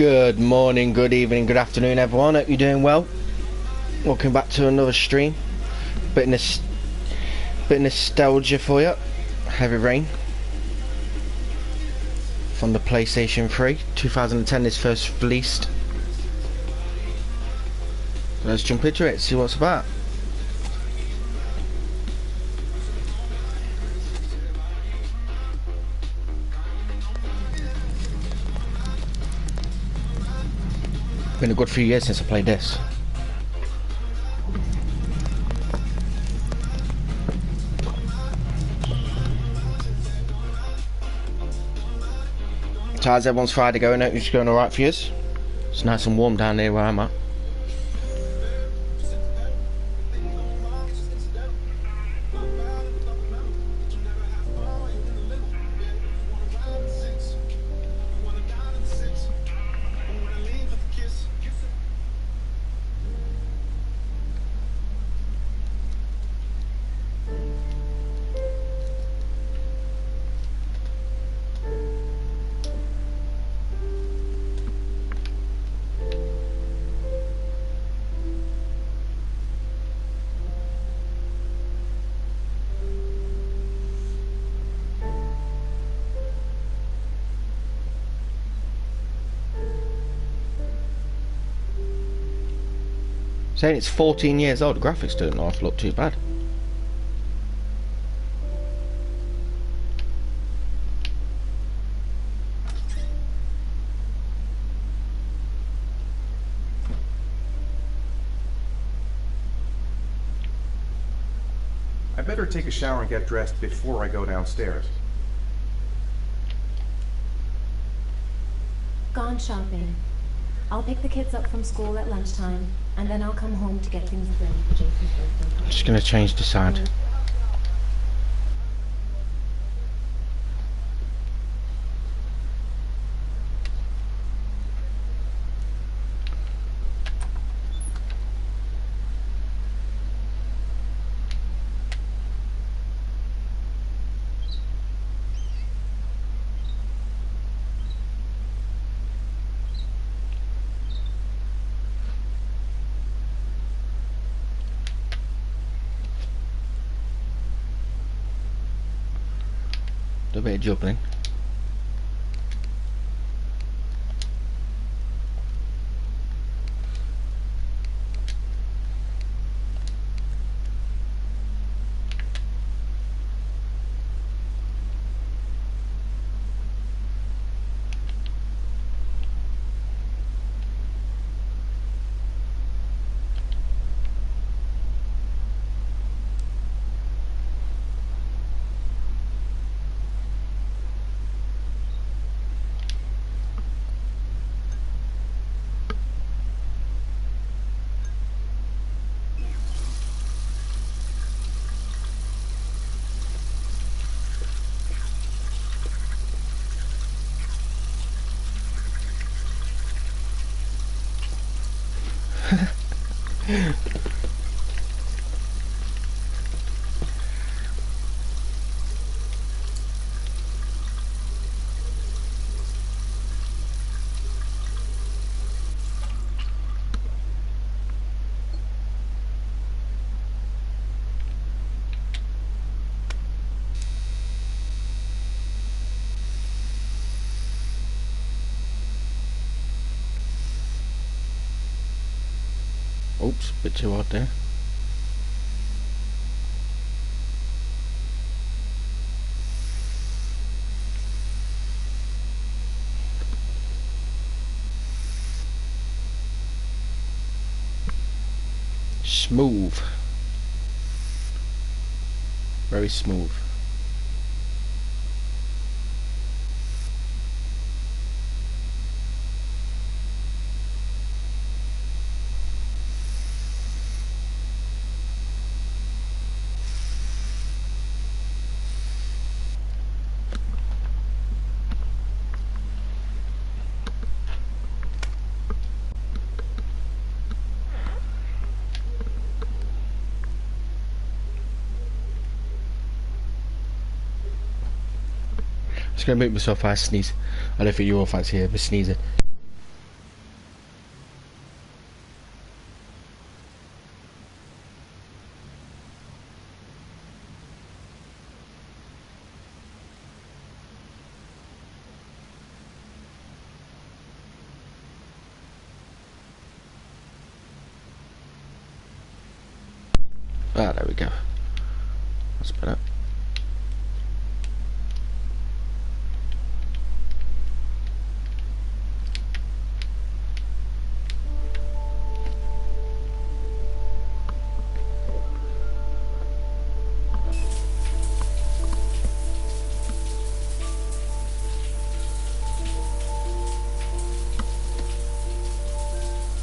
Good morning, good evening, good afternoon everyone, hope you're doing well. Welcome back to another stream. Bit of nostalgia for you. Heavy Rain from the PlayStation 3. 2010 is first released. Let's jump into it, see what's about. Been a good few years since I played this. So how's everyone's Friday going? Hope it's going alright for you. It's nice and warm down here where I'm at. Saying it's 14 years old, the graphics don't look too bad. I better take a shower and get dressed before I go downstairs. Gone shopping. I'll pick the kids up from school at lunchtime, and then I'll come home to get things ready for Jason's birthday party. Just gonna change the sound. A bit of juggling. Oops, a bit too hard there. Smooth. Very smooth. Just gonna make myself fast sneeze. I don't think you all fancy it, but sneezing. Ah, there we go. That's better.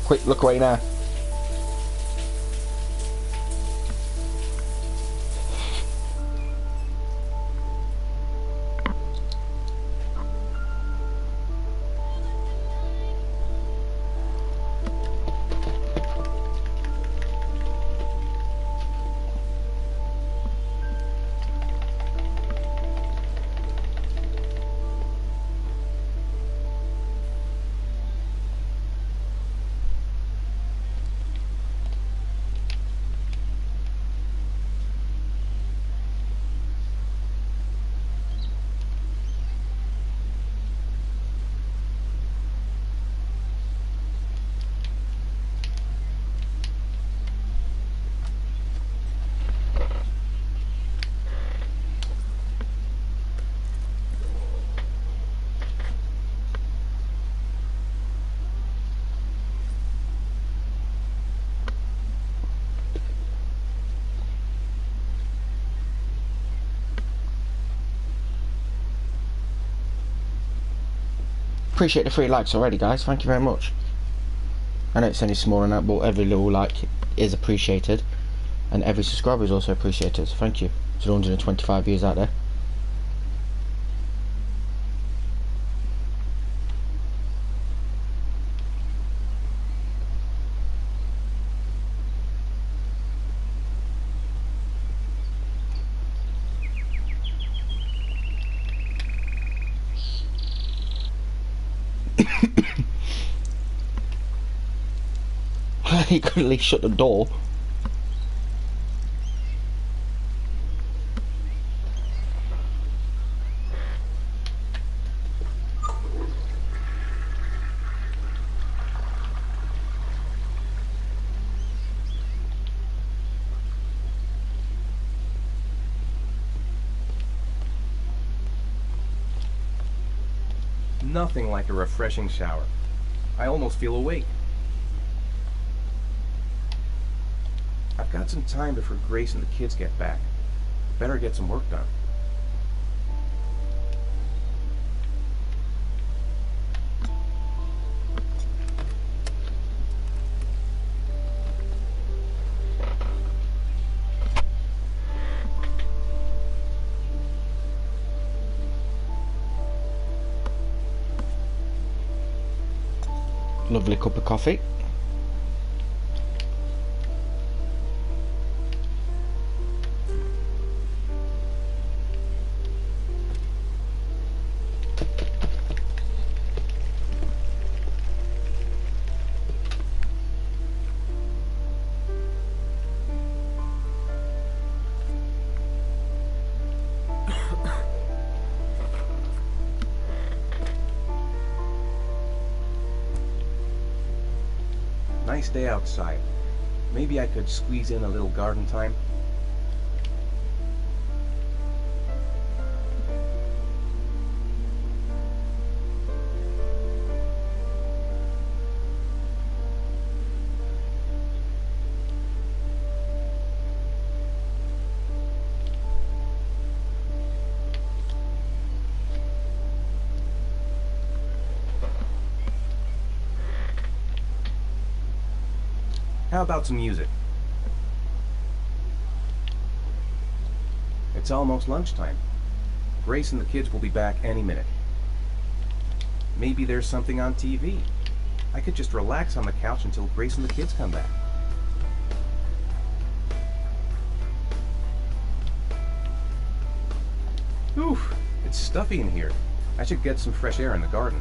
Quick, look away now. Appreciate the 3 likes already, guys. Thank you very much. I know it's only small and that, but every little like is appreciated, and every subscriber is also appreciated. So thank you to the 125 viewers out there. He could at least shut the door. Nothing like a refreshing shower. I almost feel awake. I've got some time before Grace and the kids get back. Better get some work done. Lovely cup of coffee. Nice day outside. Maybe I could squeeze in a little garden time. How about some music? It's almost lunchtime. Grace and the kids will be back any minute. Maybe there's something on TV. I could just relax on the couch until Grace and the kids come back. Oof, it's stuffy in here. I should get some fresh air in the garden.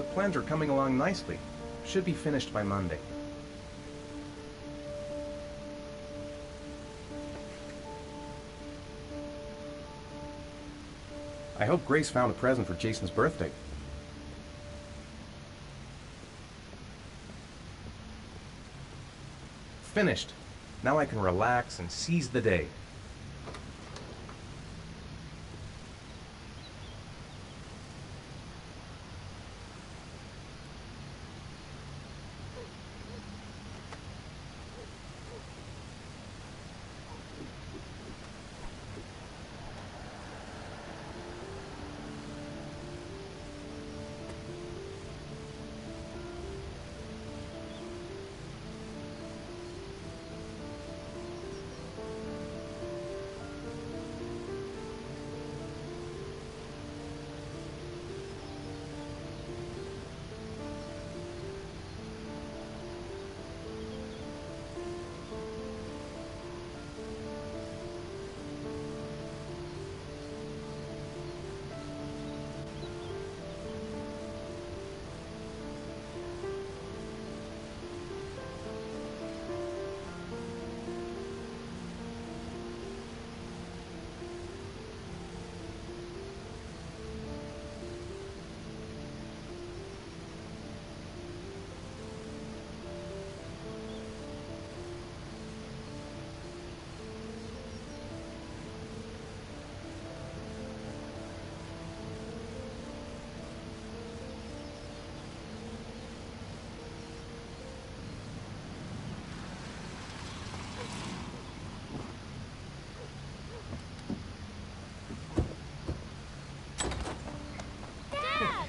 The plans are coming along nicely. Should be finished by Monday. I hope Grace found a present for Jason's birthday. Finished. Now I can relax and seize the day.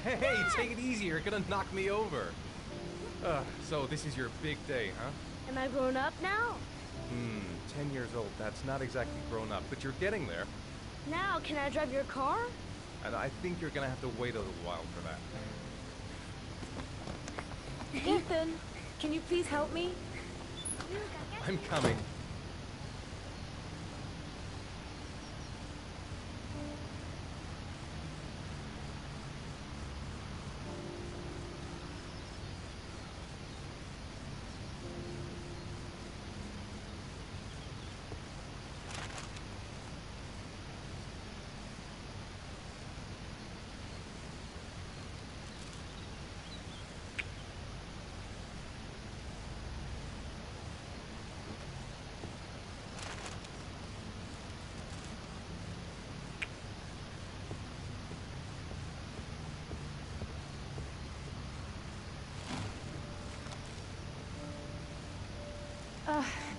Hey, take it easy, you're gonna knock me over. So this is your big day, huh? Am I grown up now? 10 years old, that's not exactly grown up, but you're getting there. Now, can I drive your car? And I think you're gonna have to wait a little while for that. Ethan, can you please help me? I'm coming.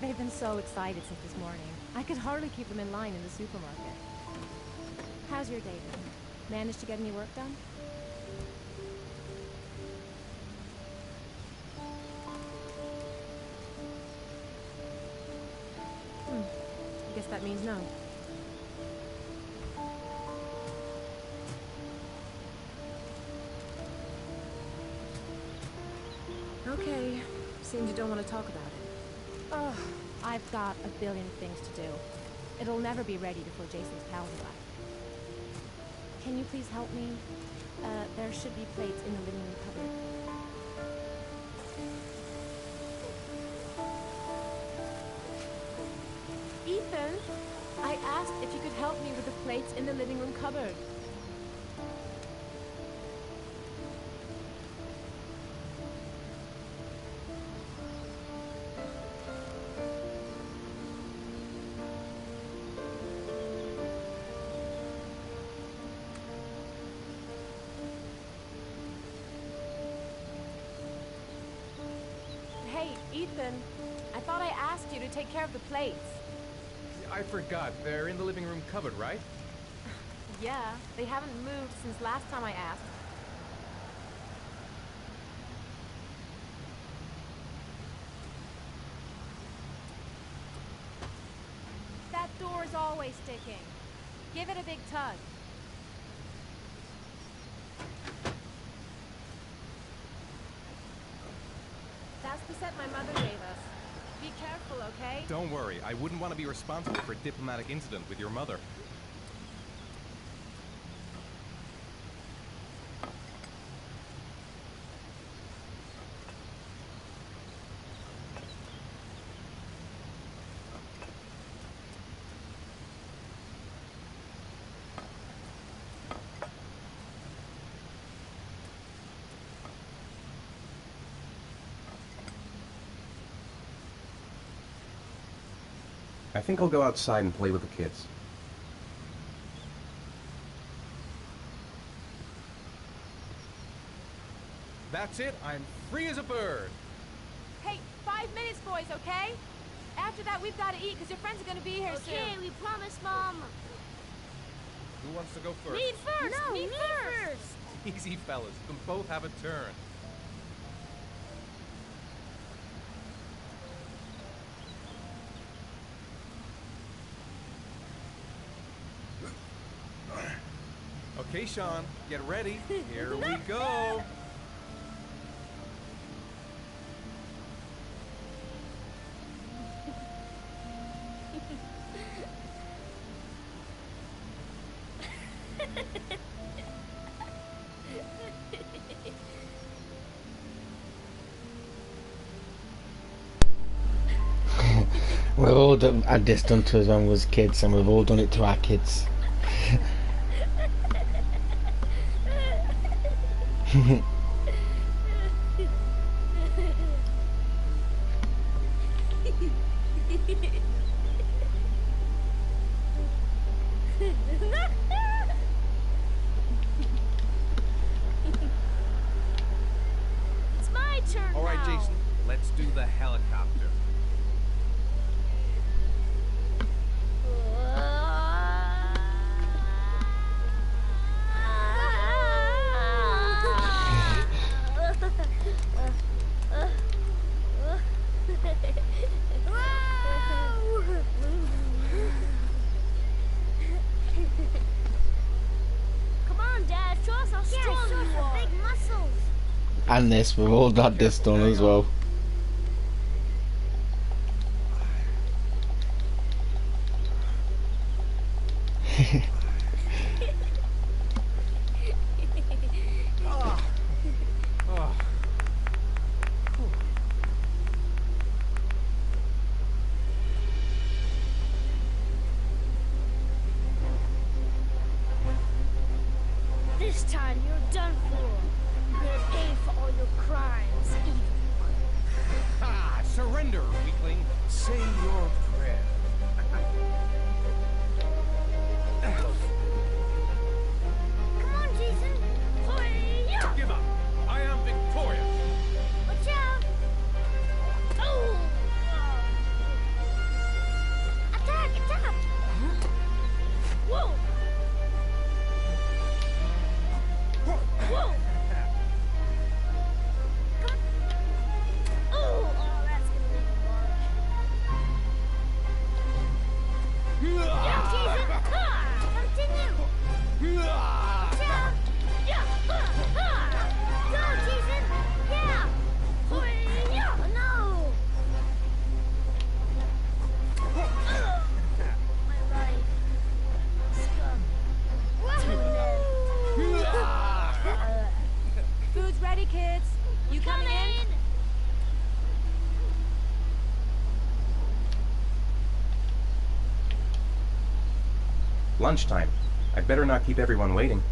They've been so excited since this morning. I could hardly keep them in line in the supermarket. How's your day been? Managed to get any work done? I guess that means no. Okay. Seems you don't want to talk about it. Ugh, I've got a billion things to do. It'll never be ready before Jason's pals arrive. Can you please help me? There should be plates in the living room cupboard. Ethan, I asked if you could help me with the plates in the living room cupboard. Hey, Ethan, I thought I asked you to take care of the plates. I forgot, they're in the living room cupboard, right? Yeah, they haven't moved since last time I asked. That door's always sticking. Give it a big tug. That's the set my mother gave us. Be careful, okay? Don't worry, I wouldn't want to be responsible for a diplomatic incident with your mother. I think I'll go outside and play with the kids. That's it. I'm free as a bird. Hey, 5 minutes, boys, okay? After that, we've got to eat, because your friends are going to be here soon. Okay, we promise, Mom. Who wants to go first? Me first. No, me first. Easy, fellas. You can both have a turn. Okay, Sean, get ready. Here we go. We've all had this done to us when we was kids, and we've all done it to our kids. It's my turn All right, now. Jason, let's do the helicopter. Come on, Dad. Show us how strong you are. Big muscles. And this, we've all had this done as well. Oh. This time you're done for. You're gonna pay for all your crimes, evil one. Ah, surrender, weakling. Say your prayer. Come on, Jason. Hi-ya! Give up. I am victorious. Watch out! Oh! Attack! Attack! Whoa! Whoa! Come. Oh! Oh, that's gonna be hard. Yeah, Jason! Continue! Watch out! Yeah! Go, Jason! Yeah! Hi-ya! No! My life. Food's ready, kids. You coming in? Lunchtime. I'd better not keep everyone waiting.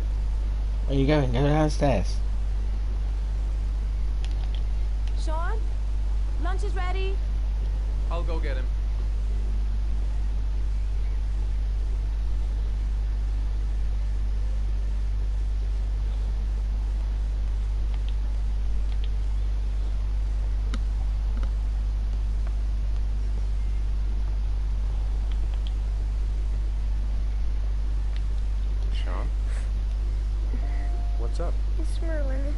Where you going? Go downstairs. Sean? Lunch is ready. I'll go get him. Sean? What's up? It's Merlin.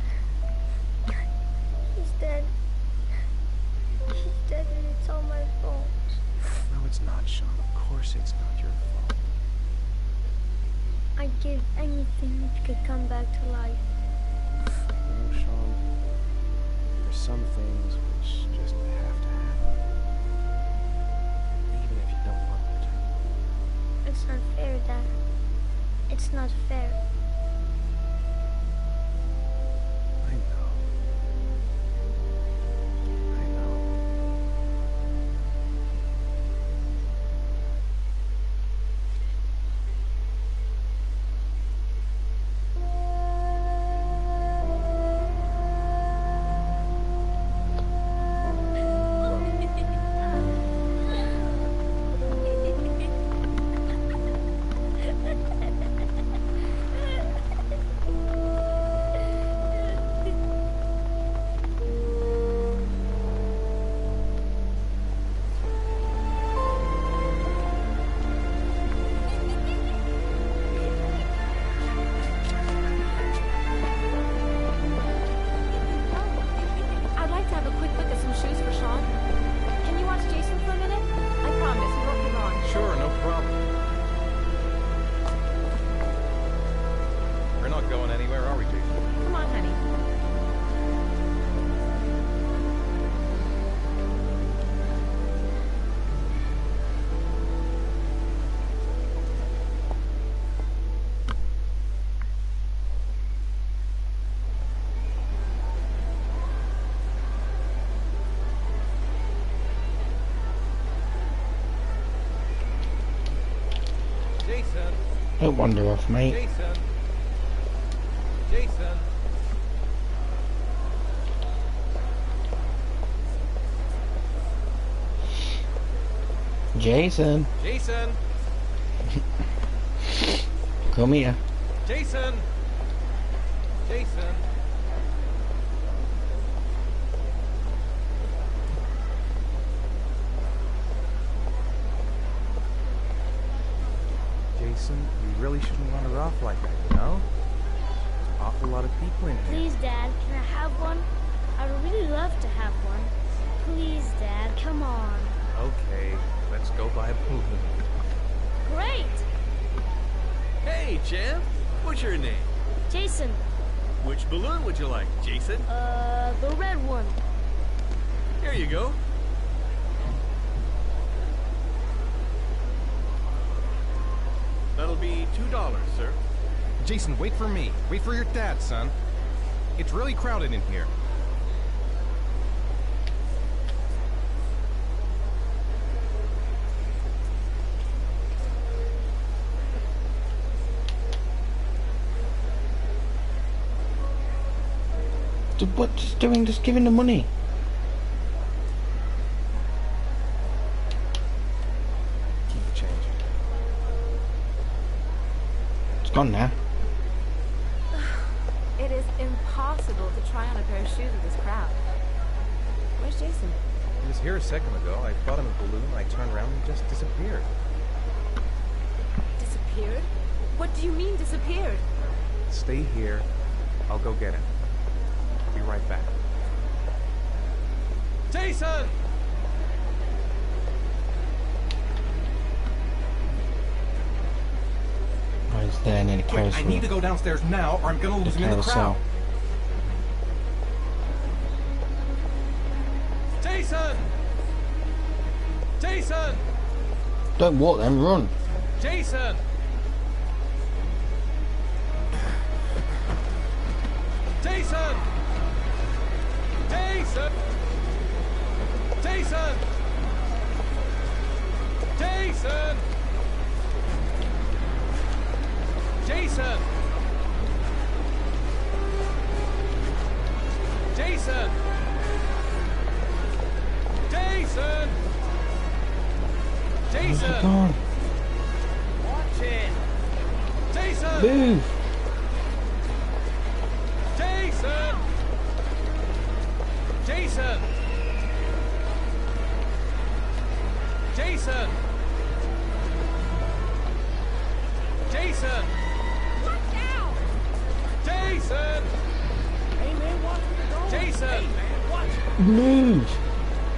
He's dead. He's dead and it's all my fault. No, it's not, Sean. Of course it's not your fault. I'd give anything if you could come back to life. You know, Sean, there's some things which just have to happen. Even if you don't want them to. It's not fair, Dad. It's not fair. I know. I know. Don't wander off, mate. Jason. Jason. Jason, Jason. come here. Jason. Jason. Jason, you really shouldn't run her off like that, you know? There's an awful lot of people in here. Please, Dad, can I have one? I'd really love to have one. Please, Dad, come on. Okay, let's go buy a balloon. Great! Hey, champ. What's your name? Jason, Which balloon would you like, Jason? the red one. Here you go. That'll be $2, sir. Jason, wait for me. Wait for your dad, son. It's really crowded in here. What just doing? Just giving the money. Keep the change. It's gone now. It is impossible to try on a pair of shoes with this crowd. Where's Jason? He was here a second ago. I bought him a balloon. I turned around and he just disappeared. Disappeared? What do you mean disappeared? Stay here. I'll go get him. Be right back. Jason! Oh, he's there near the Quick, carousel. I need to go downstairs now or I'm gonna lose him in the crowd. Jason! Jason! Don't walk then, run. Jason! Jason! Jason! Jason! Jason! Jason! Jason! Jason! Where's he Jason! gone? Watch it! Jason! Move. Jason! Jason! Jason! Jason! Watch out! Jason! Hey, man, watch where you're going. Jason! Hey, man, watch it. Move.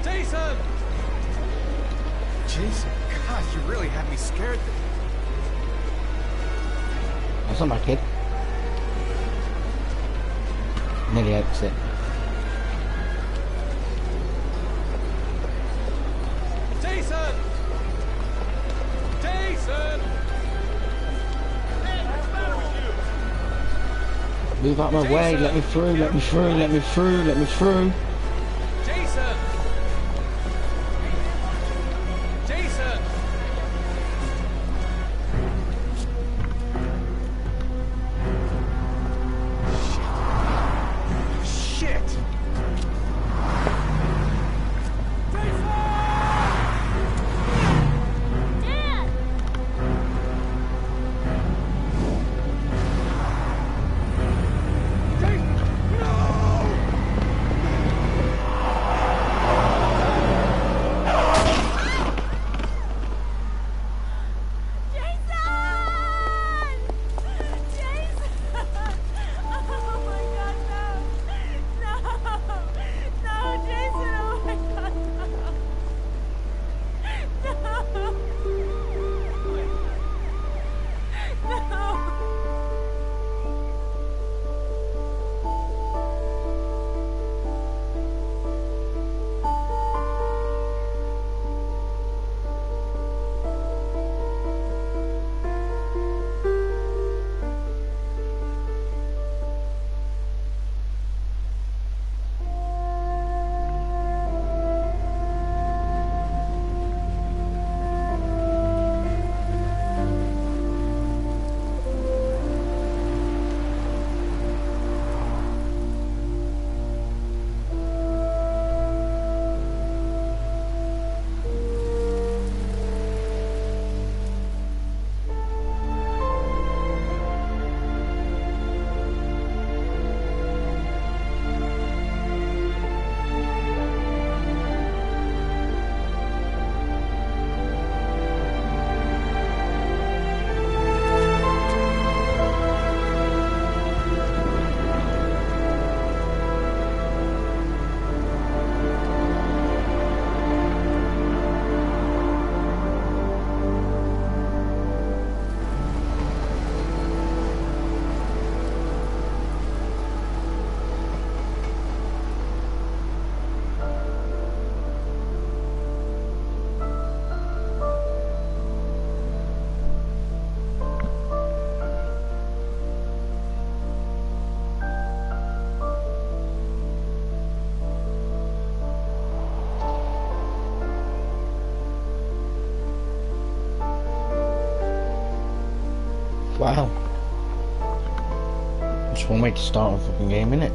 Jason! Jason, gosh, you really had me scared there. That's not my kid. Nearly exit. Jason! Jason! Hey, what's the matter with you? Move out my way. Let me through. Let me through. Let me through. Let me through. Jason! Jason! Shit! Dad! Wow. That's one way to start a fucking game, innit?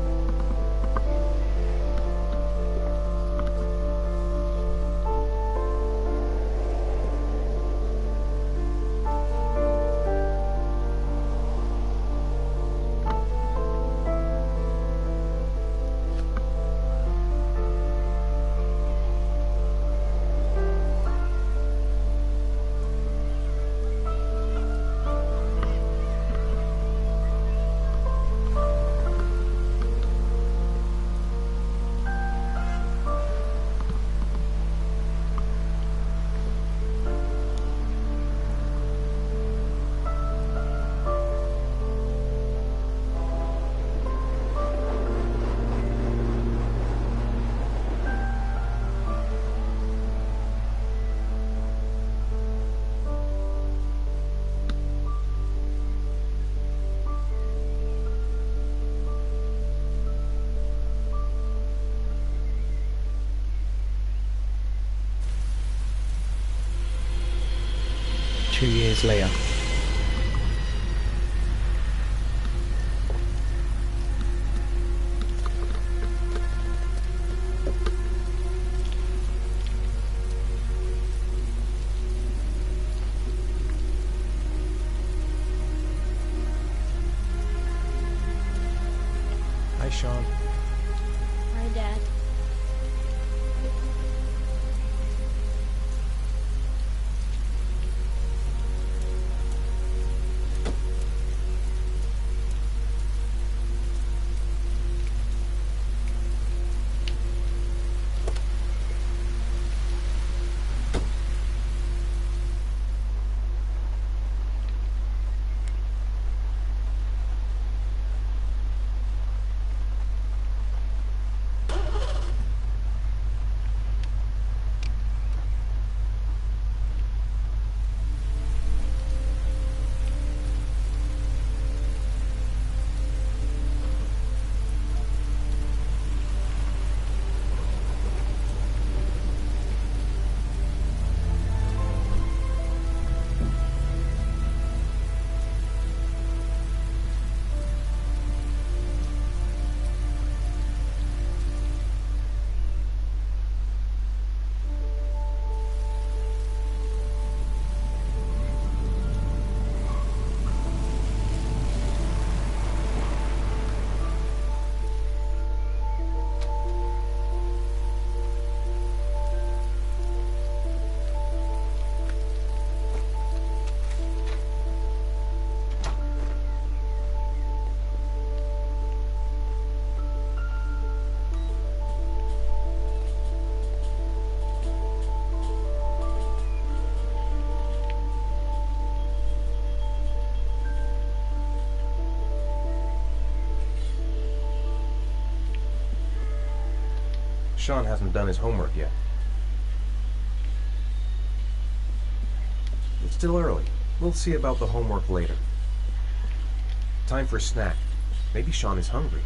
Years later. Hi, Sean. Hi, Dad. Sean hasn't done his homework yet. It's still early. We'll see about the homework later. Time for a snack. Maybe Sean is hungry.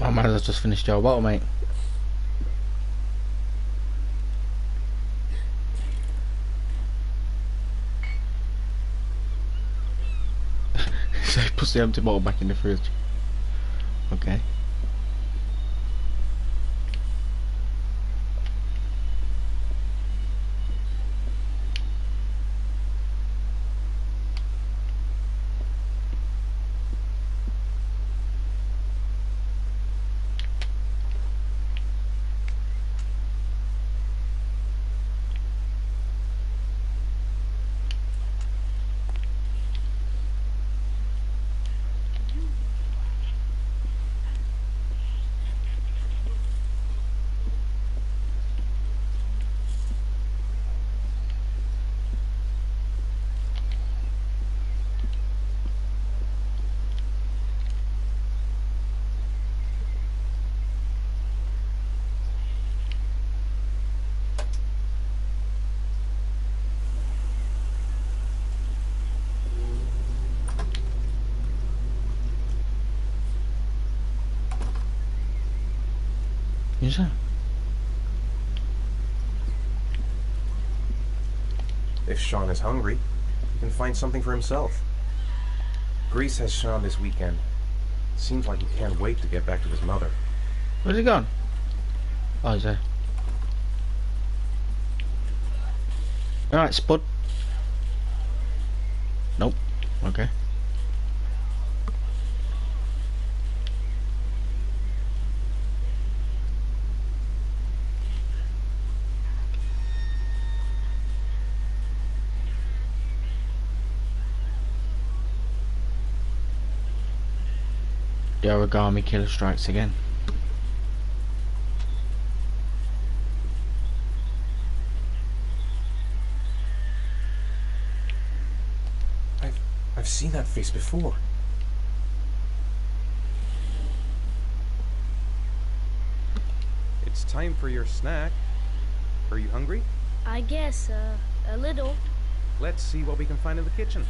I might as well just finish your bottle, mate. So he puts the empty bottle back in the fridge. Okay. Is that? If Sean is hungry, he can find something for himself. Grace has Sean this weekend. Seems like he can't wait to get back to his mother. Where's he gone? Oh, he's there. Alright, Spud. Nope. Okay. The origami killer strikes again. I've seen that face before. It's time for your snack. Are you hungry? I guess, a little. Let's see what we can find in the kitchen.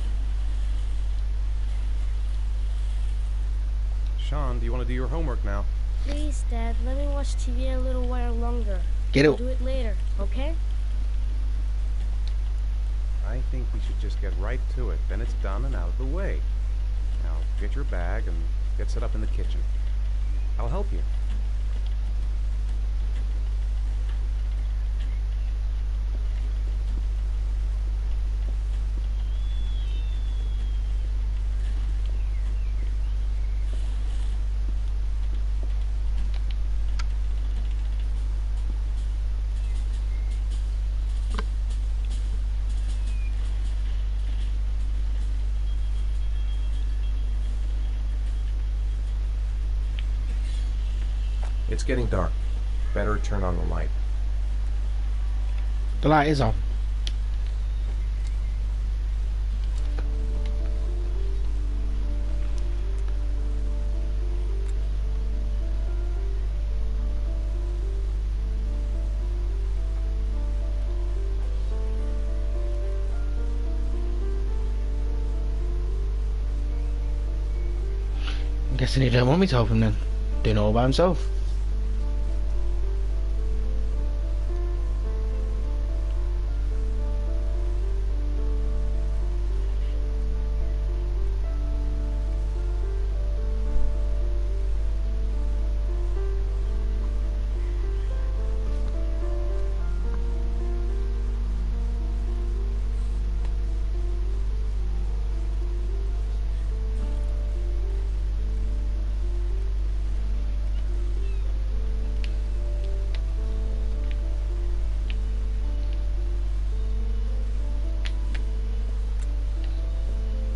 Sean, do you want to do your homework now? Please, Dad, let me watch TV a little while longer. Get I'll it. do it later, okay? I think we should just get right to it. Then it's done and out of the way. Now, get your bag and get set up in the kitchen. I'll help you. It's getting dark. Better turn on the light. The light is on. I'm guessing he don't want me to help him then. Doing it all by himself.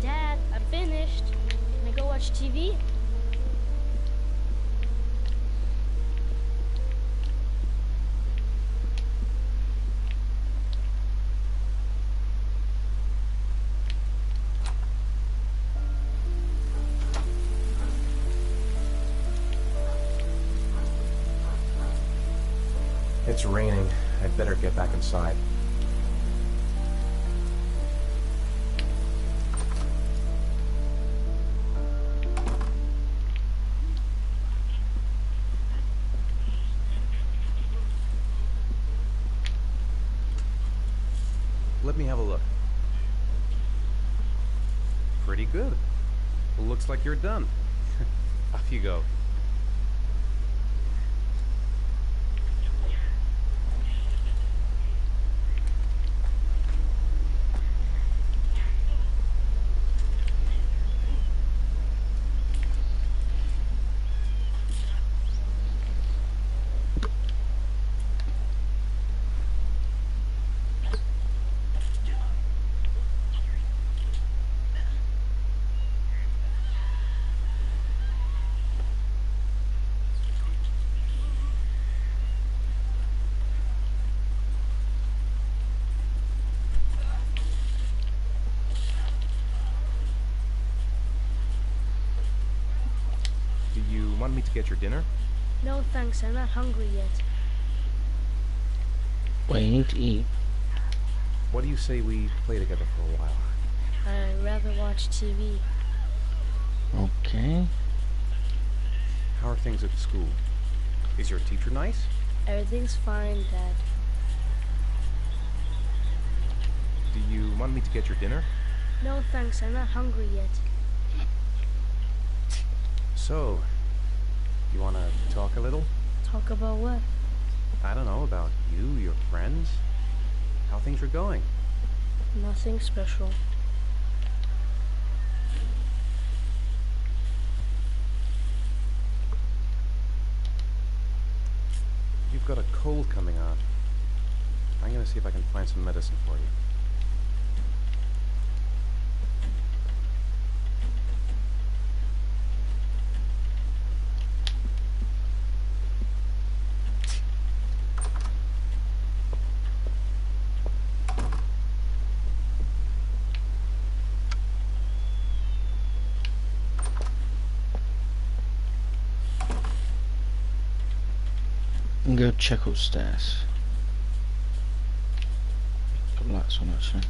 Dad, I'm finished. Can I go watch TV? It's raining. I'd better get back inside. Let me have a look. Pretty good. Looks like you're done. Off you go. Do you want me to get your dinner? No thanks, I'm not hungry yet. Well, you need to eat. What do you say we play together for a while? I'd rather watch TV. Okay. How are things at school? Is your teacher nice? Everything's fine, Dad. Do you want me to get your dinner? No thanks, I'm not hungry yet. So, you want to talk a little? Talk about what? I don't know, about you, your friends, how things are going. Nothing special. You've got a cold coming on. I'm gonna see if I can find some medicine for you. And go check upstairs. Put lights on actually.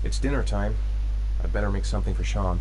It's dinner time. I'd better make something for Sean.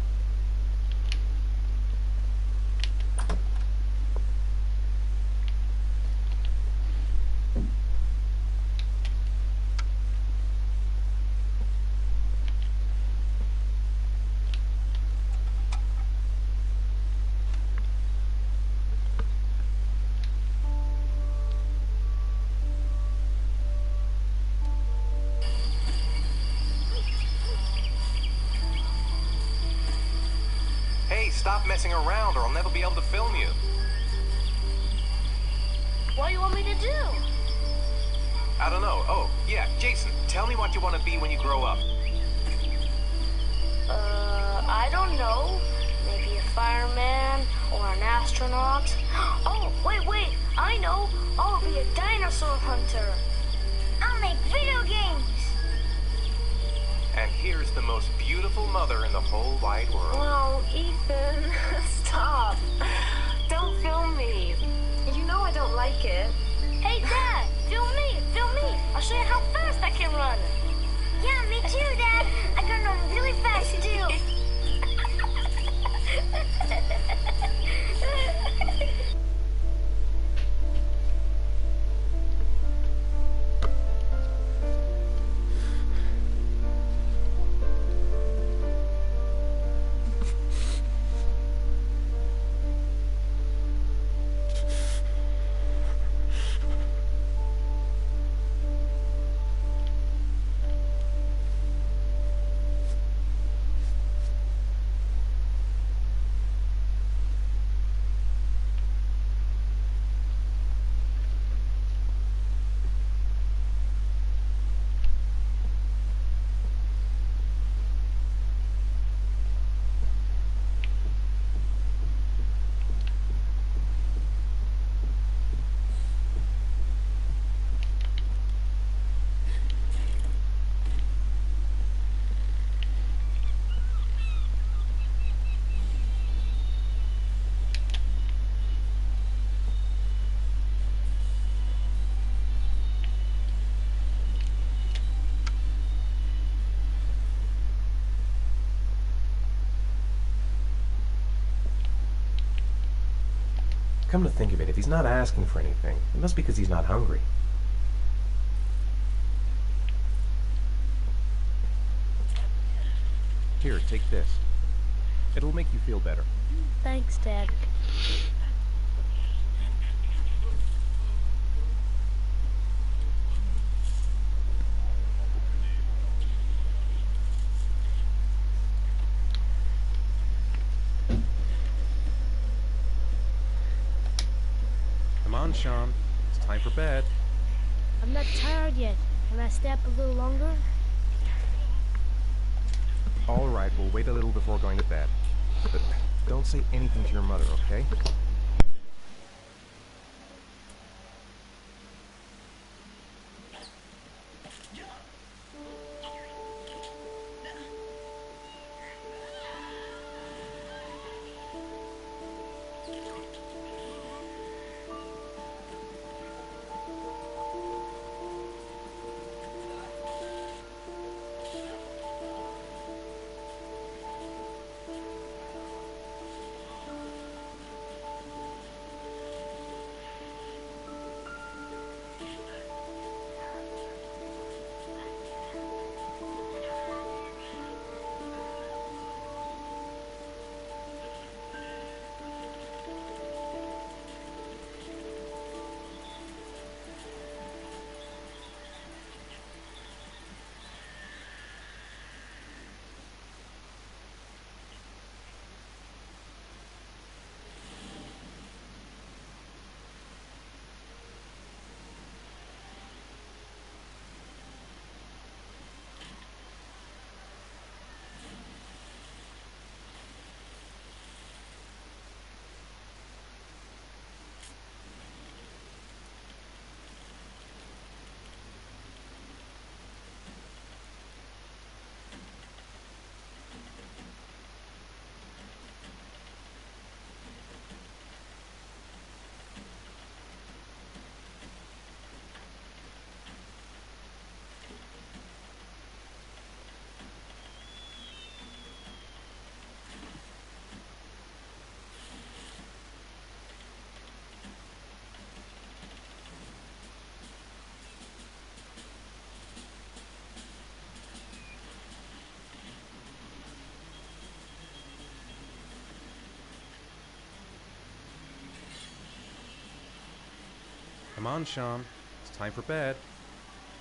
Stop messing around or I'll never be able to film you. What do you want me to do? I don't know. Oh, yeah, Jason, tell me what you want to be when you grow up. I don't know. Maybe a fireman or an astronaut. Oh, wait. I know. I'll be a dinosaur hunter. I'll make video games. And here's the most beautiful mother in the whole wide world. Oh, Ethan, stop. Don't film me. You know I don't like it. Hey, Dad, film me, film me. I'll show you how fast I can run. Yeah, me too, Dad. I can run really fast, too. Come to think of it, if he's not asking for anything, it must be because he's not hungry. Here, take this. It'll make you feel better. Thanks, Dad. Come on, Sean. It's time for bed. I'm not tired yet. Can I stay up a little longer? All right, we'll wait a little before going to bed. But don't say anything to your mother, okay? Come on, Sean. It's time for bed.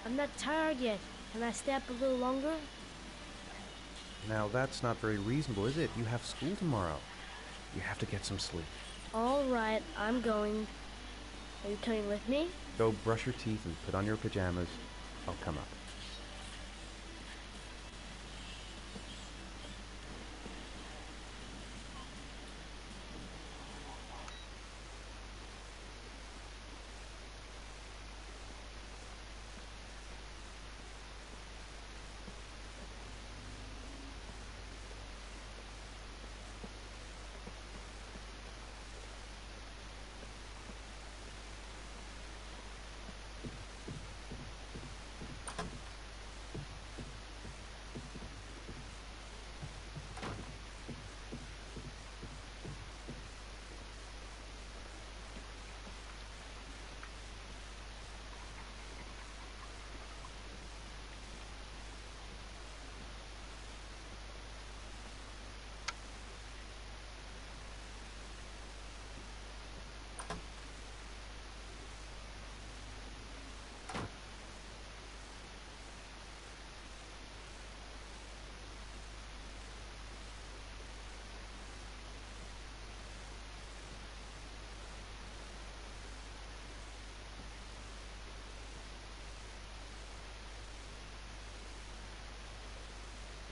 I'm not tired yet. Can I stay up a little longer? Now, that's not very reasonable, is it? You have school tomorrow. You have to get some sleep. All right, I'm going. Are you coming with me? Go brush your teeth and put on your pajamas. I'll come up.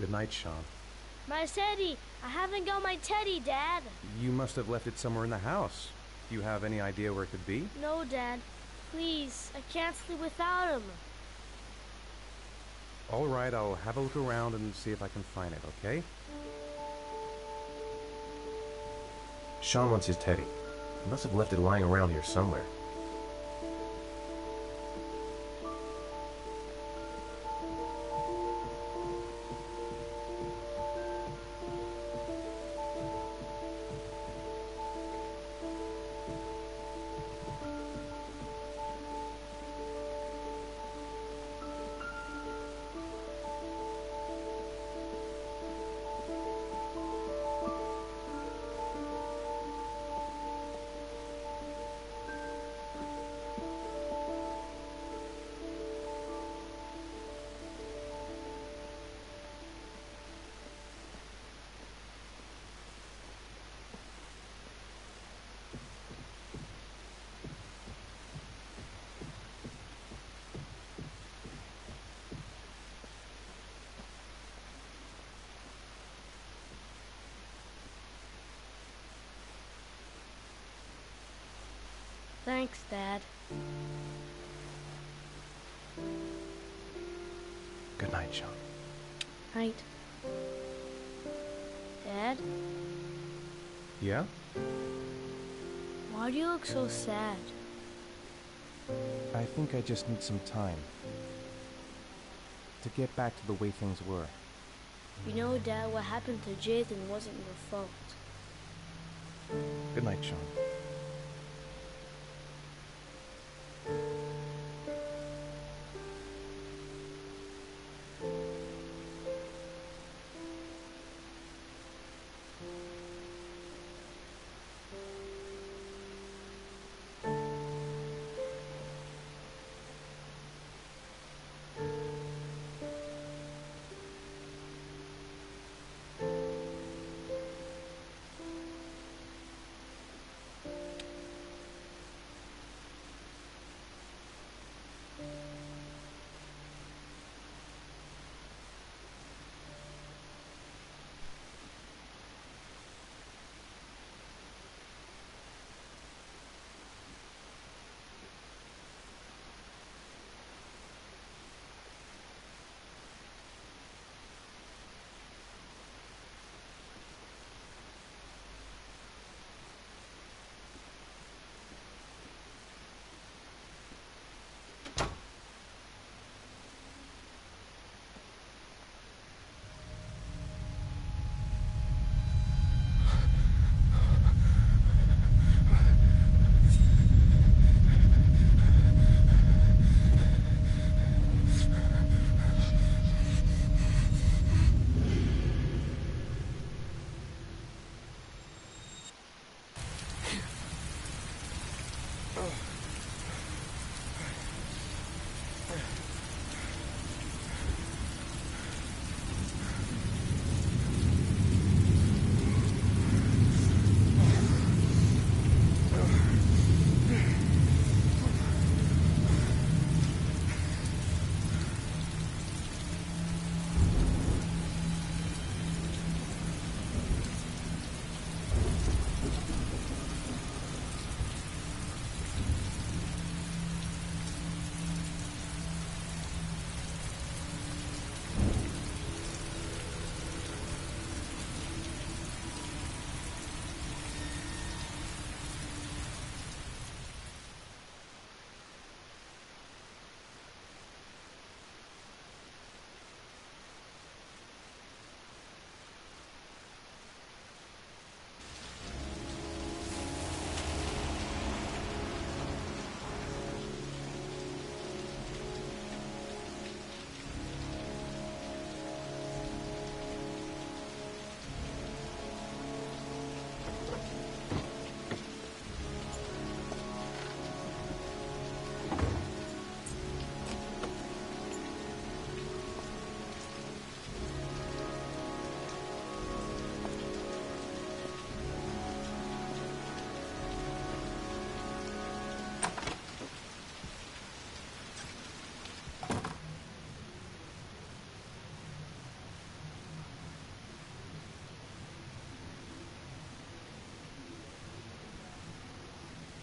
Good night, Sean. My teddy! I haven't got my teddy, Dad! You must have left it somewhere in the house. Do you have any idea where it could be? No, Dad. Please, I can't sleep without him. All right, I'll have a look around and see if I can find it, okay? Sean wants his teddy. He must have left it lying around here somewhere. Thanks, Dad. Good night, Sean. Night. Dad, Yeah? why do you look so sad? I think I just need some time to get back to the way things were. You know, Dad, what happened to Jason wasn't your fault. Good night, Sean.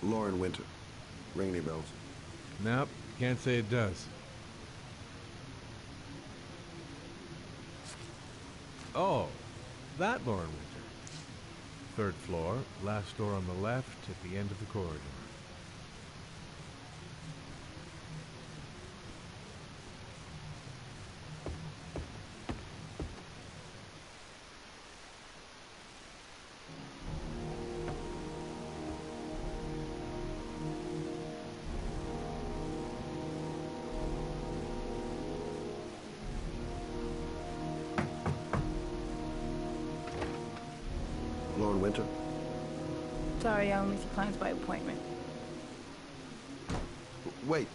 Lauren Winter. Ring any bells? Nope, can't say it does. Oh, that Lauren Winter. 3rd floor, last door on the left at the end of the corridor. Lauren Winter? Sorry, I only see clients by appointment. Wait.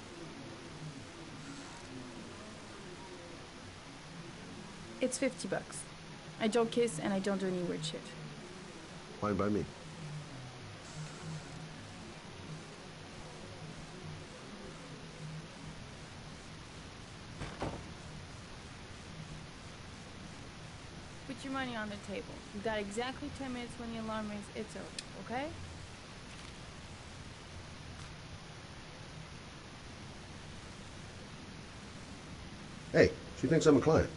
It's $50. I don't kiss and I don't do any weird shit. Fine by me. Put your money on the table. You've got exactly 10 minutes when the alarm rings. It's over, okay? Hey, she thinks I'm a client.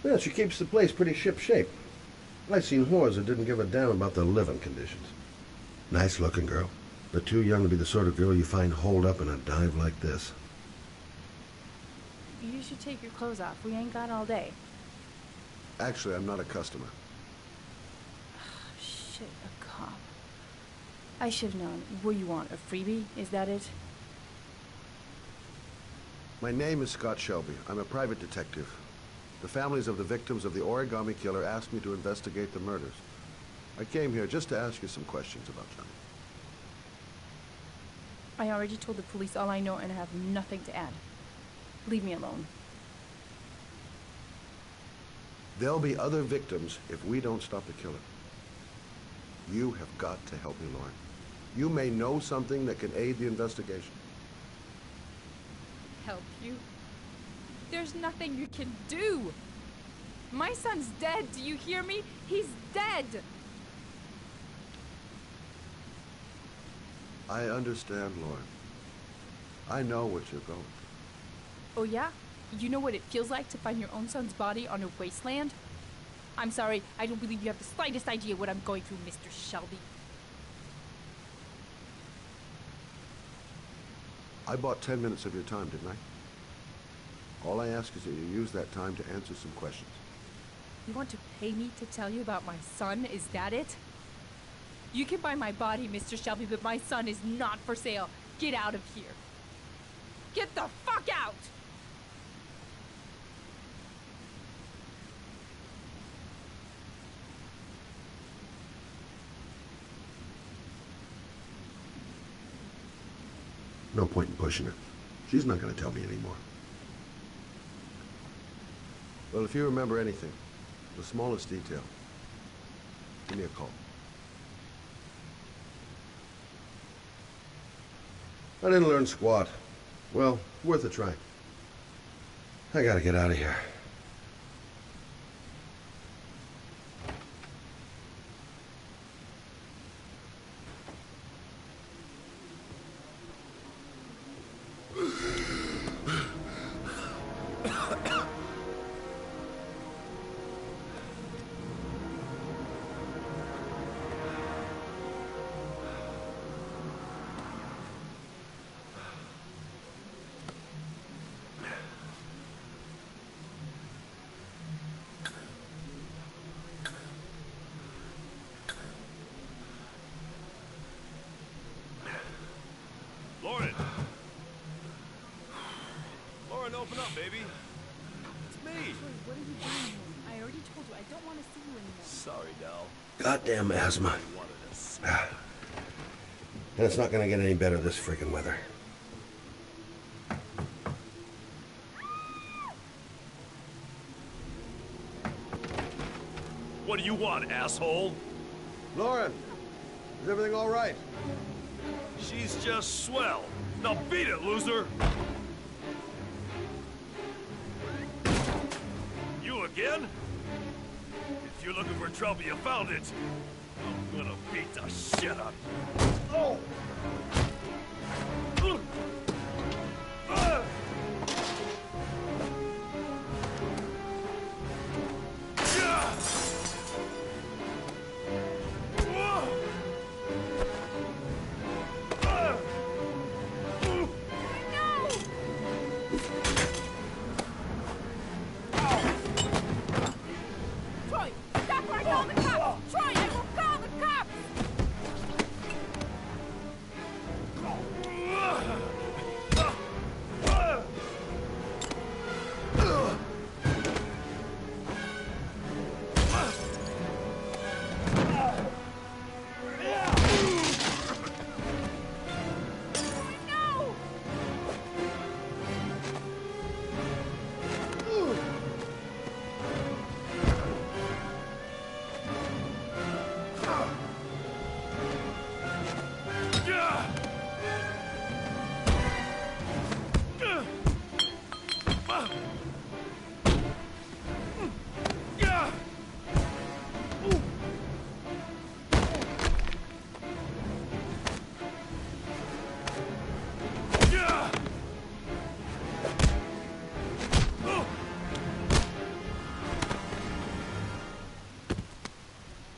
Yeah, she keeps the place pretty ship-shape. I've seen whores that didn't give a damn about their living conditions. Nice-looking girl, but too young to be the sort of girl you find holed up in a dive like this. You should take your clothes off. We ain't got all day. Actually, I'm not a customer. Shit, a cop. I should have known. What do you want, a freebie? Is that it? My name is Scott Shelby. I'm a private detective. The families of the victims of the origami killer asked me to investigate the murders. I came here just to ask you some questions about Johnny. I already told the police all I know and I have nothing to add. Leave me alone. There'll be other victims if we don't stop the killer. You have got to help me, Lauren. You may know something that can aid the investigation. Help you? There's nothing you can do. My son's dead. Do you hear me? He's dead. I understand, Lauren. I know what you're going through. Oh yeah? You know what it feels like to find your own son's body on a wasteland? I'm sorry, I don't believe you have the slightest idea what I'm going through, Mr. Shelby. I bought 10 minutes of your time, didn't I? All I ask is that you use that time to answer some questions. You want to pay me to tell you about my son? Is that it? You can buy my body, Mr. Shelby, but my son is not for sale. Get out of here. Get the fuck out! No point in pushing her. She's not going to tell me anymore. Well, if you remember anything, the smallest detail, give me a call. I didn't learn squat. Well, worth a try. I gotta get out of here. Lauren! Lauren, open up, baby. It's me. Wait, what are you doing here? I already told you, I don't want to see you anymore. Sorry, doll. Goddamn asthma. You wanted us. And it's not gonna get any better this friggin' weather. What do you want, asshole? Lauren, is everything all right? She's just swell. Now beat it, loser! You again? If you're looking for trouble, you found it. I'm gonna beat the shit out of you. Oh! Troy, stop or I call the cops! Troy, I will call the cops! No!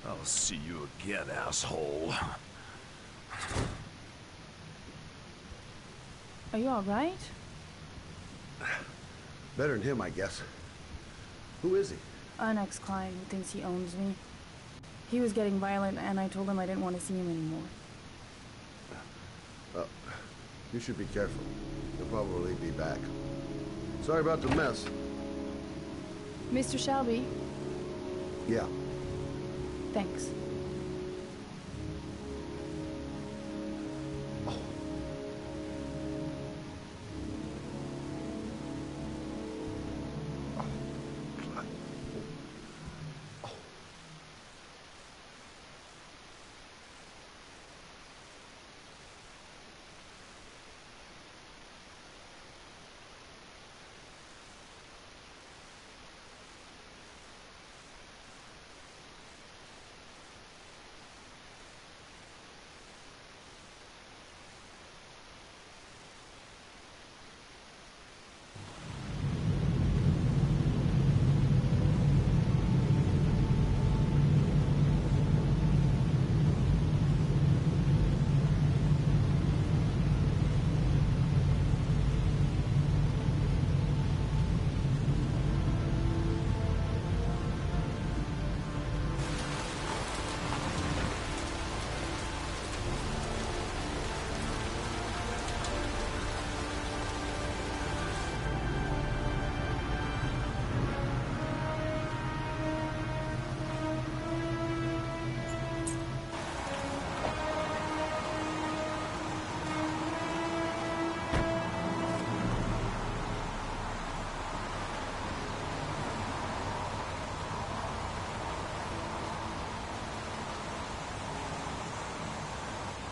I'll see you again, asshole. Are you alright? Better than him, I guess. Who is he? An ex-client who thinks he owns me. He was getting violent, and I told him I didn't want to see him anymore. You should be careful. He'll probably be back. Sorry about the mess. Mr. Shelby, Yeah. thanks.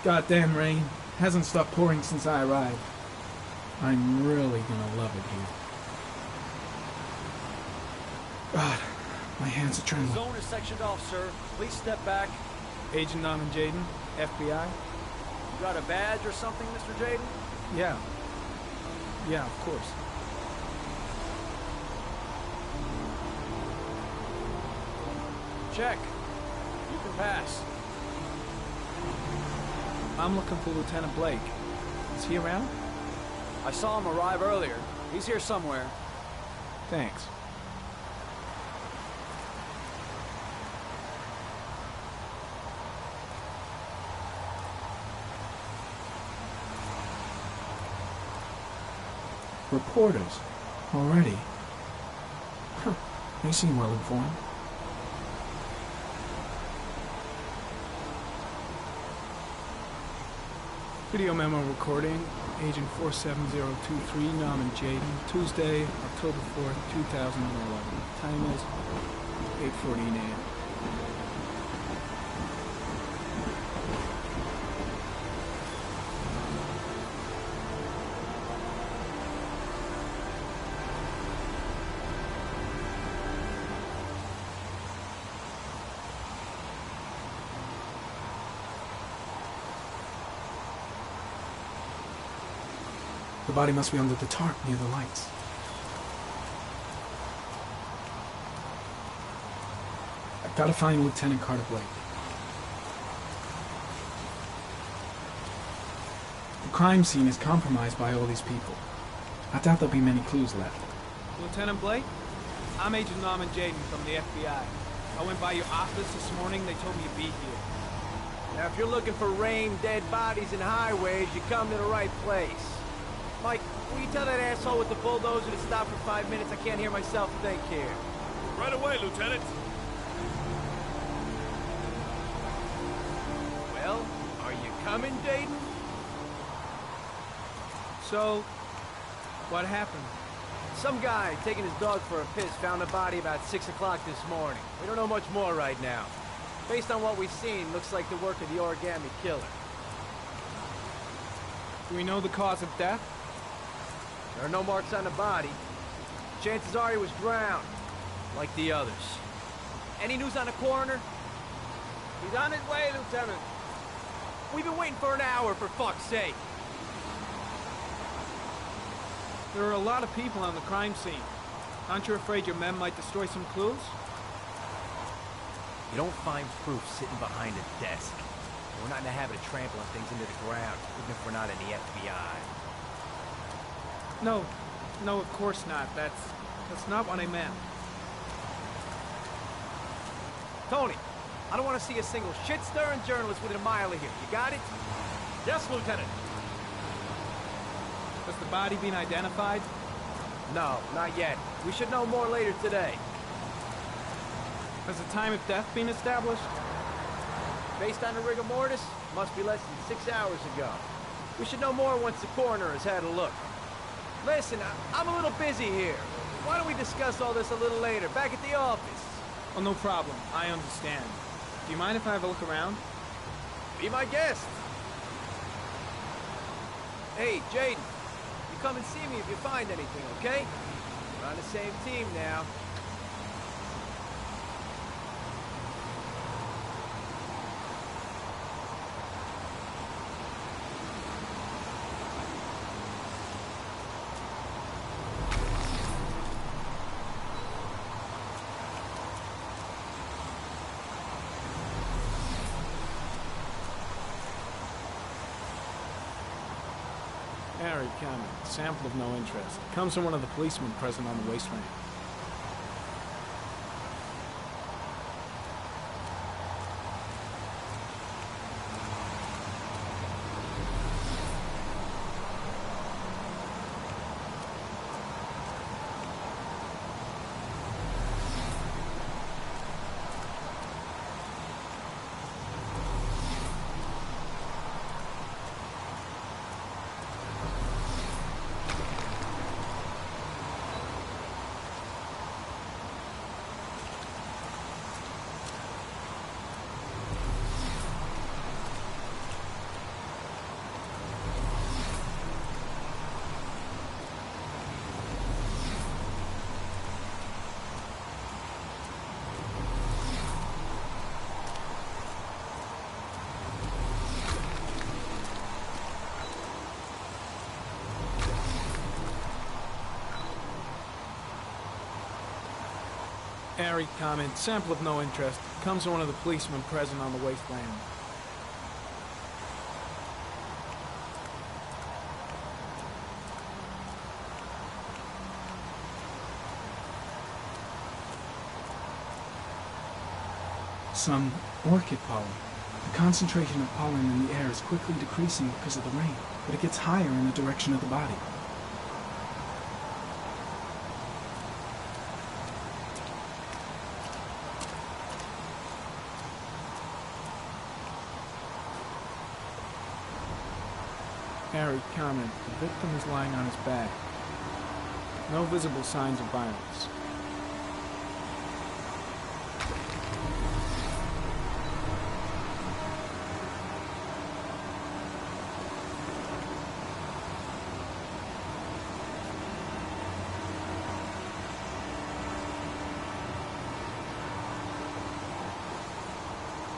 Goddamn rain. Hasn't stopped pouring since I arrived. I'm really gonna love it here. God, my hands are trembling. Zone is sectioned off, sir. Please step back. Agent Norman Jaden, FBI? You got a badge or something, Mr. Jaden? Yeah. Yeah, of course. Check. You can pass. I'm looking for Lieutenant Blake. Is he around? I saw him arrive earlier. He's here somewhere. Thanks. Reporters. Already. Huh. They seem well informed. Video memo recording, Agent 47023, Norman Jaden, Tuesday, October 4th, 2011. Time is 8:14 a.m. The body must be under the tarp near the lights. I've got to find Lieutenant Carter Blake. The crime scene is compromised by all these people. I doubt there'll be many clues left. Lieutenant Blake? I'm Agent Norman Jaden from the FBI. I went by your office this morning. They told me you'd be here. Now, if you're looking for rain, dead bodies, and highways, you come to the right place. Mike, will you tell that asshole with the bulldozer to stop for 5 minutes? I can't hear myself think here. Right away, Lieutenant. Well, are you coming, Jaden? So, what happened? Some guy taking his dog for a piss found a body about 6 o'clock this morning. We don't know much more right now. Based on what we've seen, looks like the work of the origami killer. Do we know the cause of death? There are no marks on the body. Chances are he was drowned, like the others. Any news on the coroner? He's on his way, Lieutenant. We've been waiting for an hour, for fuck's sake. There are a lot of people on the crime scene. Aren't you afraid your men might destroy some clues? You don't find proof sitting behind a desk. We're not in the habit of trampling things into the ground, even if we're not in the FBI. No, of course not. That's not what I meant. Tony, I don't want to see a single shit-stirring journalist within a mile of here. You got it? Yes, Lieutenant. Has the body been identified? No, not yet. We should know more later today. Has the time of death been established? Based on the rigor mortis, must be less than 6 hours ago. We should know more once the coroner has had a look. Listen, I'm a little busy here. Why don't we discuss all this a little later, back at the office? Oh, no problem. I understand. Do you mind if I have a look around? Be my guest. Hey, Jaden, you come and see me if you find anything, okay? We're on the same team now. Harry, comment. Sample of no interest. Comes from one of the policemen present on the wasteland. Airy comment. Sample of no interest. Comes from one of the policemen present on the wasteland. Some orchid pollen. The concentration of pollen in the air is quickly decreasing because of the rain, but it gets higher in the direction of the body. Harry comment. The victim is lying on his back. No visible signs of violence.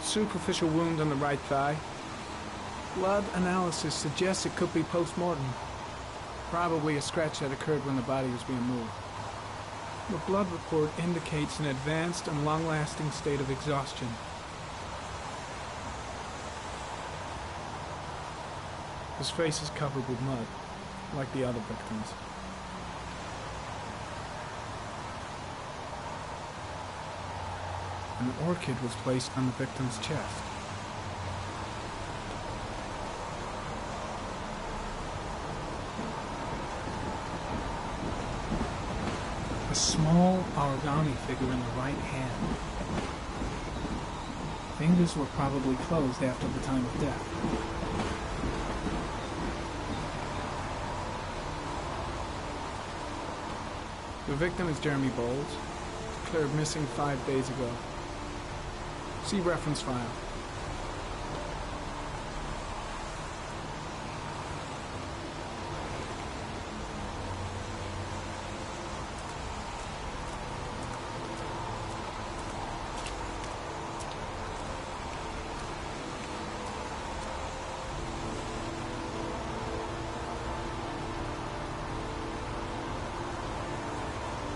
Superficial wound on the right thigh. Blood analysis suggests it could be post-mortem. Probably a scratch that occurred when the body was being moved. The blood report indicates an advanced and long-lasting state of exhaustion. His face is covered with mud, like the other victims. An orchid was placed on the victim's chest. A small origami figure in the right hand. Fingers were probably closed after the time of death. The victim is Jeremy Bowles, declared missing 5 days ago. See reference file.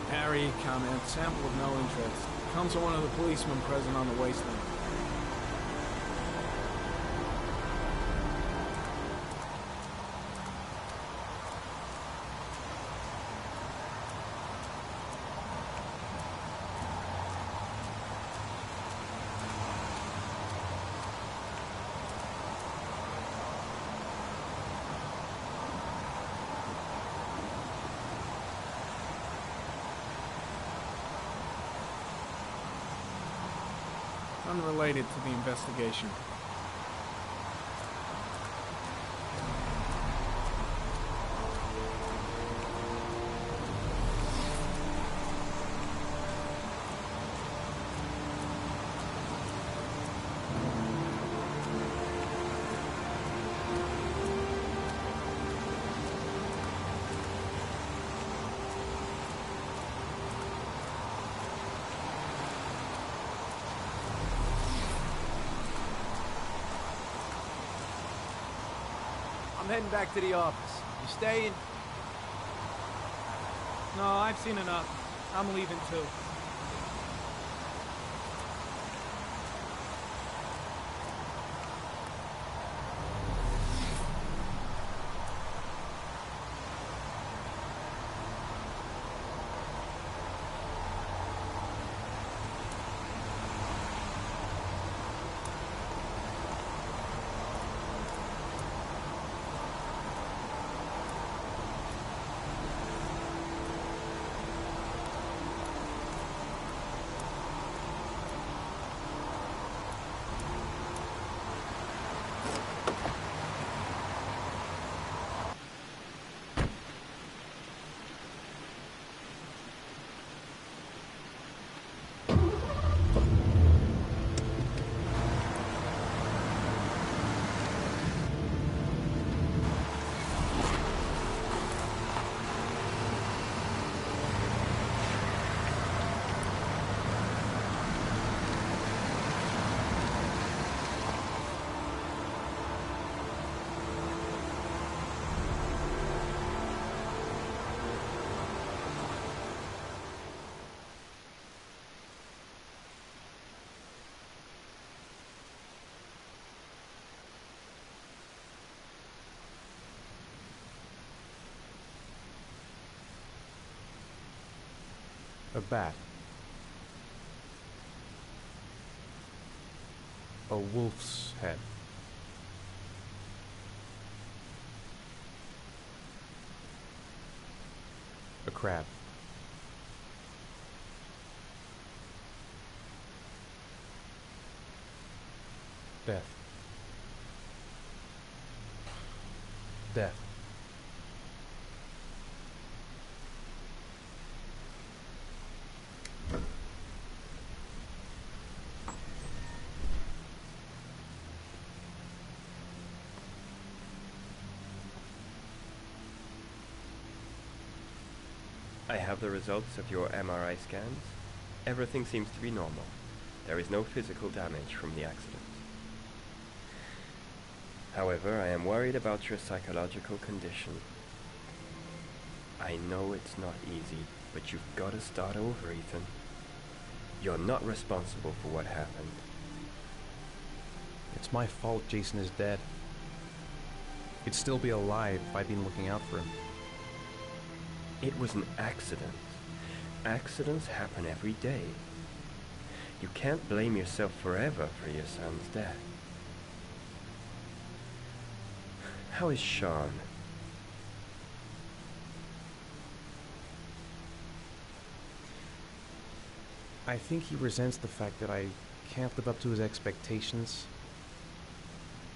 Harry, comment, sample of no interest. Comes from one of the policemen present on the wasteland. Unrelated to the investigation. I'm heading back to the office. You staying? No, I've seen enough. I'm leaving too. A bat. A wolf's head. A crab. Death. Death. I have the results of your MRI scans. Everything seems to be normal. There is no physical damage from the accident. However, I am worried about your psychological condition. I know it's not easy, but you've got to start over, Ethan. You're not responsible for what happened. It's my fault Jason is dead. He'd still be alive if I'd been looking out for him. It was an accident. Accidents happen every day. You can't blame yourself forever for your son's death. How is Sean? I think he resents the fact that I can't live up to his expectations.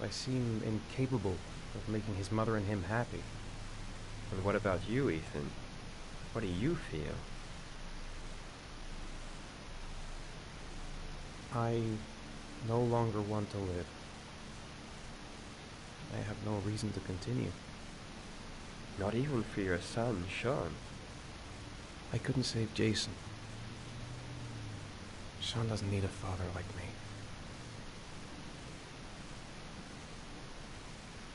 I seem incapable of making his mother and him happy. And what about you, Ethan? What do you feel? I no longer want to live. I have no reason to continue. Not even for your son, Sean. I couldn't save Jason. Sean doesn't need a father like me.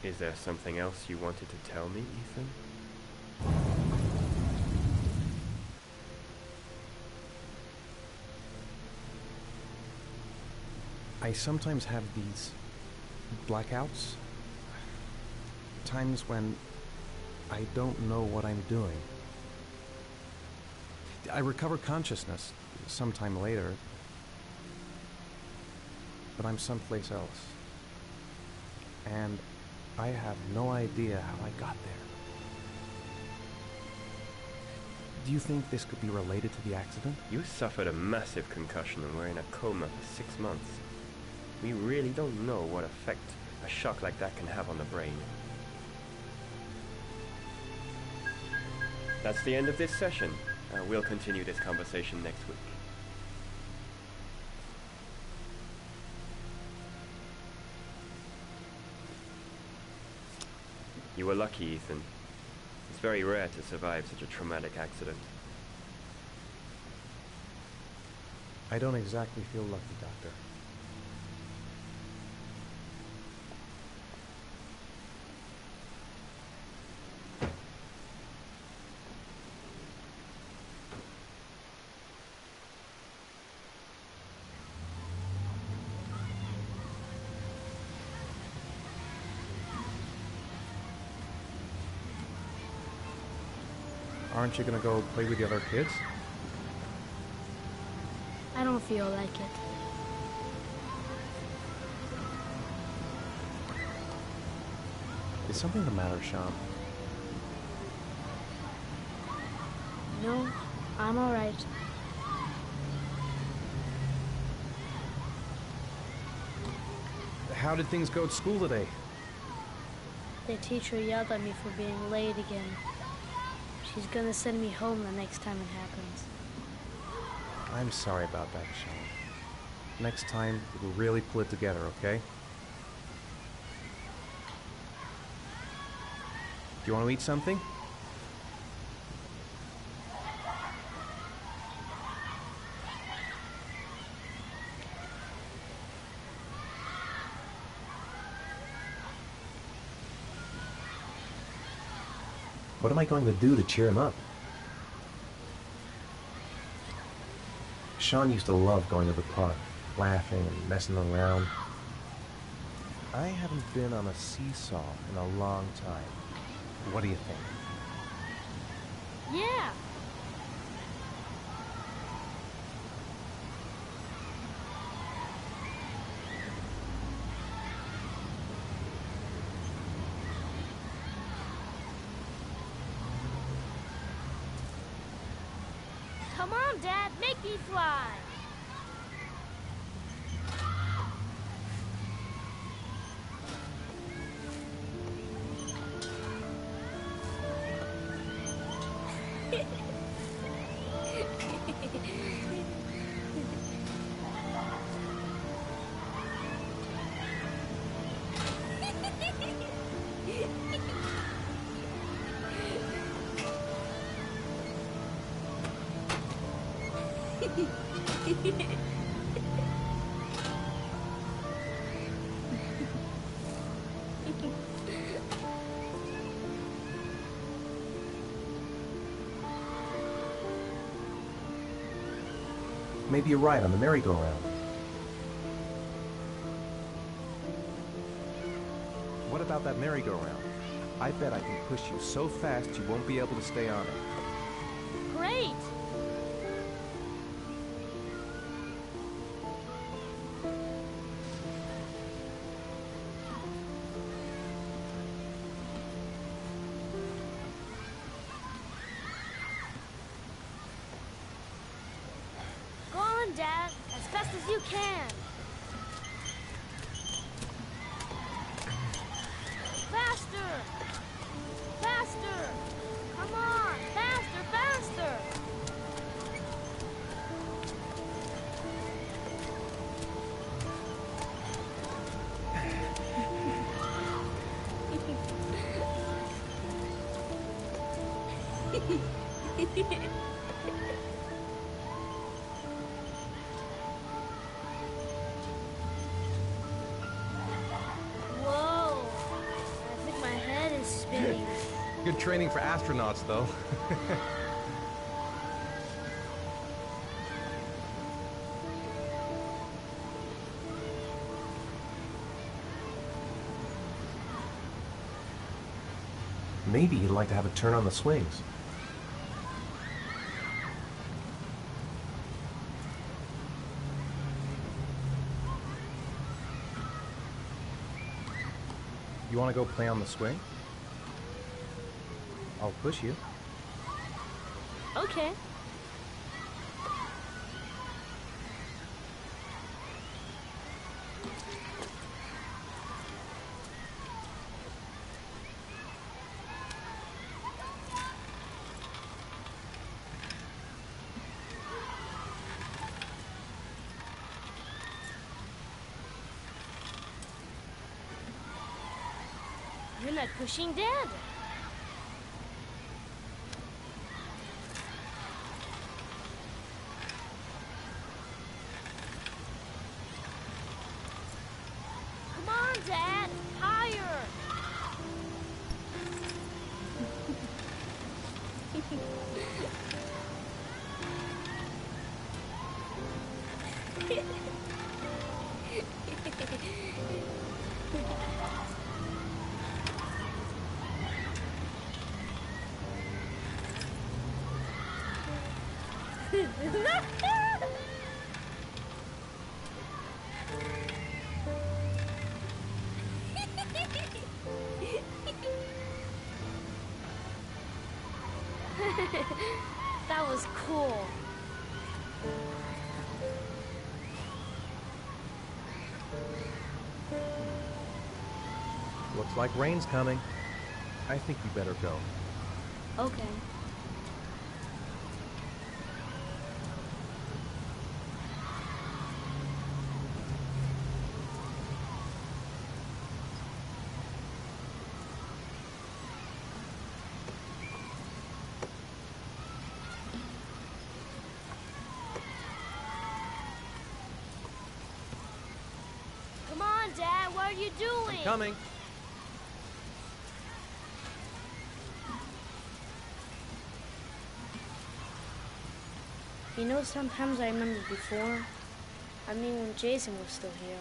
Is there something else you wanted to tell me, Ethan? I sometimes have these blackouts. Times when I don't know what I'm doing. I recover consciousness sometime later, but I'm someplace else. And I have no idea how I got there. Do you think this could be related to the accident? You suffered a massive concussion and were in a coma for 6 months. We really don't know what effect a shock like that can have on the brain. That's the end of this session. We'll continue this conversation next week. You were lucky, Ethan. It's very rare to survive such a traumatic accident. I don't exactly feel lucky, Doctor. Aren't you gonna go play with the other kids? I don't feel like it. Is something the matter, Sean? No, I'm alright. How did things go at school today? The teacher yelled at me for being late again. She's gonna send me home the next time it happens. I'm sorry about that, Sean. Next time, we'll really pull it together, okay? Do you want to eat something? What am I going to do to cheer him up? Sean used to love going to the park, laughing and messing around. I haven't been on a seesaw in a long time. What do you think? Yeah! Come on, Dad, make me fly! Maybe a ride on the merry-go-round. What about that merry-go-round? I bet I can push you so fast you won't be able to stay on it. Great! Go on, Dad, as fast as you can. Faster! Faster! Come on! Faster, faster! Whoa! I think my head is spinning. Good training for astronauts, though. Maybe he'd like to have a turn on the swings. You want to go play on the swing? I'll push you. Okay. You're not pushing Dad. Come on, Dad. Higher. That was cool. Looks like rain's coming. I think you better go. Okay. Come on, Dad. What are you doing? I'm coming. You know, sometimes I remember before. I mean, when Jason was still here.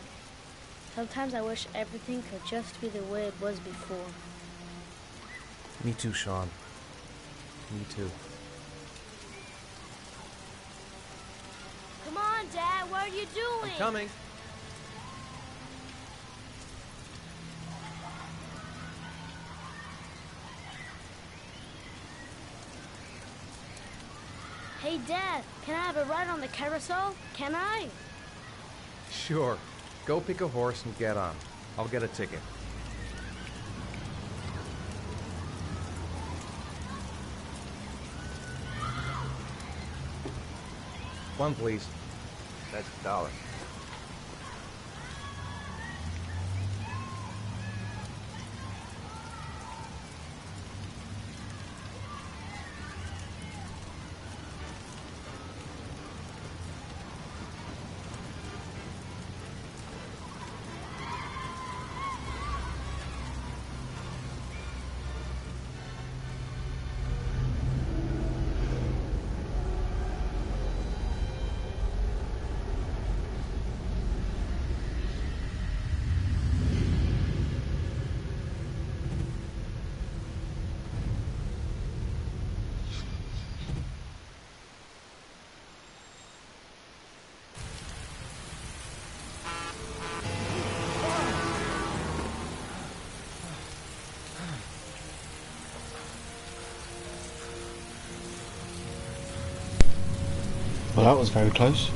Sometimes I wish everything could just be the way it was before. Me too, Sean. Me too. Come on, Dad. What are you doing? I'm coming. Hey, Dad, can I have a ride on the carousel? Can I? Sure. Go pick a horse and get on. I'll get a ticket. One, please. That's $1. Well, that was very close.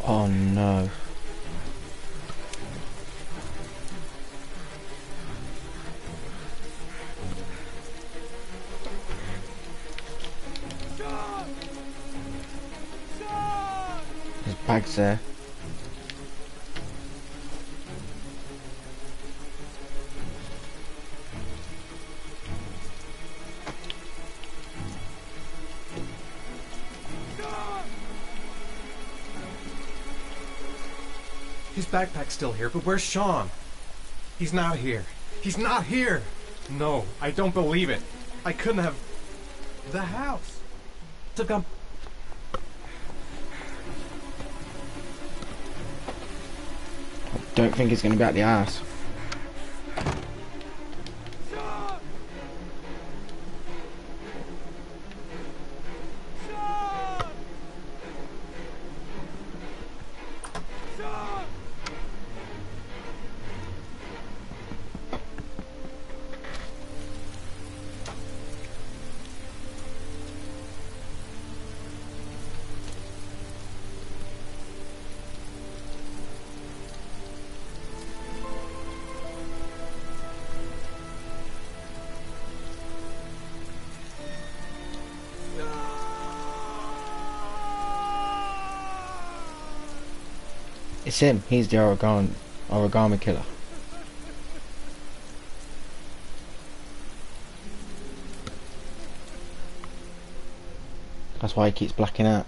Oh no. There's bags there. His backpack's still here, but where's Sean? He's not here. He's not here! No, I don't believe it. I couldn't have... The house. Took up... Don't think it's going to be at the ass. It's him. He's the origami killer. That's why he keeps blacking out.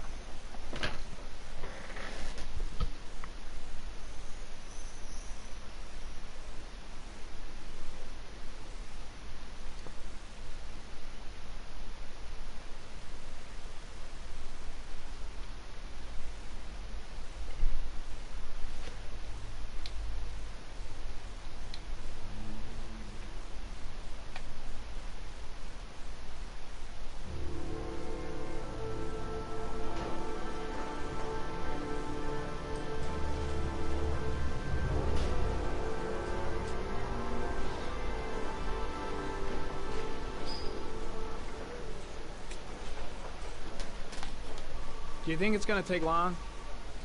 Do you think it's gonna take long?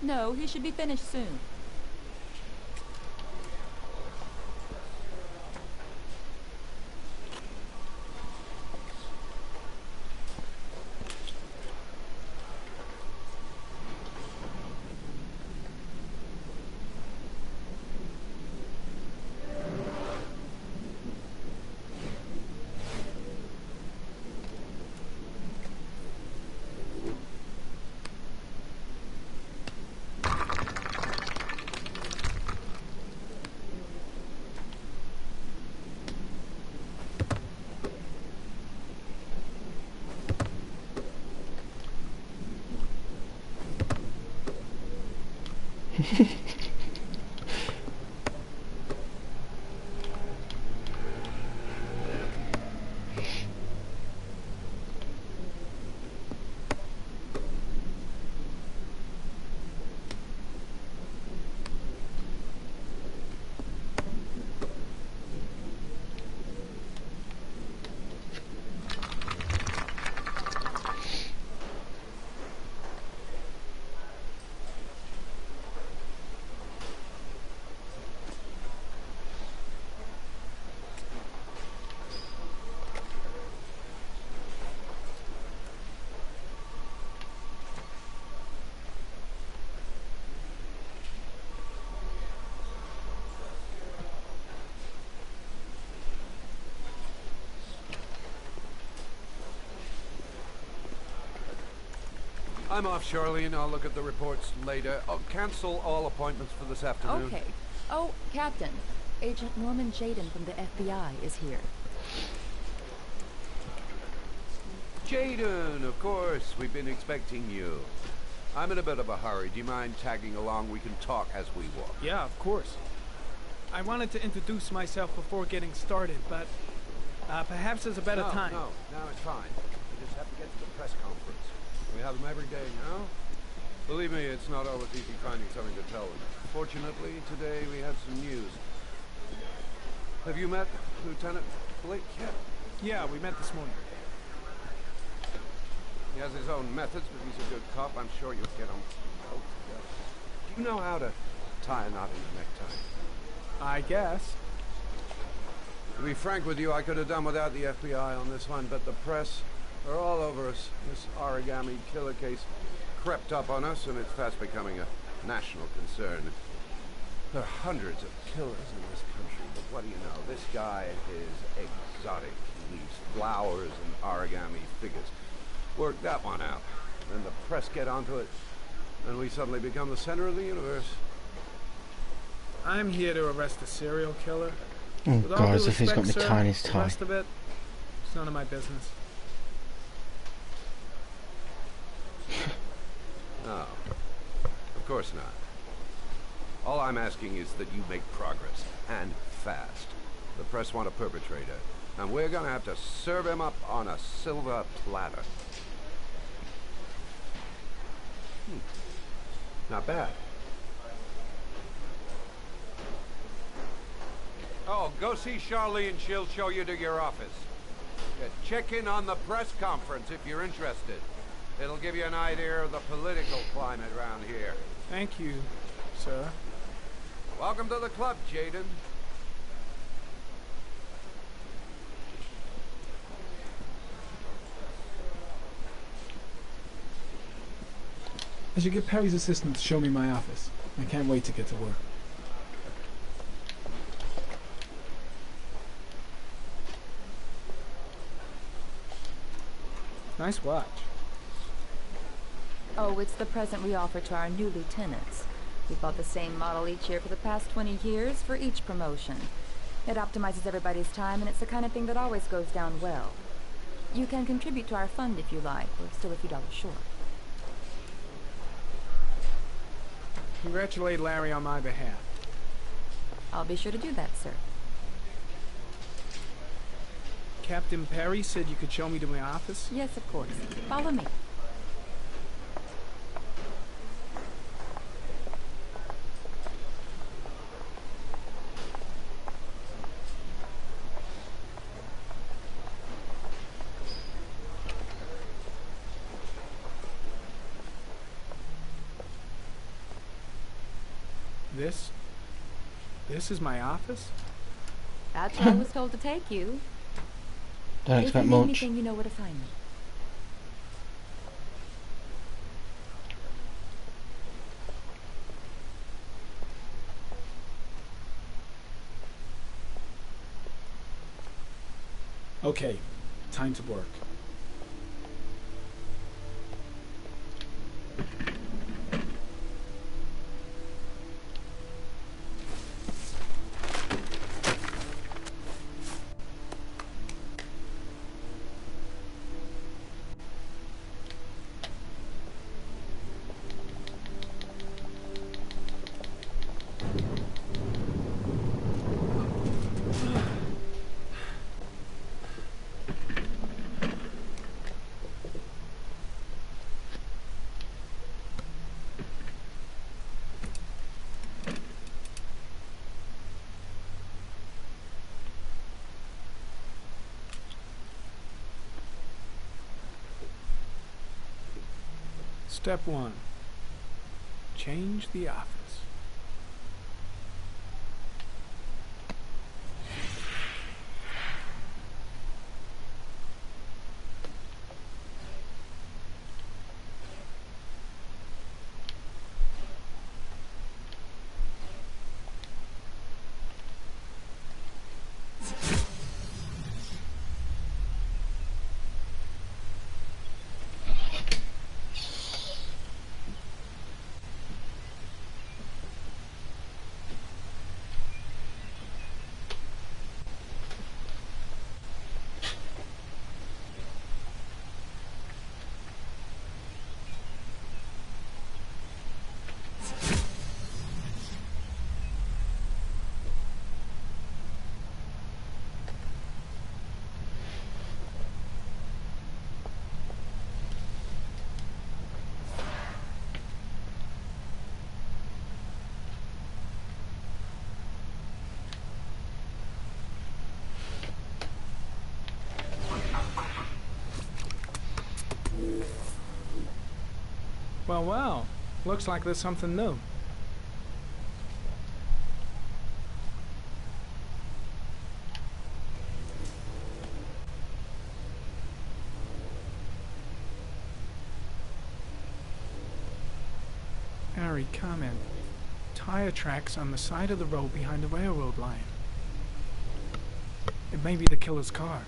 No, he should be finished soon. I'm off, Charlene. I'll look at the reports later. I'll cancel all appointments for this afternoon. Okay. Oh, Captain. Agent Norman Jaden from the FBI is here. Jaden, of course. We've been expecting you. I'm in a bit of a hurry. Do you mind tagging along? We can talk as we walk. Yeah, of course. I wanted to introduce myself before getting started, but Perhaps there's a better time. No, now it's fine. We just have to get to the press conference. We have them every day now. Believe me, it's not always easy finding something to tell them. Fortunately, today we have some news. Have you met Lieutenant Blake yet? Yeah, we met this morning. He has his own methods, but he's a good cop. I'm sure you'll get him both together. Do you know how to tie a knot in a necktie? I guess. To be frank with you, I could have done without the FBI on this one, but the press are all over us. This origami killer case crept up on us, and it's fast becoming a national concern. There are hundreds of killers in this country, but what do you know? This guy is exotic. He leaves flowers and origami figures. Work that one out. Then the press get onto it, and we suddenly become the center of the universe. I'm here to arrest a serial killer. Oh With all God, due as if he's got respect, the sir, tiniest the tie. rest of it, it's none of my business. No, of course not. All I'm asking is that you make progress, and fast. The press want a perpetrator, and we're gonna have to serve him up on a silver platter. Not bad. Oh, go see Charlene. She'll show you to your office. Check in on the press conference if you're interested. It'll give you an idea of the political climate around here. Thank you, sir. Welcome to the club, Jaden. I should get Perry's assistant to show me my office. I can't wait to get to work. Nice watch. Oh, it's the present we offer to our new lieutenants. We bought the same model each year for the past 20 years for each promotion. It optimizes everybody's time, and it's the kind of thing that always goes down well. You can contribute to our fund if you like. We're still a few dollars short. Congratulate Larry on my behalf. I'll be sure to do that, sir. Captain Perry said you could show me to my office? Yes, of course. Follow me. This is my office? That's where I was told to take you. Don't expect if you need much. anything, you know where to find me. Okay, time to work. Step 1. Change the office. Well, well. Looks like there's something new. Harry, comment. Tire tracks on the side of the road behind the railroad line. It may be the killer's car.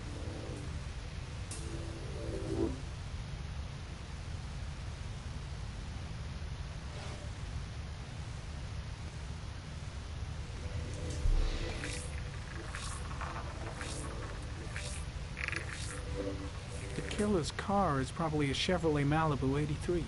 The killer's car is probably a Chevrolet Malibu 83.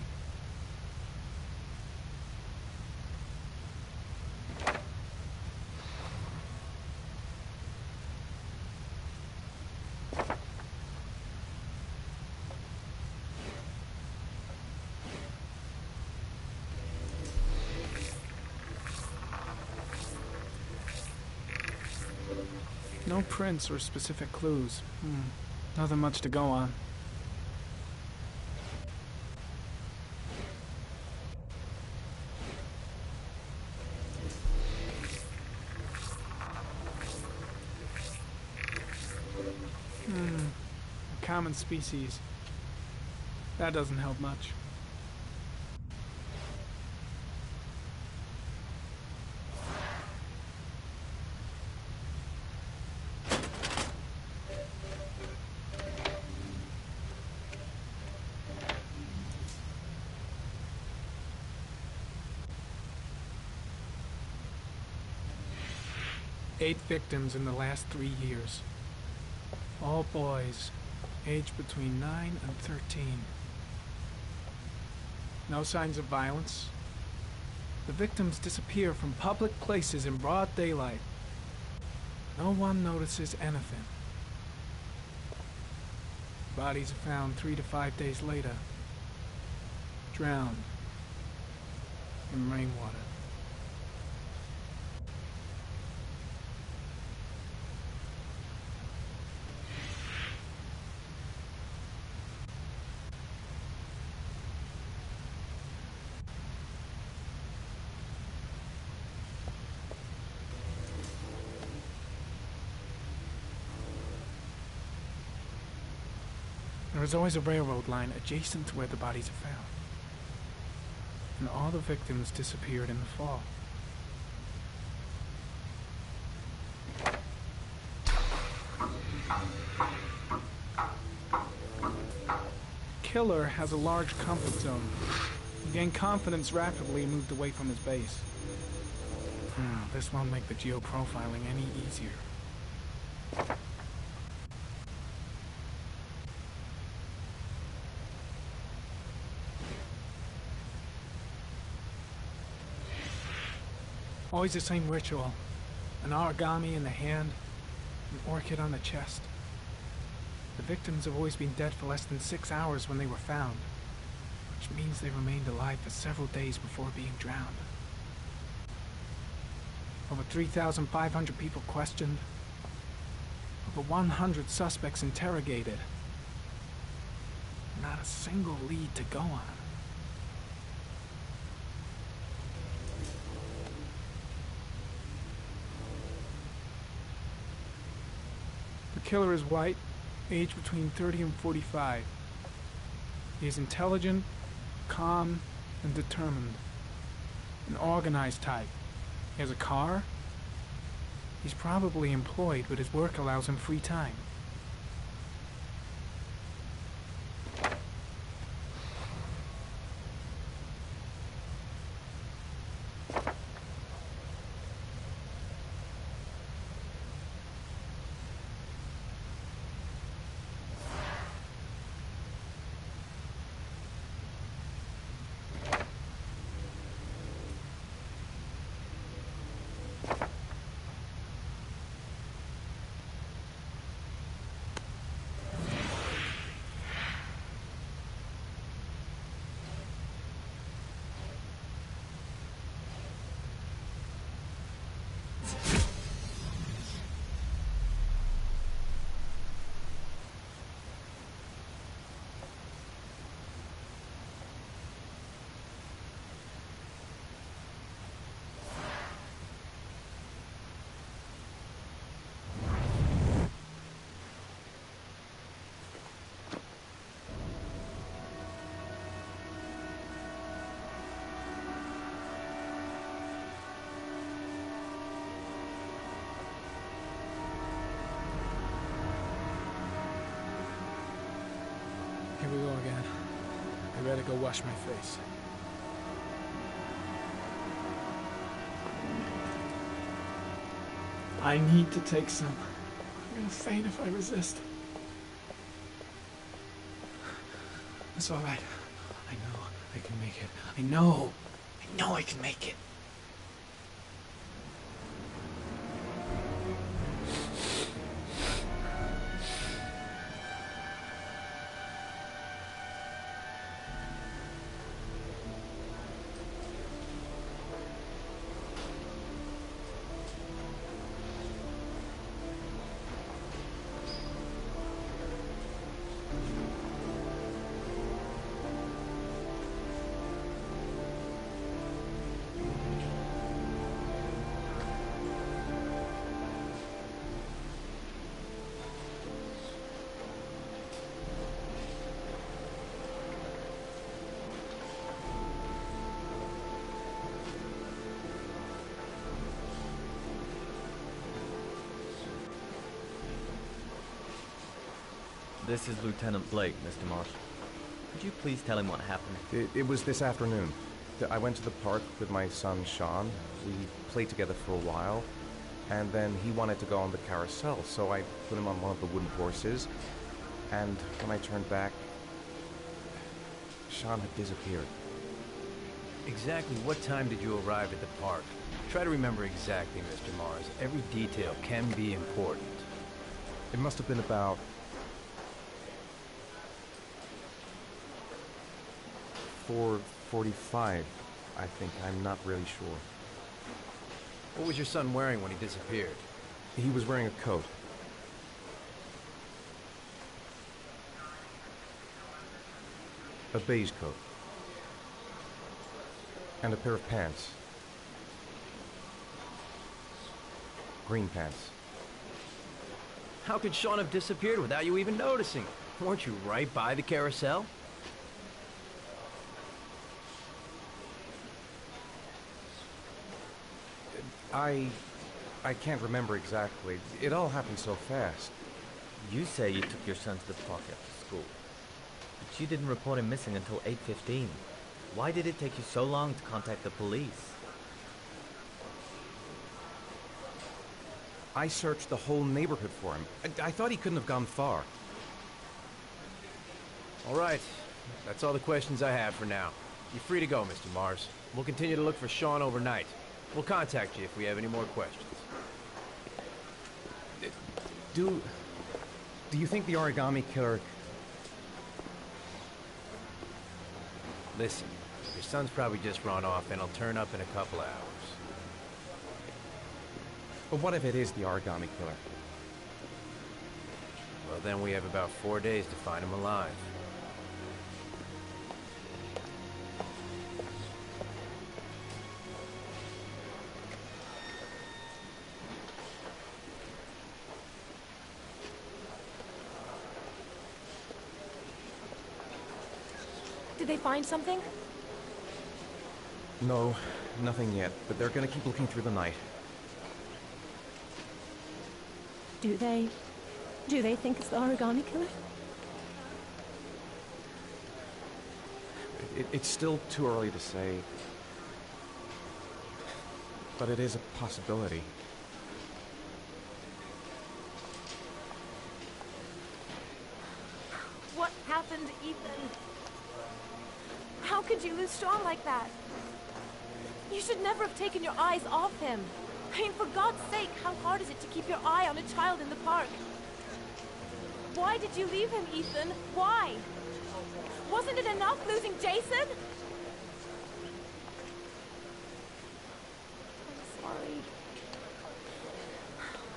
No prints or specific clues. Nothing much to go on. A common species. That doesn't help much. Eight victims in the last 3 years. All boys, aged between 9 and 13. No signs of violence. The victims disappear from public places in broad daylight. No one notices anything. Bodies are found 3 to 5 days later. Drowned in rainwater. There is always a railroad line adjacent to where the bodies are found. And all the victims disappeared in the fall. Killer has a large comfort zone. He gained confidence rapidly and moved away from his base. This won't make the geoprofiling any easier. Always the same ritual. An origami in the hand, an orchid on the chest. The victims have always been dead for less than 6 hours when they were found, which means they remained alive for several days before being drowned. Over 3,500 people questioned. Over 100 suspects interrogated. Not a single lead to go on. The killer is white, aged between 30 and 45. He is intelligent, calm, and determined. An organized type. He has a car. He's probably employed, but his work allows him free time. go wash my face. I need to take some. I'm gonna faint if I resist. It's all right. I know I can make it. I know I can make it. This is Lieutenant Blake, Mr. Marsh. Could you please tell him what happened? It was this afternoon. I went to the park with my son, Sean. We played together for a while, and then he wanted to go on the carousel, so I put him on one of the wooden horses, and when I turned back, Sean had disappeared. Exactly what time did you arrive at the park? Try to remember exactly, Mr. Mars. Every detail can be important. It must have been about 4:45, I think. I'm not really sure. What was your son wearing when he disappeared? He was wearing a coat. A beige coat. And a pair of pants. Green pants. How could Sean have disappeared without you even noticing? Weren't you right by the carousel? I can't remember exactly. It all happened so fast. You say you took your son to the park after school, but you didn't report him missing until 8:15. Why did it take you so long to contact the police? I searched the whole neighborhood for him. I thought he couldn't have gone far. All right. That's all the questions I have for now. You're free to go, Mr. Mars. We'll continue to look for Sean overnight. We'll contact you if we have any more questions. Do you think the origami killer... Listen, your son's probably just run off and he'll turn up in a couple of hours. But what if it is the origami killer? Well, then we have about 4 days to find him alive. Did they find something? No, nothing yet, but they're gonna keep looking through the night. Do they think it's the origami killer? It's still too early to say, but it is a possibility. What happened, Ethan? How could you lose Sean like that? You should never have taken your eyes off him. I mean, for God's sake, how hard is it to keep your eye on a child in the park? Why did you leave him, Ethan? Why? Wasn't it enough losing Jason? I'm sorry.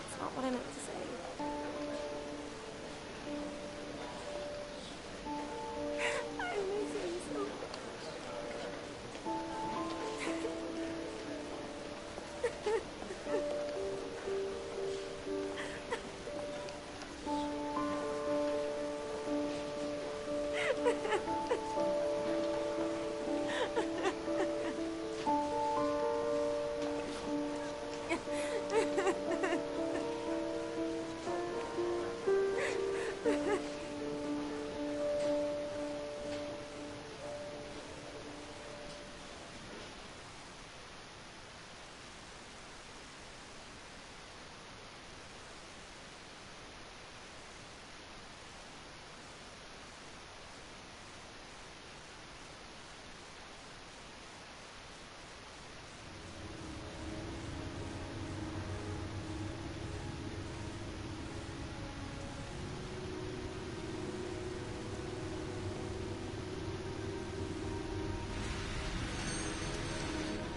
It's not what I meant to say. I miss him so much.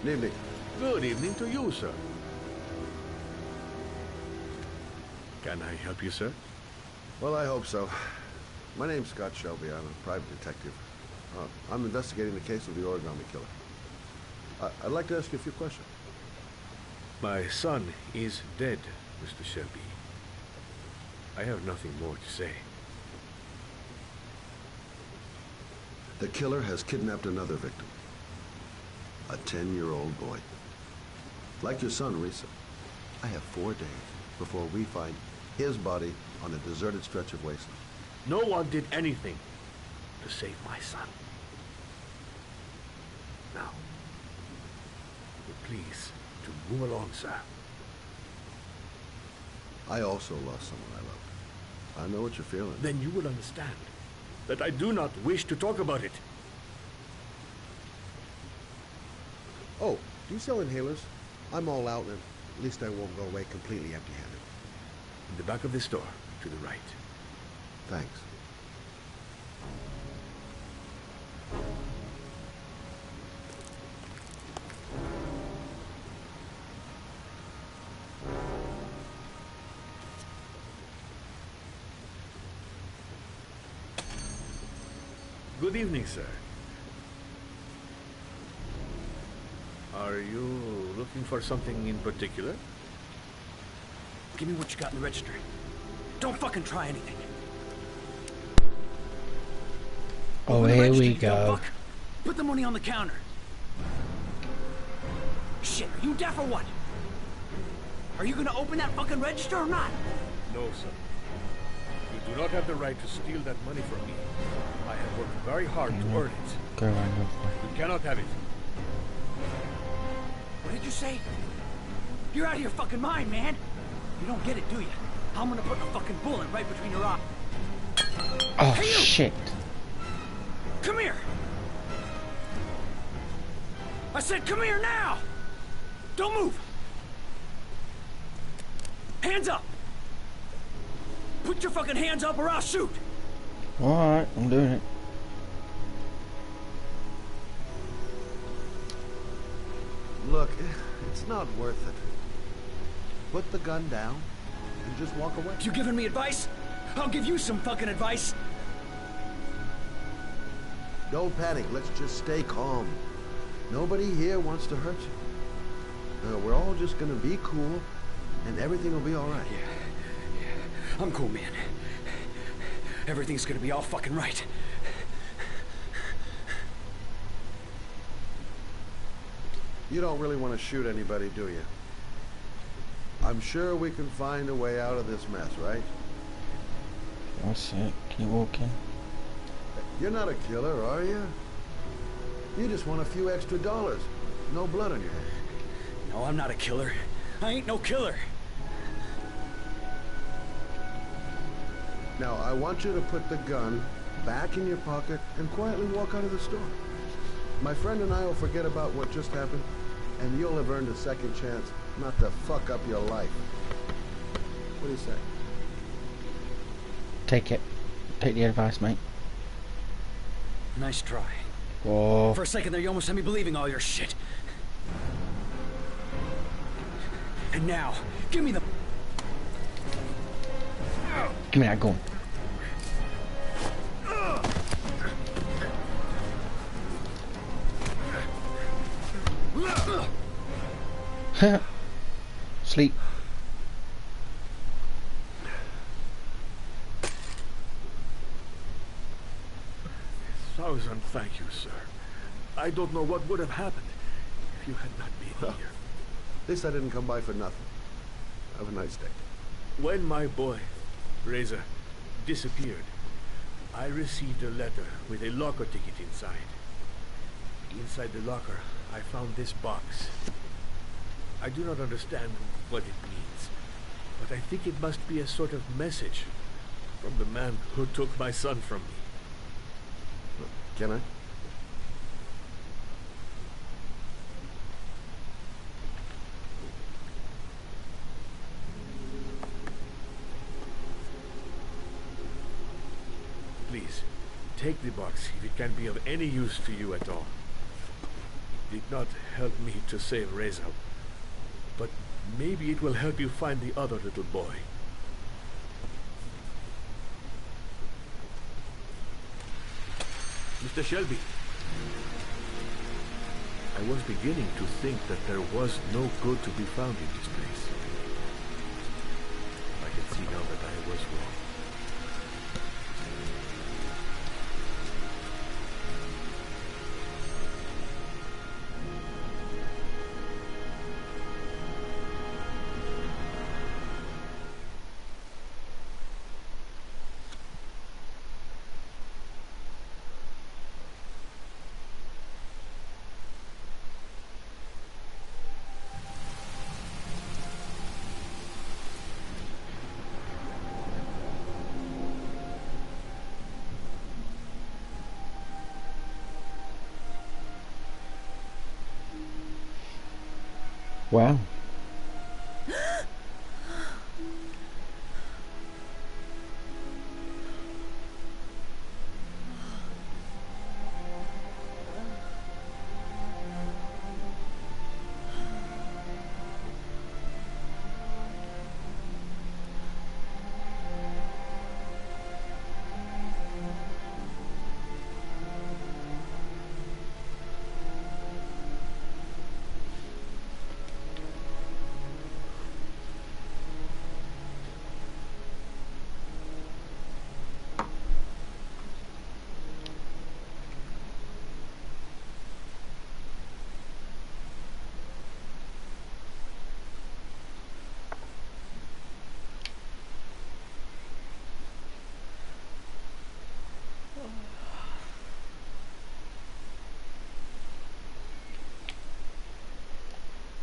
Good evening. Good evening to you, sir. Can I help you, sir? Well, I hope so. My name's Scott Shelby. I'm a private detective. I'm investigating the case of the origami killer. I'd like to ask you a few questions. My son is dead, Mr. Shelby. I have nothing more to say. The killer has kidnapped another victim. A 10-year-old boy. Like your son, Risa. I have 4 days before we find his body on a deserted stretch of wasteland. No one did anything to save my son. Now, please, to move along, sir. I also lost someone I loved. I know what you're feeling. Then you will understand that I do not wish to talk about it. Oh, do you sell inhalers? I'm all out, and at least I won't go away completely empty-handed. In the back of this store, to the right. Thanks. Good evening, sir. Are you looking for something in particular? Give me what you got in the register. Don't fucking try anything. Oh, here we go. Put the money on the counter. Shit, are you deaf or what? Are you gonna open that fucking register or not? No, sir. You do not have the right to steal that money from me. I have worked very hard to earn it. Go around. You cannot have it. What did you say? You're out of your fucking mind, man. You don't get it, do you? I'm gonna put a fucking bullet right between your eyes. Oh, hey, shit. Come here. I said come here now. Don't move. Hands up. Put your fucking hands up or I'll shoot. Alright, I'm doing it. Look, it's not worth it. Put the gun down and just walk away. You giving me advice? I'll give you some fucking advice. Don't panic. Let's just stay calm. Nobody here wants to hurt you. We're all just gonna be cool, and everything will be all right. Yeah. I'm cool, man. Everything's gonna be all fucking right. You don't really want to shoot anybody, do you? I'm sure we can find a way out of this mess, right? That's it. Keep walking. You're not a killer, are you? You just want a few extra dollars. No blood on your hands. No, I'm not a killer. I ain't no killer. Now, I want you to put the gun back in your pocket and quietly walk out of the store. My friend and I will forget about what just happened, and you'll have earned a second chance not to fuck up your life. What do you say? Take it. Take the advice, mate. Nice try. Oh. For a second there, you almost had me believing all your shit. And now, give me the... Give me that gun. Sleep. 1,000 thank you, sir. I don't know what would have happened if you had not been here. At least I didn't come by for nothing. Have a nice day. When my boy, Reza, disappeared, I received a letter with a locker ticket inside. Inside the locker, I found this box. I do not understand what it means, but I think it must be a sort of message from the man who took my son from me. Can I? Please, take the box if it can be of any use to you at all. did not help me to save Reza, but maybe it will help you find the other little boy. Mr. Shelby, I was beginning to think that there was no good to be found in this place. I can see now that I was wrong. Wow.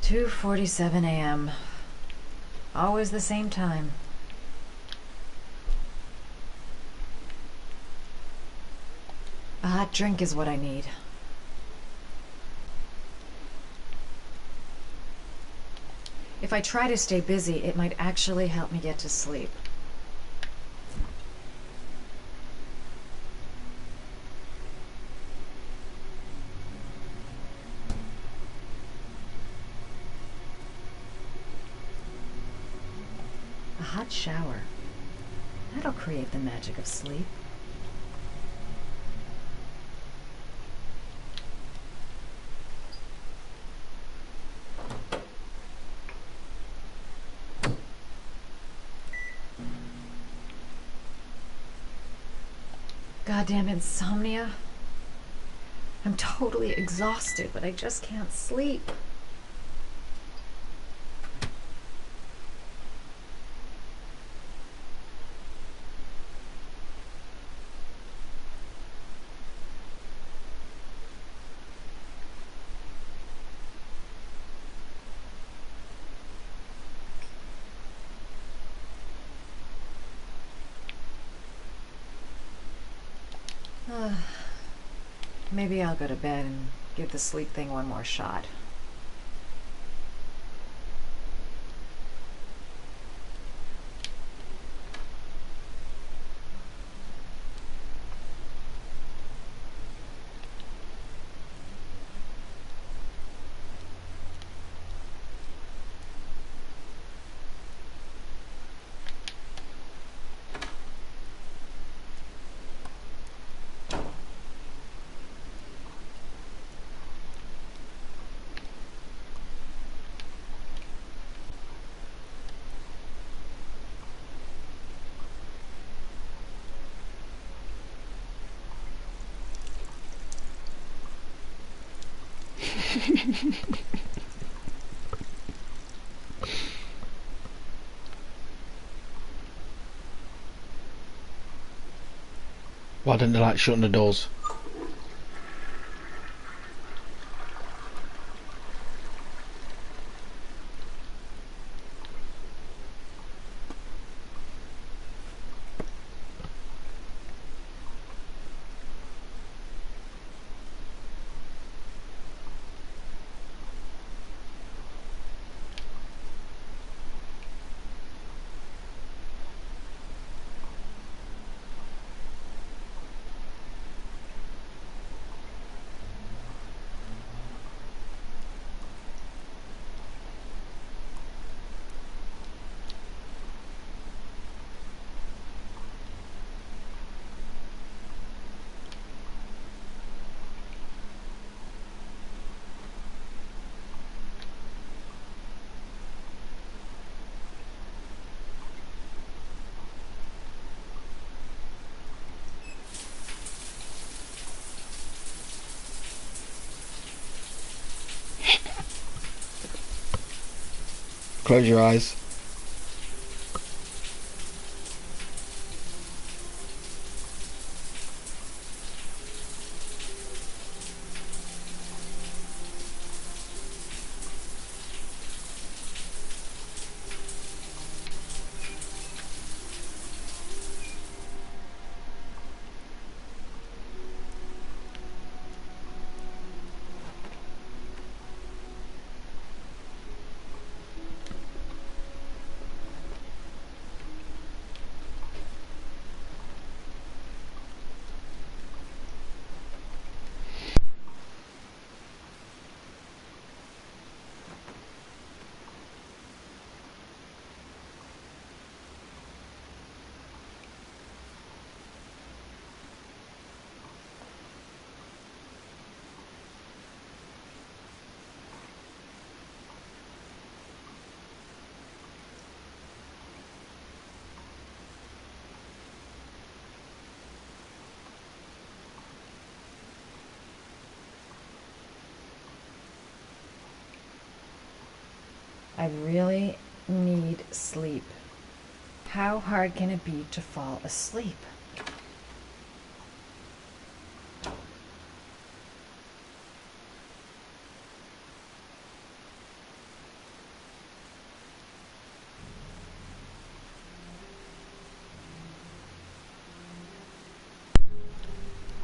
"2:47 a.m. Always the same time. A hot drink is what I need. If I try to stay busy, it might actually help me get to sleep. A hot shower. That'll create the magic of sleep. Goddamn insomnia. I'm totally exhausted, but I just can't sleep. Maybe I'll go to bed and give the sleep thing one more shot. Why didn't they like shutting the doors? Close your eyes. I really need sleep. How hard can it be to fall asleep?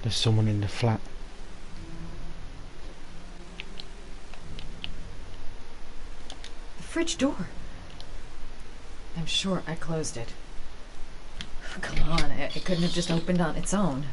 There's someone in the flat. The fridge door. I'm sure I closed it. Come on, it couldn't have just opened on its own.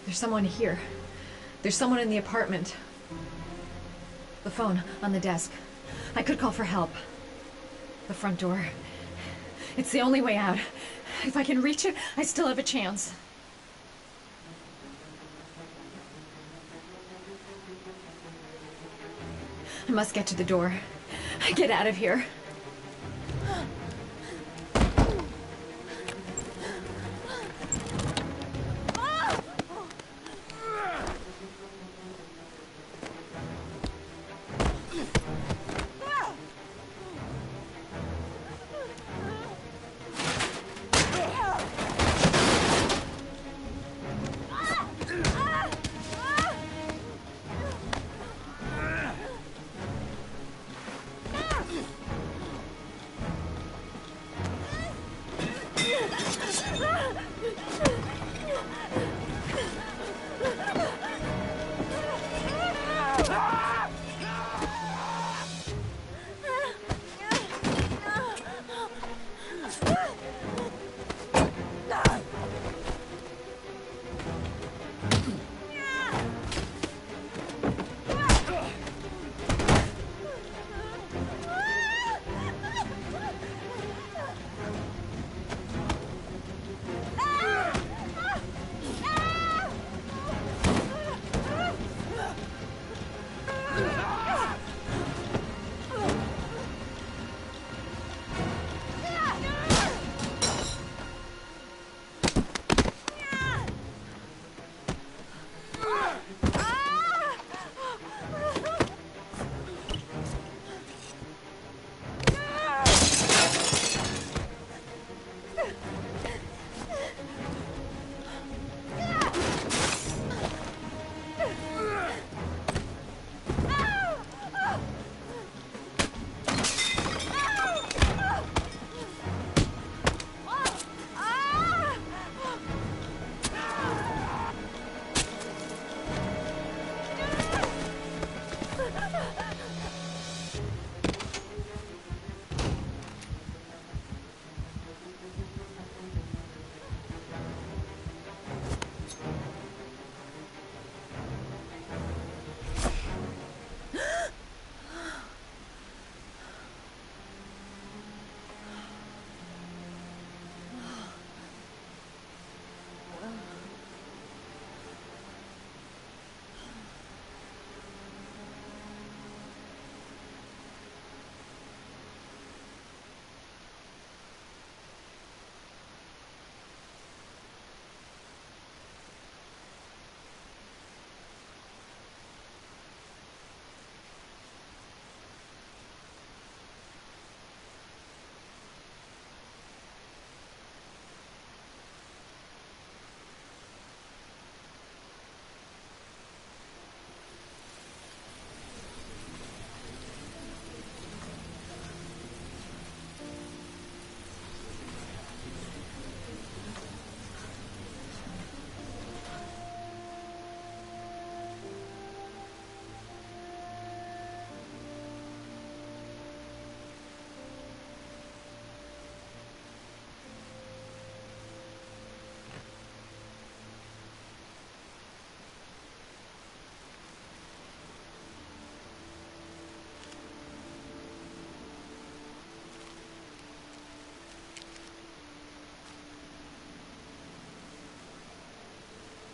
There's someone here. There's someone in the apartment. The phone on the desk. I could call for help. The front door. It's the only way out. If I can reach it, I still have a chance. I must get to the door. Get out of here.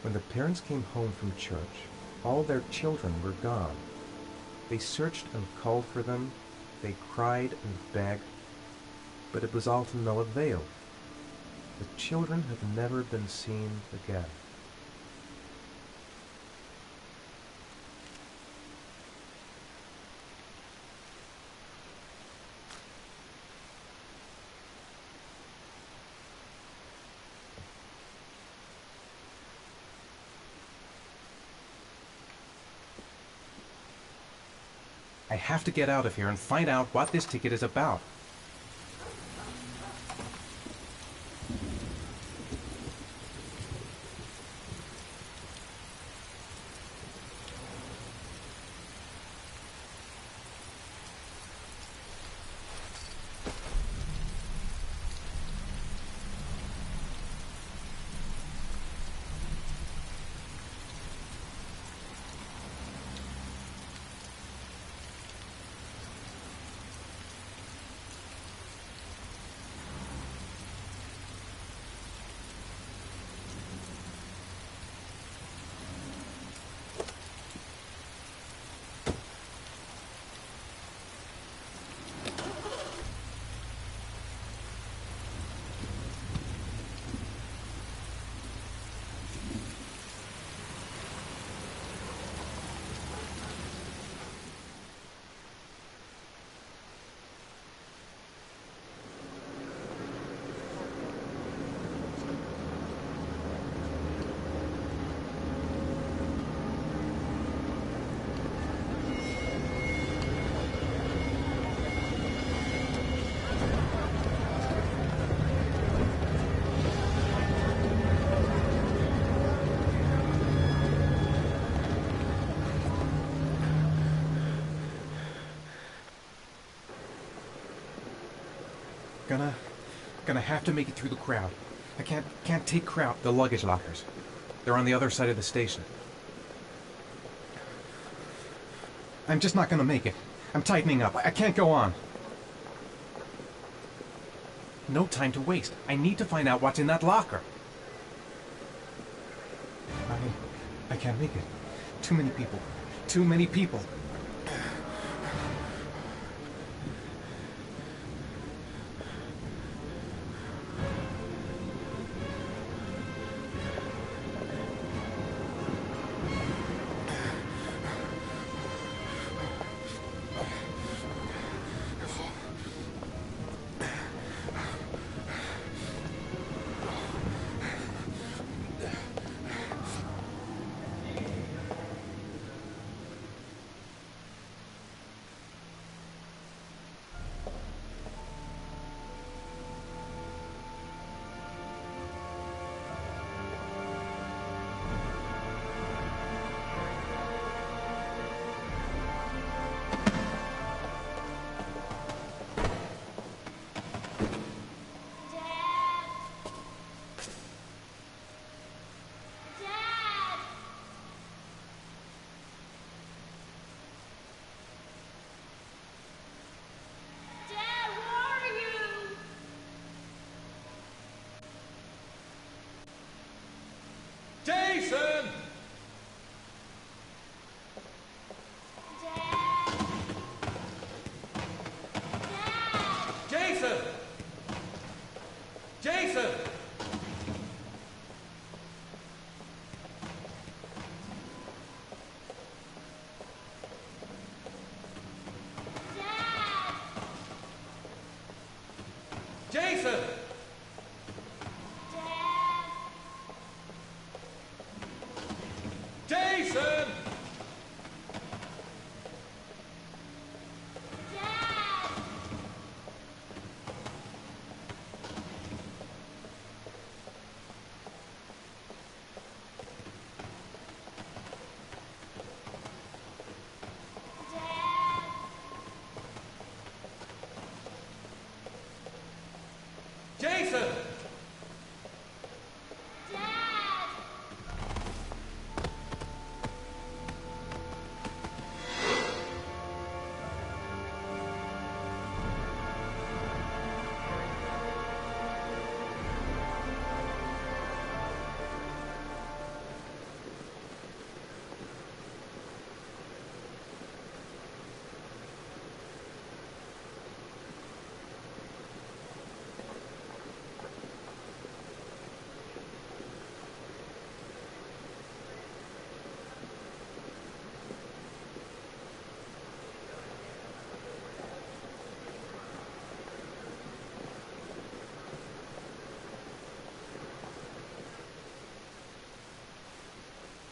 When the parents came home from church, all their children were gone. They searched and called for them, they cried and begged, but it was all to no avail. The children have never been seen again. I have to get out of here and find out what this ticket is about. Gonna have to make it through the crowd. I can't take the luggage lockers. They're on the other side of the station. I'm just not gonna make it. I'm tightening up. I can't go on. No time to waste. I need to find out what's in that locker. I can't make it. Too many people. Too many people. Jason! Jason! Jason! Jason! Jason! Jason!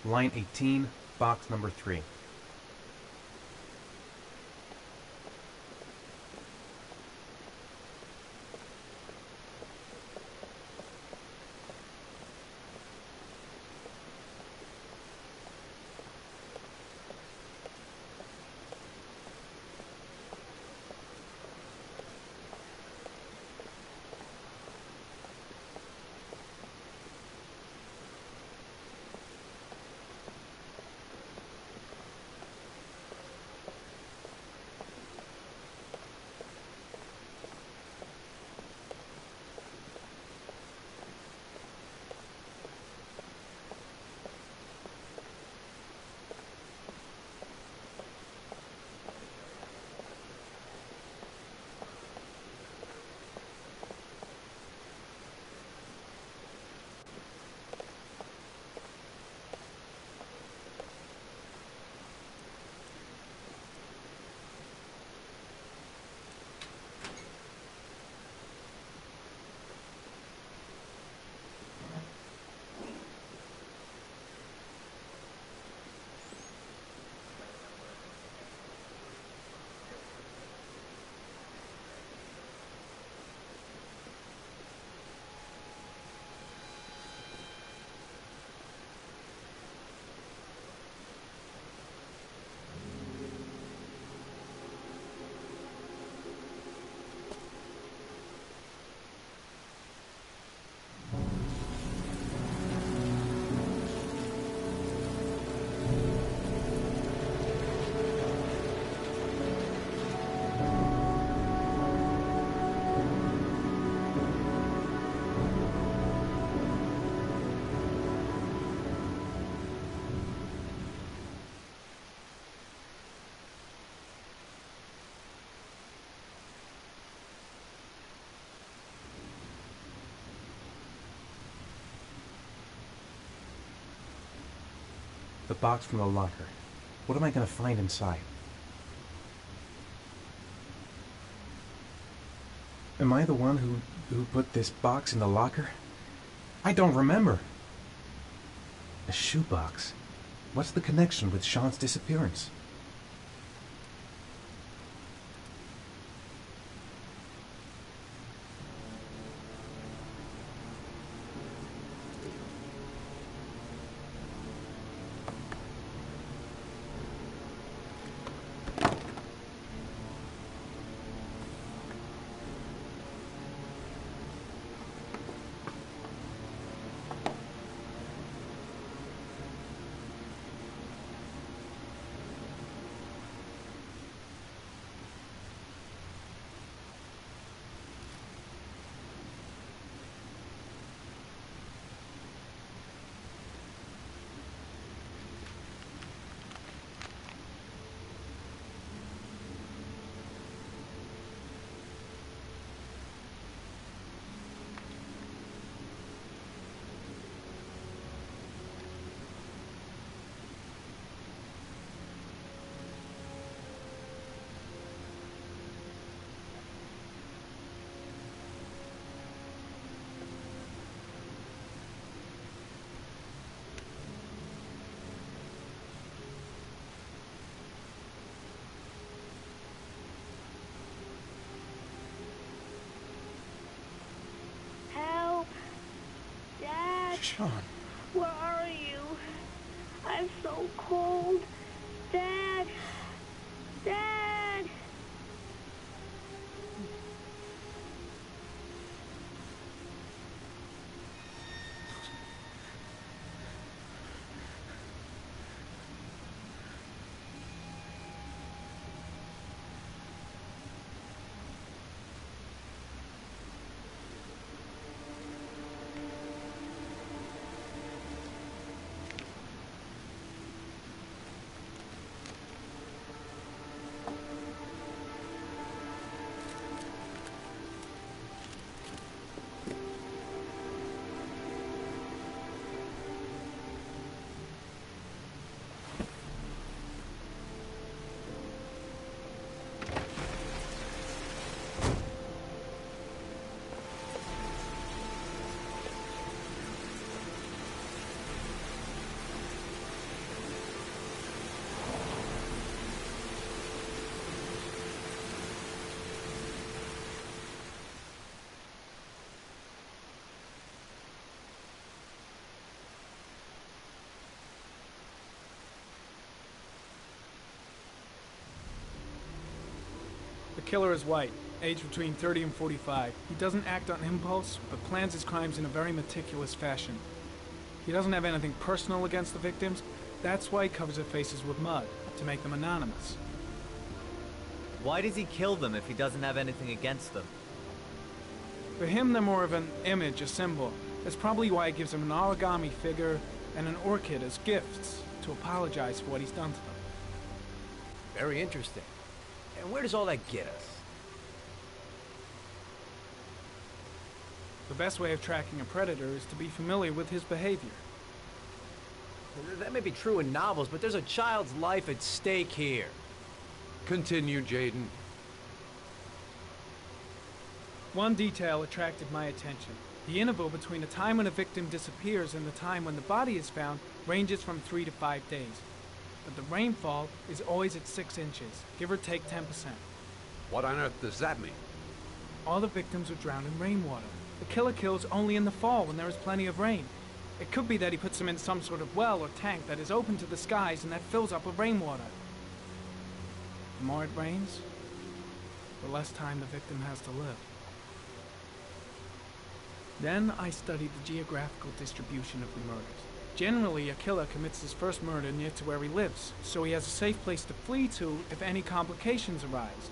Line 18, box number 3. The box from the locker. What am I going to find inside? Am I the one who put this box in the locker? I don't remember. A shoebox. What's the connection with Sean's disappearance? Sean. Where are you? I'm so cold. Dad! Dad! killer is white, aged between 30 and 45. He doesn't act on impulse, but plans his crimes in a very meticulous fashion. He doesn't have anything personal against the victims. That's why he covers their faces with mud, to make them anonymous. Why does he kill them if he doesn't have anything against them? For him, they're more of an image, a symbol. That's probably why he gives them an origami figure and an orchid as gifts to apologize for what he's done to them. Very interesting. And where does all that get us? The best way of tracking a predator is to be familiar with his behavior. That may be true in novels, but there's a child's life at stake here. Continue, Jaden. One detail attracted my attention. The interval between the time when a victim disappears and the time when the body is found ranges from 3 to 5 days. But the rainfall is always at 6 inches, give or take 10%. What on earth does that mean? All the victims were drowned in rainwater. The killer kills only in the fall when there is plenty of rain. It could be that he puts them in some sort of well or tank that is open to the skies and that fills up with rainwater. The more it rains, the less time the victim has to live. Then I studied the geographical distribution of the murders. Generally, a killer commits his first murder near to where he lives, so he has a safe place to flee to if any complications arise.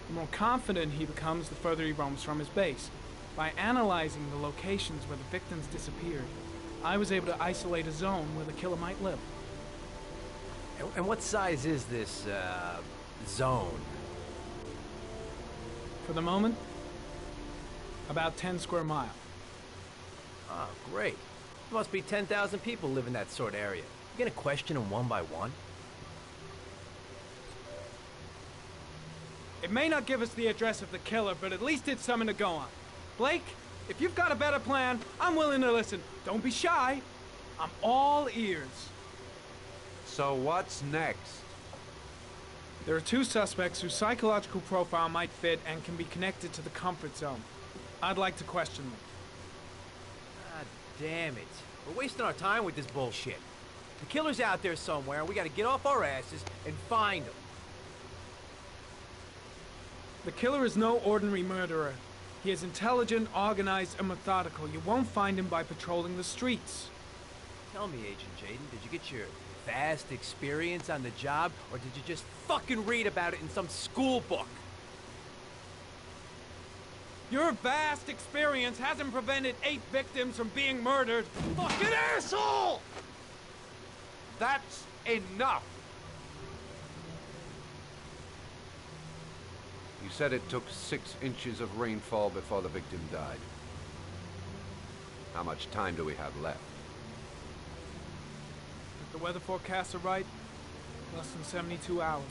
The more confident he becomes, the further he roams from his base. By analyzing the locations where the victims disappeared, I was able to isolate a zone where the killer might live. And what size is this, zone? For the moment, about 10 square miles. Oh, great. There must be 10,000 people live in that sort of area. You gonna question them one by one? It may not give us the address of the killer, but at least it's something to go on. Blake, if you've got a better plan, I'm willing to listen. Don't be shy. I'm all ears. So what's next? There are 2 suspects whose psychological profile might fit and can be connected to the comfort zone. I'd like to question them. God damn it. We're wasting our time with this bullshit. The killer's out there somewhere, and we gotta get off our asses and find him. The killer is no ordinary murderer. He is intelligent, organized, and methodical. You won't find him by patrolling the streets. Tell me, Agent Jaden, did you get your vast experience on the job, or did you just fucking read about it in some school book? Your vast experience hasn't prevented 8 victims from being murdered. Fucking asshole! That's enough! You said it took 6 inches of rainfall before the victim died. How much time do we have left? If the weather forecasts are right, less than 72 hours.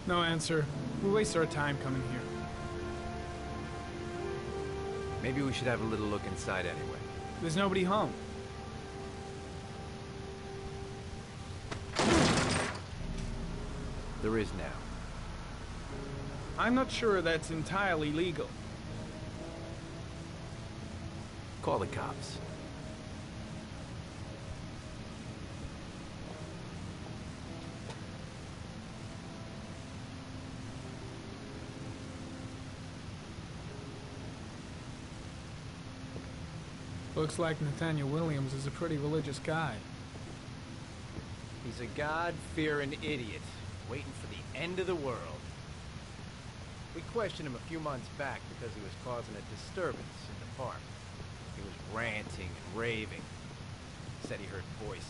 No answer. We waste our time coming here. Maybe we should have a little look inside anyway. There's nobody home. There is now. I'm not sure that's entirely legal. Call the cops. Looks like Nathaniel Williams is a pretty religious guy. He's a God-fearing idiot, waiting for the end of the world. We questioned him a few months back because he was causing a disturbance in the park. He was ranting and raving. Said he heard voices.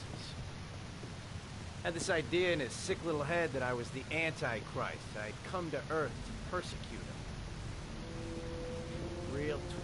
Had this idea in his sick little head that I was the Antichrist. I'd come to Earth to persecute him. Real twisted.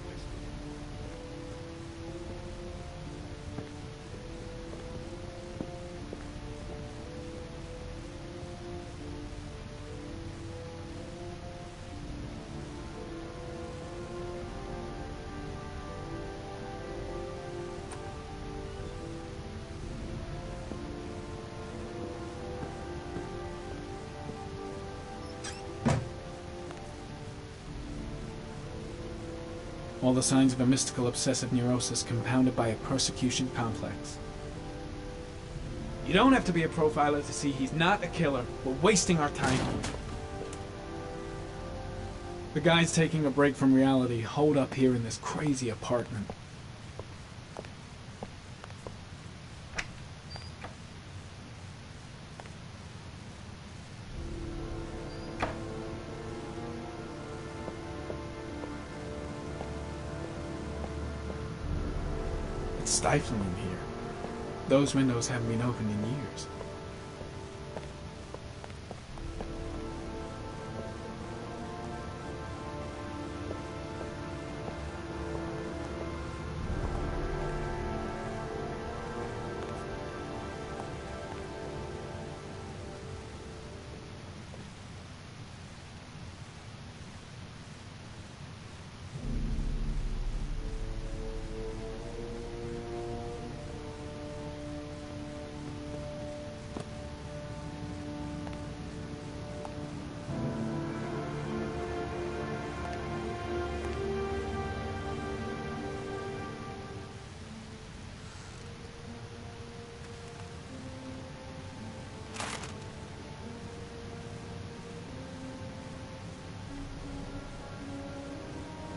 All the signs of a mystical obsessive neurosis compounded by a persecution complex. You don't have to be a profiler to see he's not a killer. We're wasting our time here. The guy's taking a break from reality, holed up here in this crazy apartment. It's stifling in here. Those windows haven't been opened in years.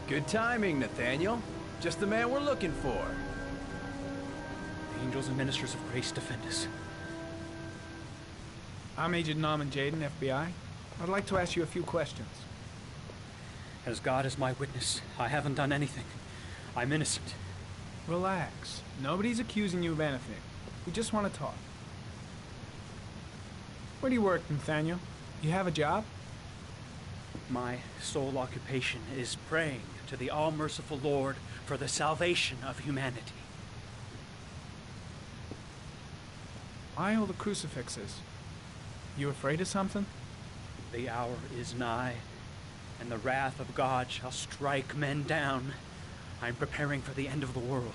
Good timing, Nathaniel. Just the man we're looking for. The angels and ministers of grace defend us. I'm Agent Norman Jaden, FBI. I'd like to ask you a few questions. As God is my witness, I haven't done anything. I'm innocent. Relax. Nobody's accusing you of anything. We just want to talk. Where do you work, Nathaniel? You have a job? My sole occupation is praying to the all-merciful Lord for the salvation of humanity. Why all the crucifixes? You afraid of something? The hour is nigh, and the wrath of God shall strike men down. I'm preparing for the end of the world.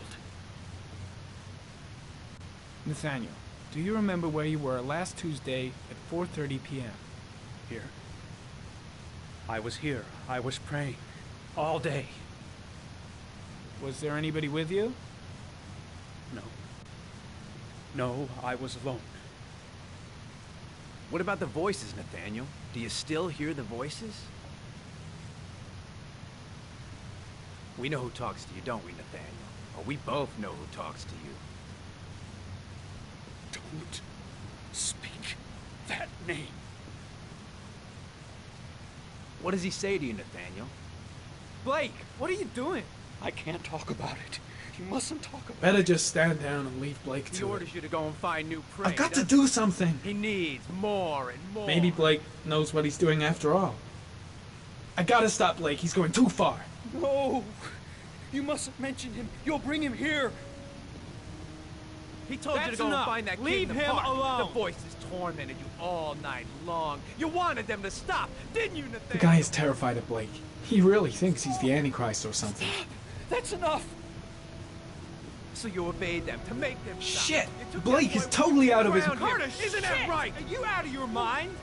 Nathaniel, do you remember where you were last Tuesday at 4:30 p.m.? Here. I was here. I was praying. All day. Was there anybody with you? No. No, I was alone. What about the voices, Nathaniel? Do you still hear the voices? We know who talks to you, don't we, Nathaniel? Or we both know who talks to you. Don't speak that name. What does he say to you, Nathaniel? Blake, what are you doing? I can't talk about it. You mustn't talk about it. Better just stand down and leave Blake He to it. orders you to go and find new prey. I've got to do something. He needs more and more. Maybe Blake knows what he's doing after all. I gotta stop Blake. He's going too far. No! You mustn't mention him. You'll bring him here. He told you to go and find that kid in the park. The voices tormented you all night long. You wanted them to stop, didn't you, Nathaniel? The guy is terrified of Blake. He really thinks he's the Antichrist or something. That's enough. So you obeyed them to make them stop. Shit! Blake is totally out of his... Curtis, isn't that right? Are you out of your mind?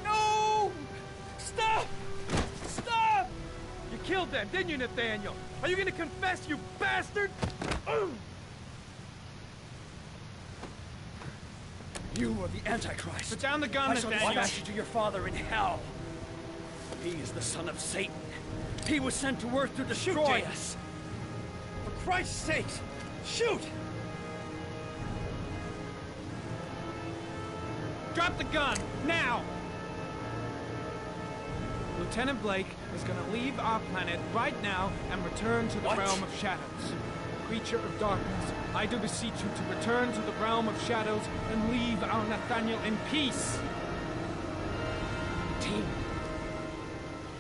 No! Stop! Stop! You killed them, didn't you, Nathaniel? Are you gonna confess, you bastard? You are the Antichrist. Put down the gun, I shall Nathaniel. dispatch you to your father in hell. He is the son of Satan. He was sent to earth to destroy us. For Christ's sake, shoot! Drop the gun, now! Lieutenant Blake is gonna leave our planet right now and return to the realm of shadows. Creature of darkness, I do beseech you to return to the realm of shadows and leave our Nathaniel in peace. Team,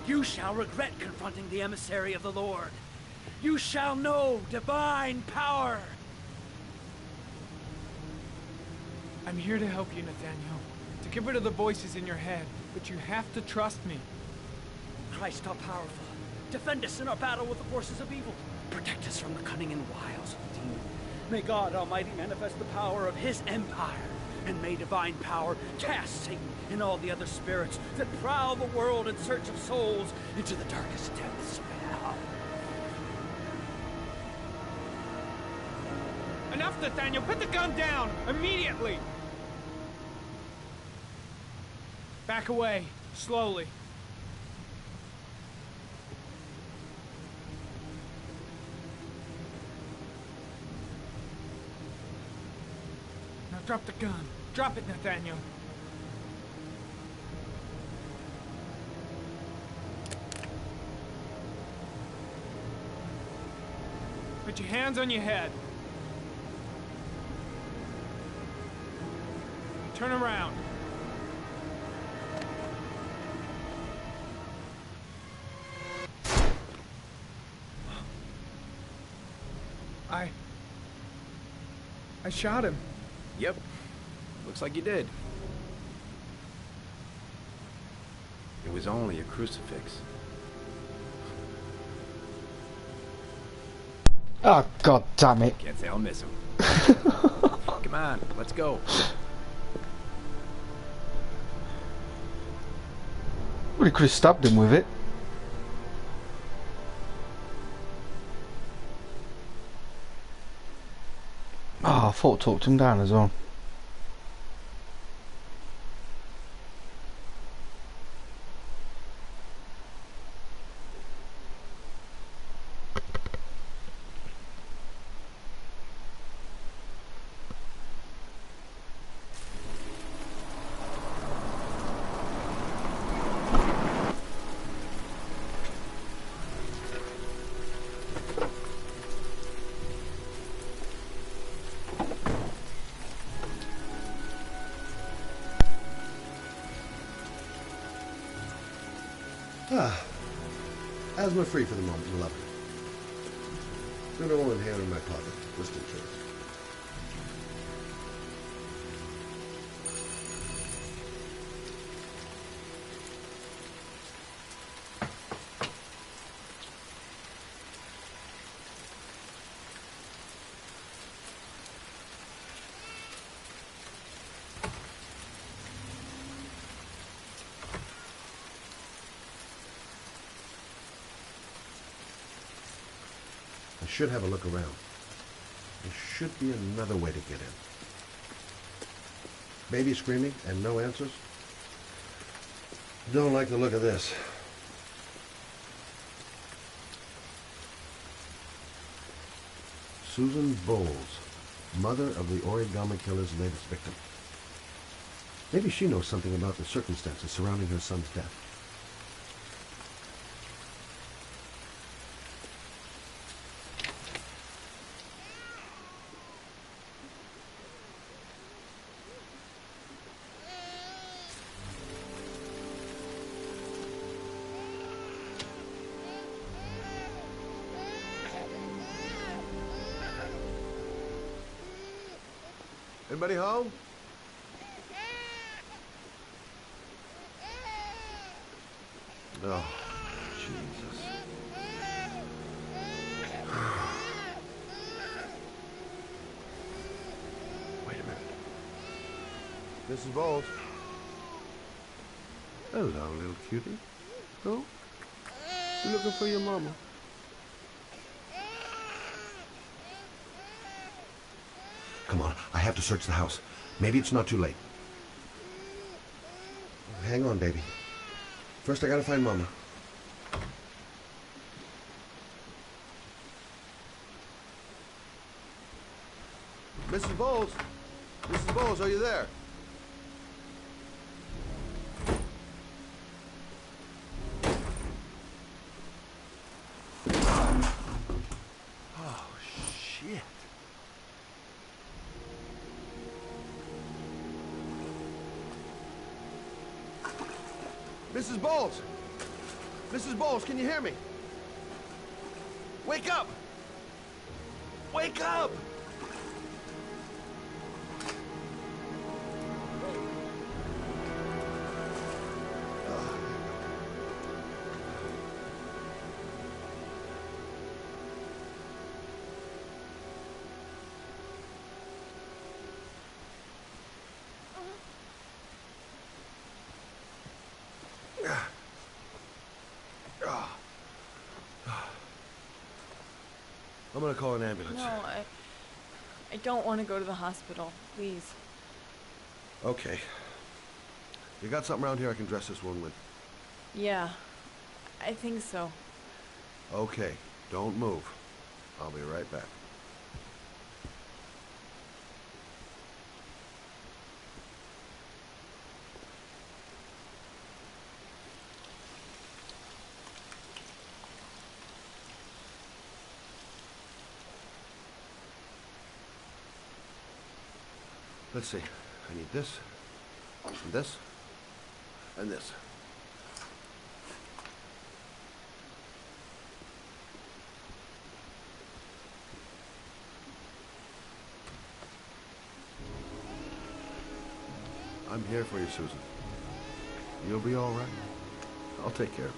you shall regret confronting the emissary of the Lord. You shall know divine power. I'm here to help you, Nathaniel. To get rid of the voices in your head, but you have to trust me. Christ all powerful, defend us in our battle with the forces of evil. Protect us from the cunning and wiles of the demon. May God Almighty manifest the power of His empire, and may divine power cast Satan and all the other spirits that prowl the world in search of souls into the darkest depths of hell. enough, Nathaniel! Put the gun down! Immediately! Back away, slowly. Now drop the gun. Drop it, Nathaniel. Put your hands on your head. Turn around. I shot him. Yep. Looks like you did. It was only a crucifix. Oh, god damn it. Can't say I'll miss him. Come on, let's go. Well, he could have stabbed him with it. Oh, I thought I talked him down as well. Asthma free for the moment, and lovely. Got it all in here in my pocket, listening to it. I should have a look around. There should be another way to get in. Baby screaming and no answers? Don't like the look of this. Susan Bowles, mother of the origami killer's latest victim. Maybe she knows something about the circumstances surrounding her son's death. Anybody home? Oh, Jesus. Wait a minute. Mrs. Bowles. Hello, little cutie. Oh, you looking for your mama? Come on, I have to search the house. Maybe it's not too late. Hang on, baby. First, I gotta find Mama. Mrs. Bowles? Mrs. Bowles, are you there? Oh, shit. Mrs. Bowles! Mrs. Bowles, can you hear me? Wake up! Wake up! I'm gonna call an ambulance. No, I don't want to go to the hospital. Please. Okay. You got something around here I can dress this wound with? Yeah, I think so. Okay, don't move. I'll be right back. Let's see. I need this, and this, and this. I'm here for you, Susan. You'll be all right. I'll take care of it.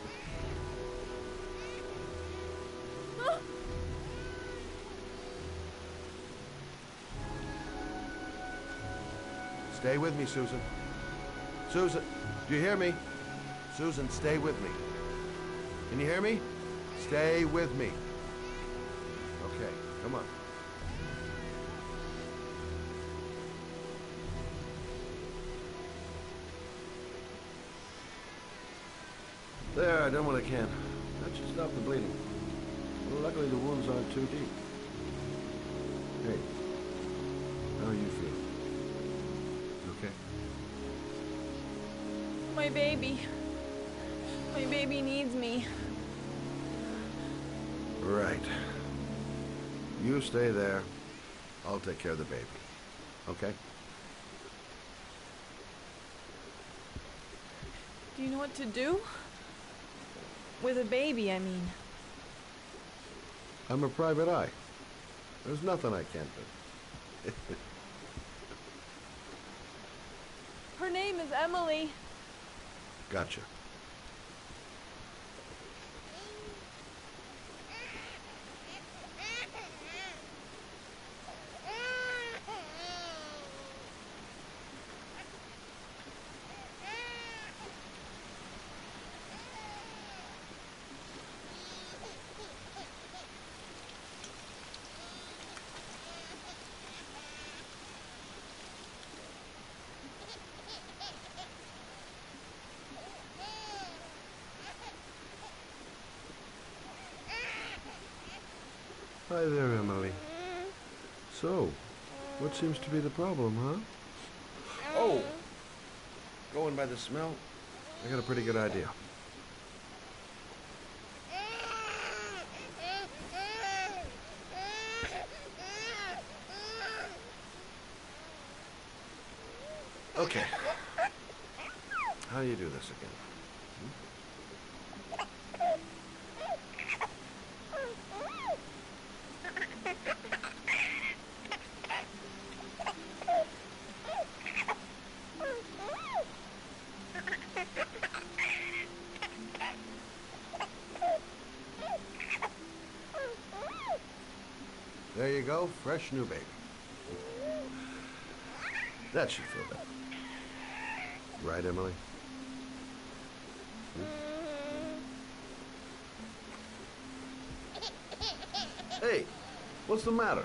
Stay with me, Susan. Susan, do you hear me? Susan, stay with me. Can you hear me? Stay with me. Okay, come on. There, I done what I can. That should stop the bleeding. Well, luckily the wounds aren't too deep. Hey, how are you feeling? Okay? My baby. My baby needs me. Right. You stay there. I'll take care of the baby. Okay? Do you know what to do? With a baby, I mean. I'm a private eye. There's nothing I can't do. Her name is Emily. Gotcha. Hi there, Emily. So, what seems to be the problem, huh? Oh! Going by the smell, I got a pretty good idea. Okay. How do you do this again? There you go, fresh new baby. That should feel better. Right, Emily? Hey, what's the matter?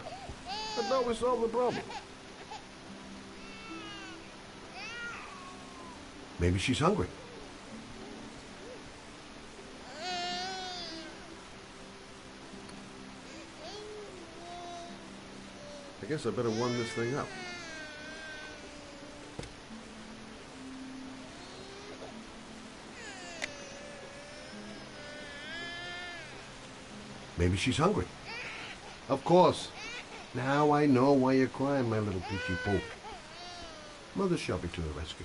I thought we solved the problem. Maybe she's hungry. I guess I better warm this thing up. Maybe she's hungry. Of course. Now I know why you're crying, my little peachy poo. Mother shall be to the rescue.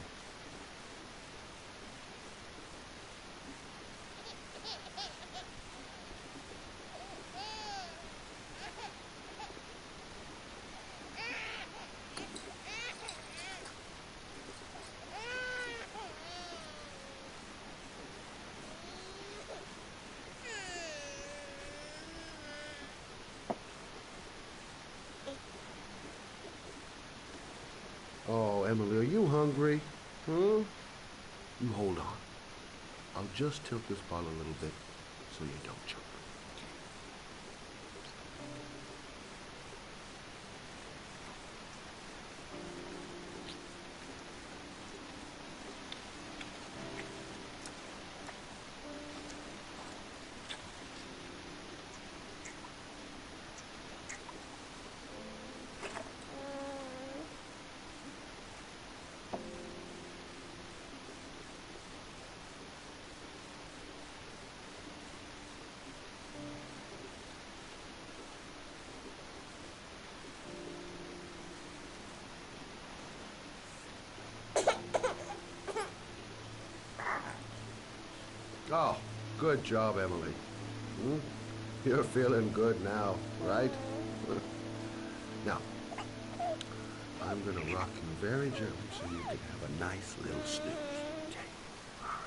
Oh, Emily, are you hungry? Huh? You hold on. I'll just tilt this bottle a little bit so you don't choke. Oh, good job, Emily. Hmm? You're feeling good now, right? Now, I'm gonna rock you very gently so you can have a nice little snooze. Okay? All right.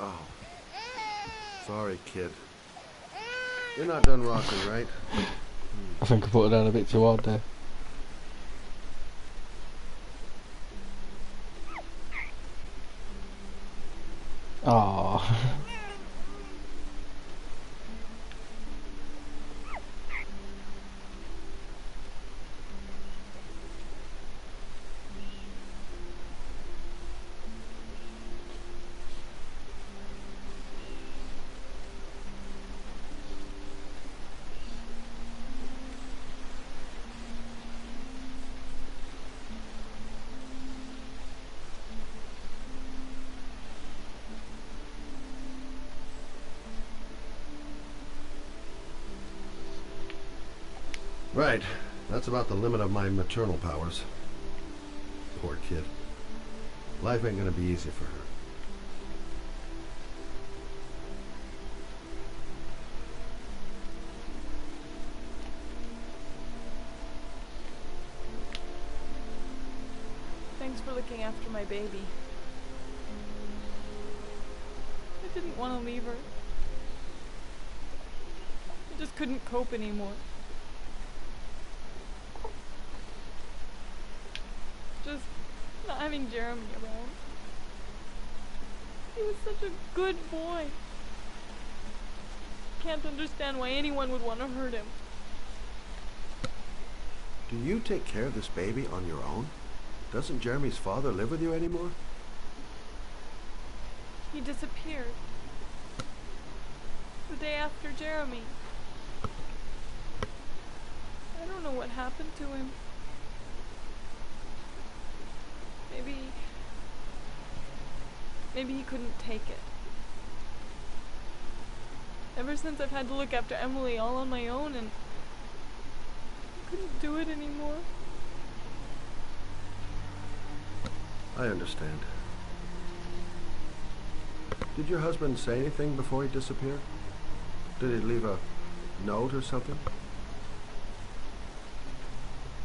Oh, sorry, kid. You're not done rocking, right? I think I put it down a bit too hard there. Aww. Right. That's about the limit of my maternal powers. Poor kid. Life ain't gonna be easy for her. Thanks for looking after my baby. I didn't want to leave her. I just couldn't cope anymore. Just not having Jeremy around. He was such a good boy. Can't understand why anyone would want to hurt him. Do you take care of this baby on your own? Doesn't Jeremy's father live with you anymore? He disappeared. The day after Jeremy. I don't know what happened to him. Maybe he couldn't take it. Ever since I've had to look after Emily all on my own, and I couldn't do it anymore. I understand. Did your husband say anything before he disappeared? Did he leave a note or something?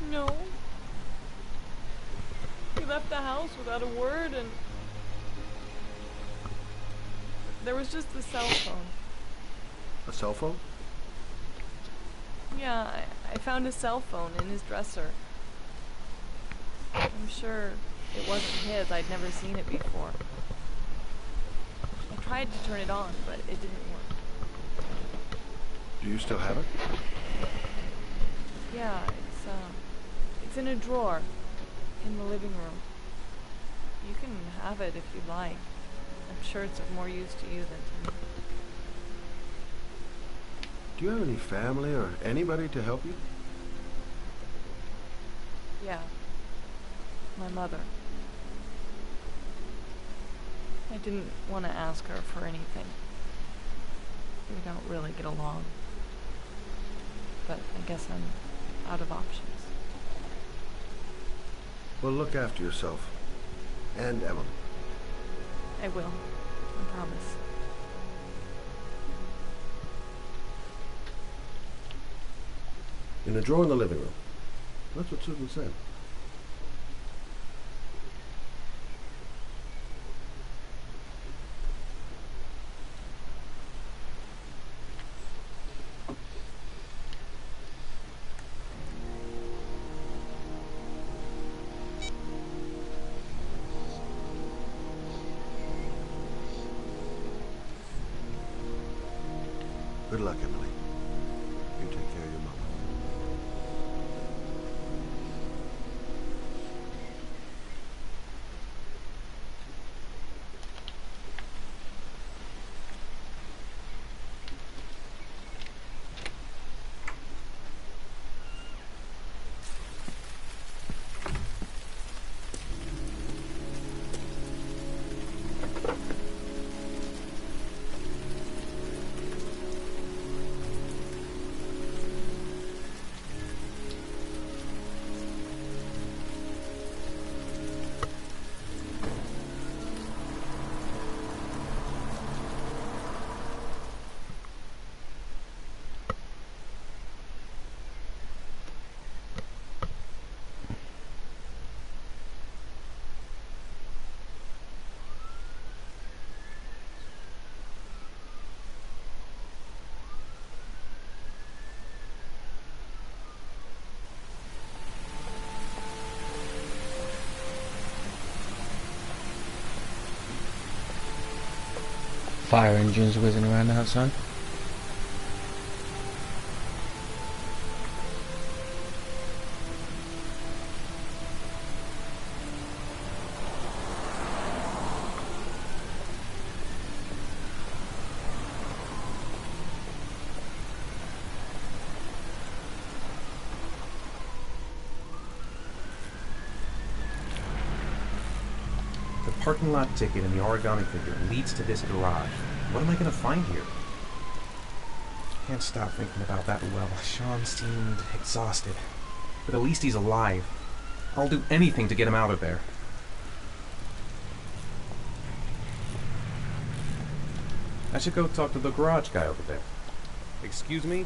No. He left the house without a word, and there was just the cell phone. A cell phone? Yeah, I found a cell phone in his dresser. I'm sure it wasn't his. I'd never seen it before. I tried to turn it on, but it didn't work. Do you still have it? Yeah, it's in a drawer in the living room. You can have it if you'd like. I'm sure it's of more use to you than to me. Do you have any family or anybody to help you? Yeah. My mother. I didn't want to ask her for anything. We don't really get along. But I guess I'm out of options. Well, look after yourself. And Emily. I will. I promise. In a drawer in the living room. That's what Susan said. Good luck, Emily. You take care of your mama. fire engines whizzing around outside. The parking lot ticket and the origami figure leads to this garage. What am I going to find here? Can't stop thinking about that well. Sean seemed exhausted. But at least he's alive. I'll do anything to get him out of there. I should go talk to the garage guy over there. Excuse me?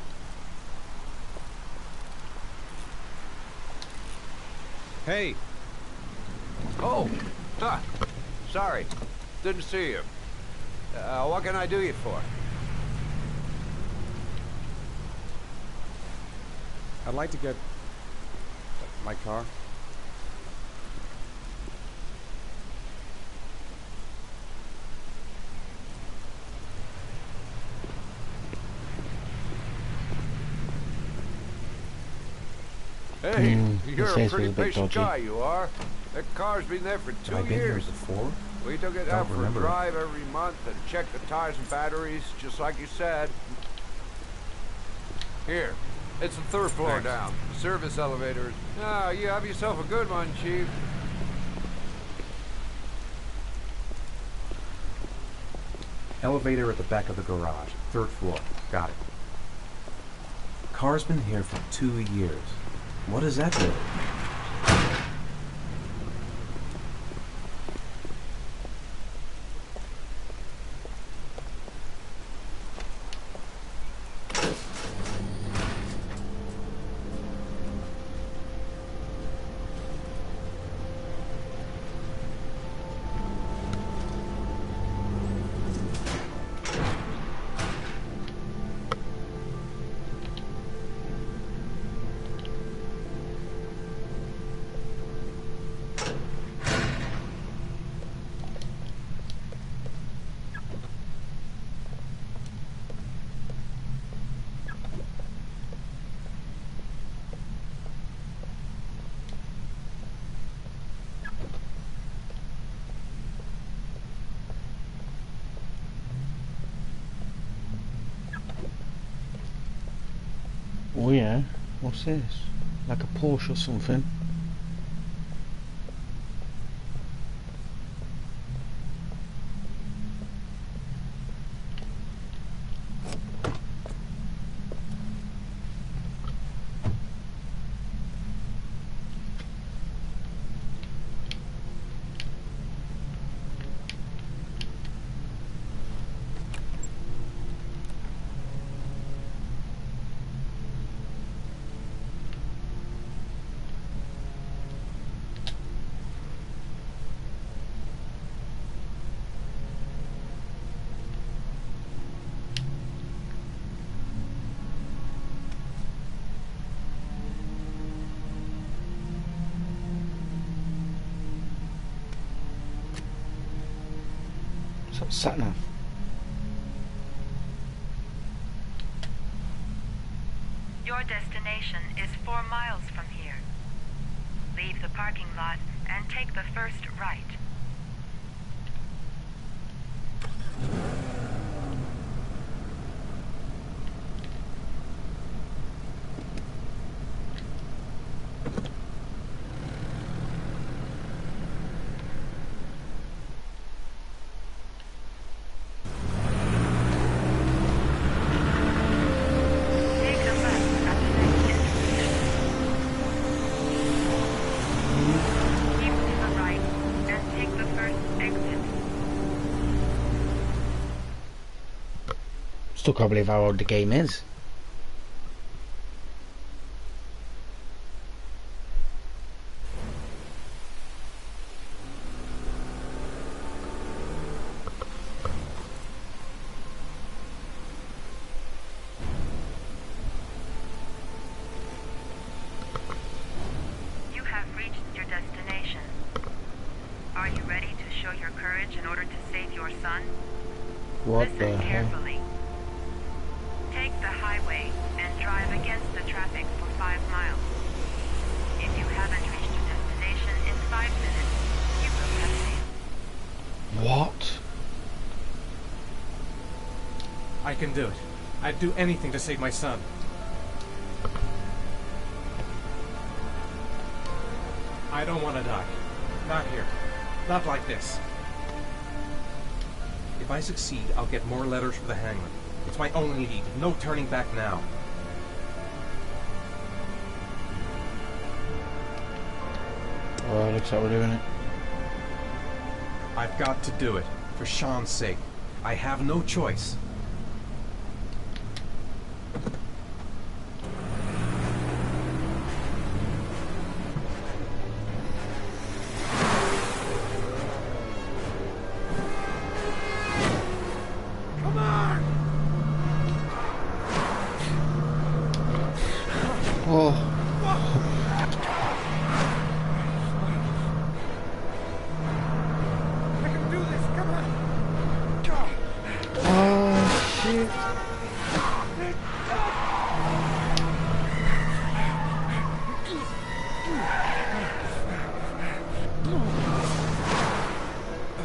Hey! Oh! Huh. Sorry. Didn't see you. What can I do you for? I'd like to get my car. Hey, you're a face pretty was a bit patient dodgy. guy, you are. That car's been there for 2 Have I been here years. before? We took it Don't out for a remember it. drive every month and checked the tires and batteries, just like you said. Here, it's the 3rd floor Thanks. down. Service elevators. Ah, you have yourself a good one, Chief. Elevator at the back of the garage. 3rd floor. Got it. Car's been here for 2 years. What does that mean? Oh yeah, what's this? Like a Porsche or something? Sat nav. Your destination is 4 miles from here. Leave the parking lot and take the first right. Still can't believe how old the game is. You have reached your destination. Are you ready to show your courage in order to save your son? What Listen the hell? carefully. Take the highway and drive against the traffic for 5 miles. If you haven't reached your destination in 5 minutes, you will have failed. What? I can do it. I'd do anything to save my son. I don't want to die. Not here. Not like this. If I succeed, I'll get more letters for the hangman. It's my only lead. No turning back now. Well, looks like we're doing it. I've got to do it. For Sean's sake. I have no choice.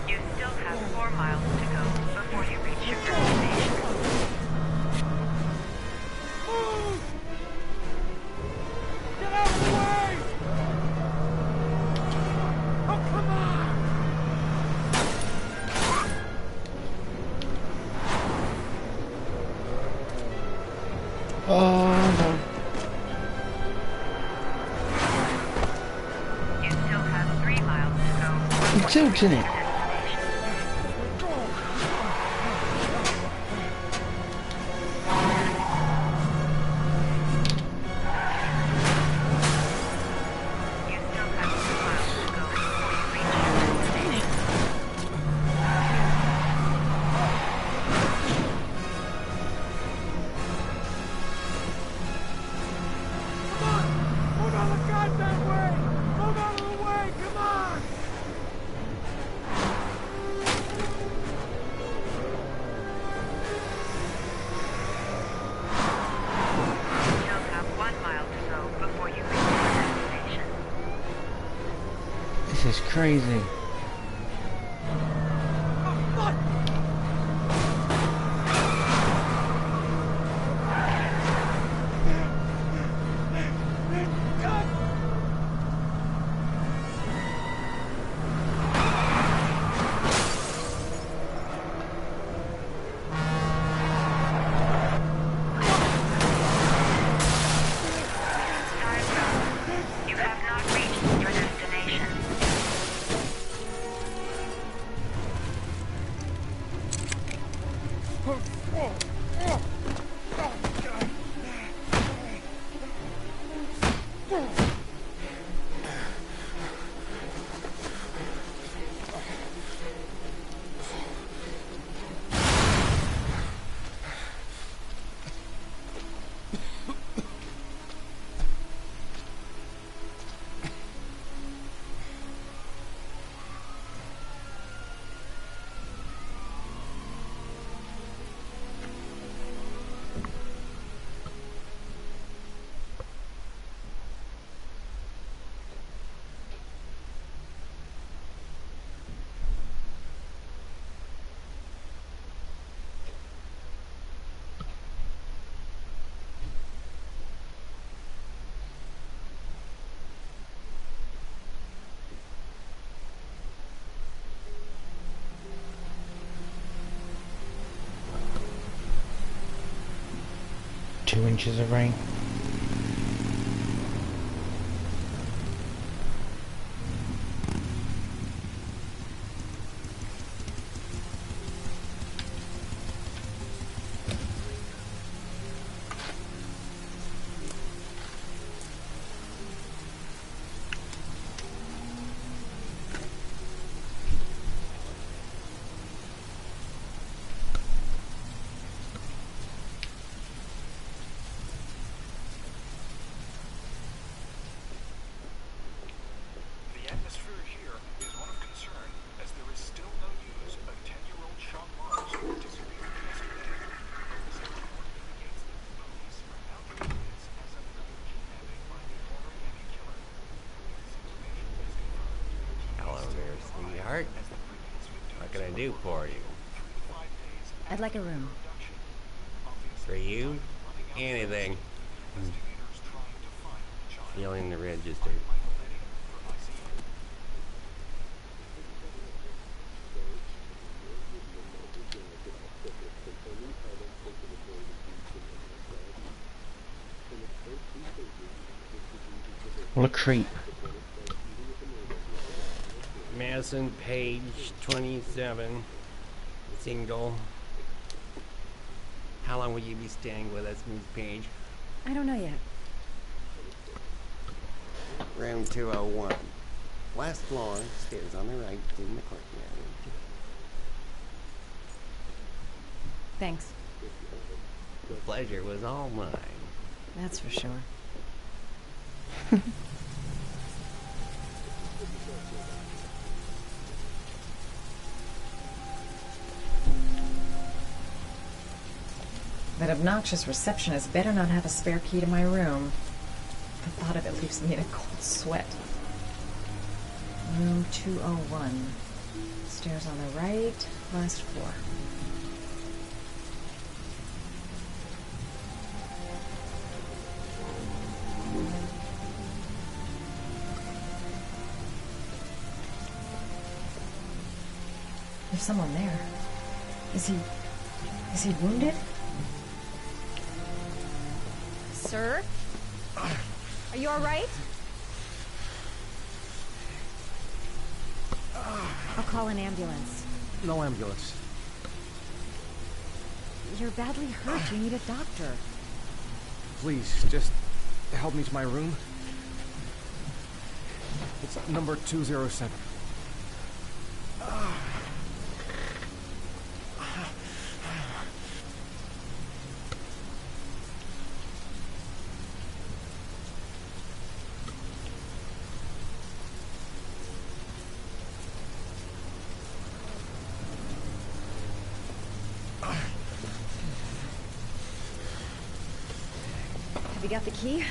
You still have 4 miles to go before you reach your destination. Get out of the way! Oh, come on! Oh no. You still have 3 miles to go. He tilts in it. Move out of the goddamn way! Move out of the way! Come on! You still have 1 mile to go before you reach your destination. This is crazy. You have not reached your destination. Two inches of rain. do for you? I'd like a room. For you? Anything. Feeling the register. What a creep. Madison, page 27. Single. How long will you be staying with us, Miss Page? I don't know yet. Room 201. Last floor, stairs on the right, in the courtyard. Thanks. The pleasure was all mine. That's for sure. That obnoxious receptionist better not have a spare key to my room. The thought of it leaves me in a cold sweat. Room 201. Stairs on the right, last floor. There's someone there. Is he wounded? Sir? Are you alright? I'll call an ambulance. No ambulance. You're badly hurt. You need a doctor. Please, just help me to my room. It's number 207. Have you got the key?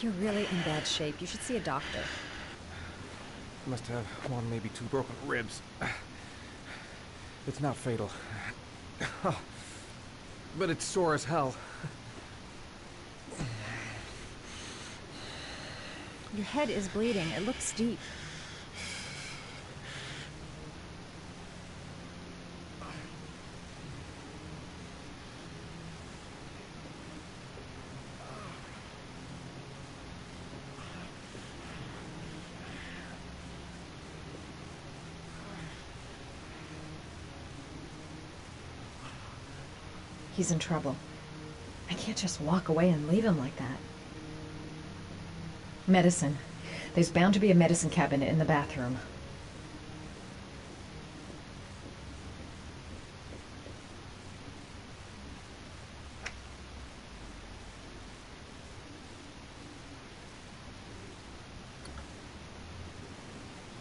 You're really in bad shape. You should see a doctor. Must have one, maybe two broken ribs. It's not fatal. But it's sore as hell. Your head is bleeding. It looks deep. He's in trouble. I can't just walk away and leave him like that. Medicine. There's bound to be a medicine cabinet in the bathroom.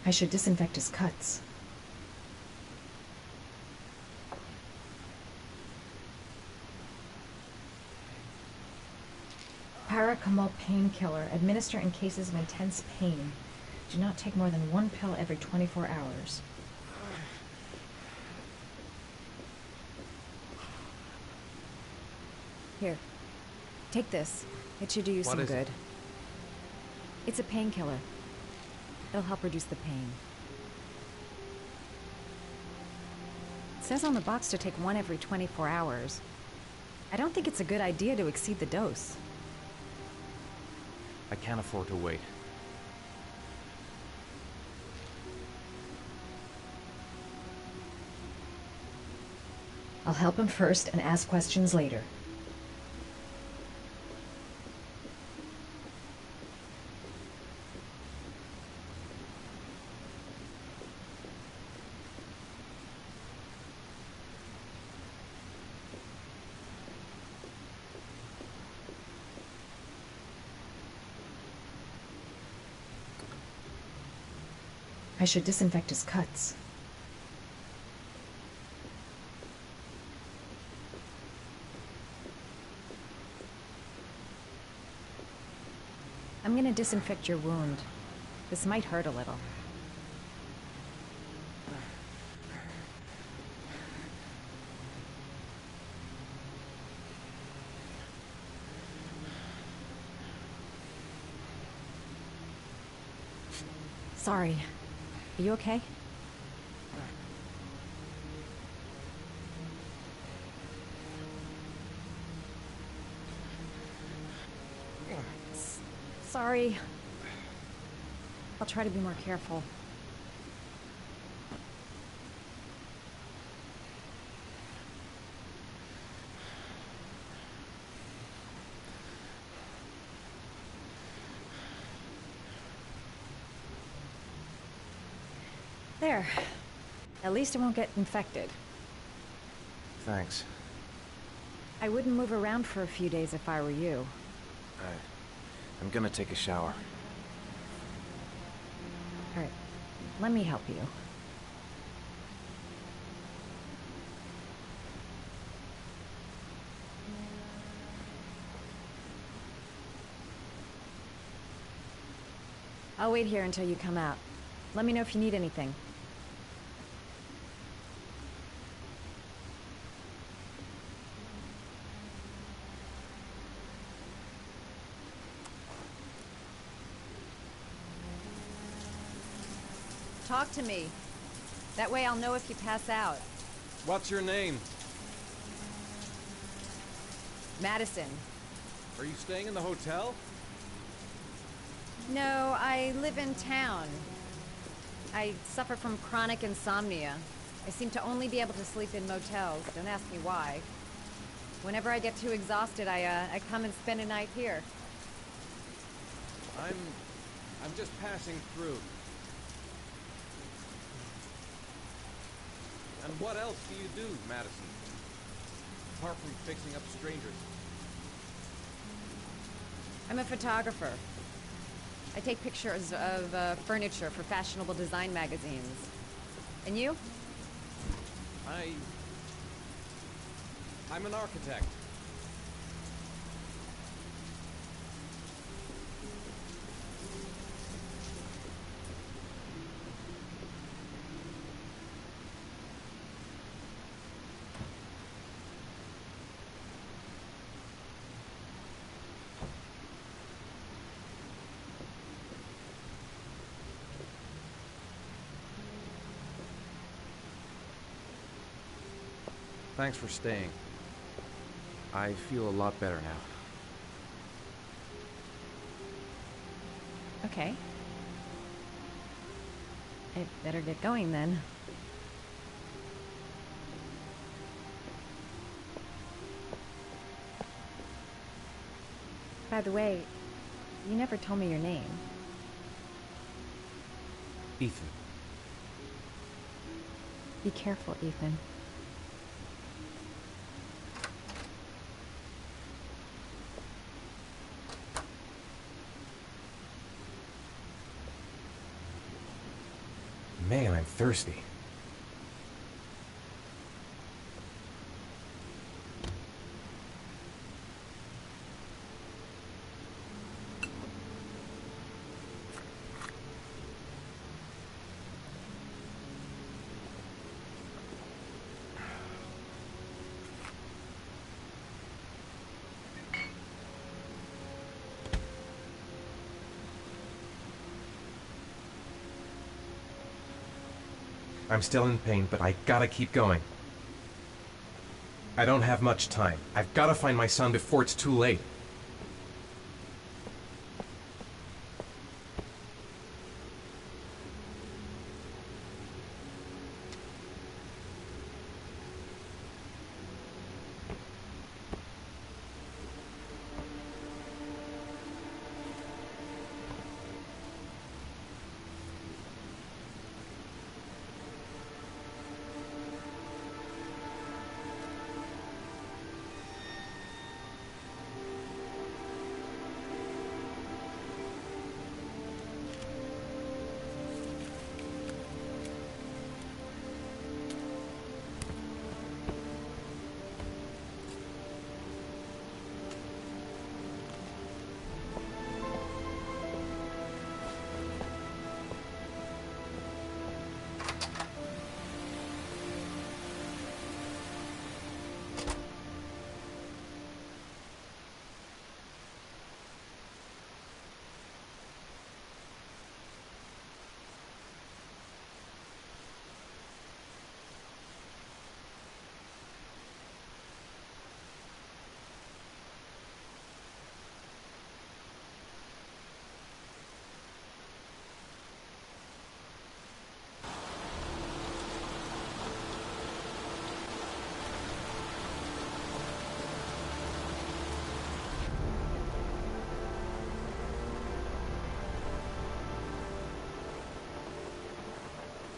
I should disinfect his cuts. Paracetamol painkiller. Administer in cases of intense pain. Do not take more than one pill every 24 hours. Here. Take this. It should do you some good. It's a painkiller. It'll help reduce the pain. It says on the box to take one every 24 hours. I don't think it's a good idea to exceed the dose. I can't afford to wait. I'll help him first and ask questions later. I should disinfect his cuts. I'm gonna disinfect your wound. This might hurt a little. Sorry. Are you okay? Sorry. I'll try to be more careful. There. At least it won't get infected. Thanks. I wouldn't move around for a few days if I were you. I'm gonna take a shower. Alright. Let me help you. I'll wait here until you come out. Let me know if you need anything. Talk to me. That way I'll know if you pass out. What's your name? Madison. Are you staying in the hotel? No, I live in town. I suffer from chronic insomnia. I seem to only be able to sleep in motels. Don't ask me why. Whenever I get too exhausted, I come and spend a night here. I'm just passing through. And what else do you do, Madison? Apart from fixing up strangers. I'm a photographer. I take pictures of furniture for fashionable design magazines. And you? I'm an architect. Thanks for staying. I feel a lot better now. Okay. I better get going then. By the way, you never told me your name. Ethan. Be careful, Ethan. Man, I'm thirsty. I'm still in pain, but I gotta keep going. I don't have much time. I've gotta find my son before it's too late.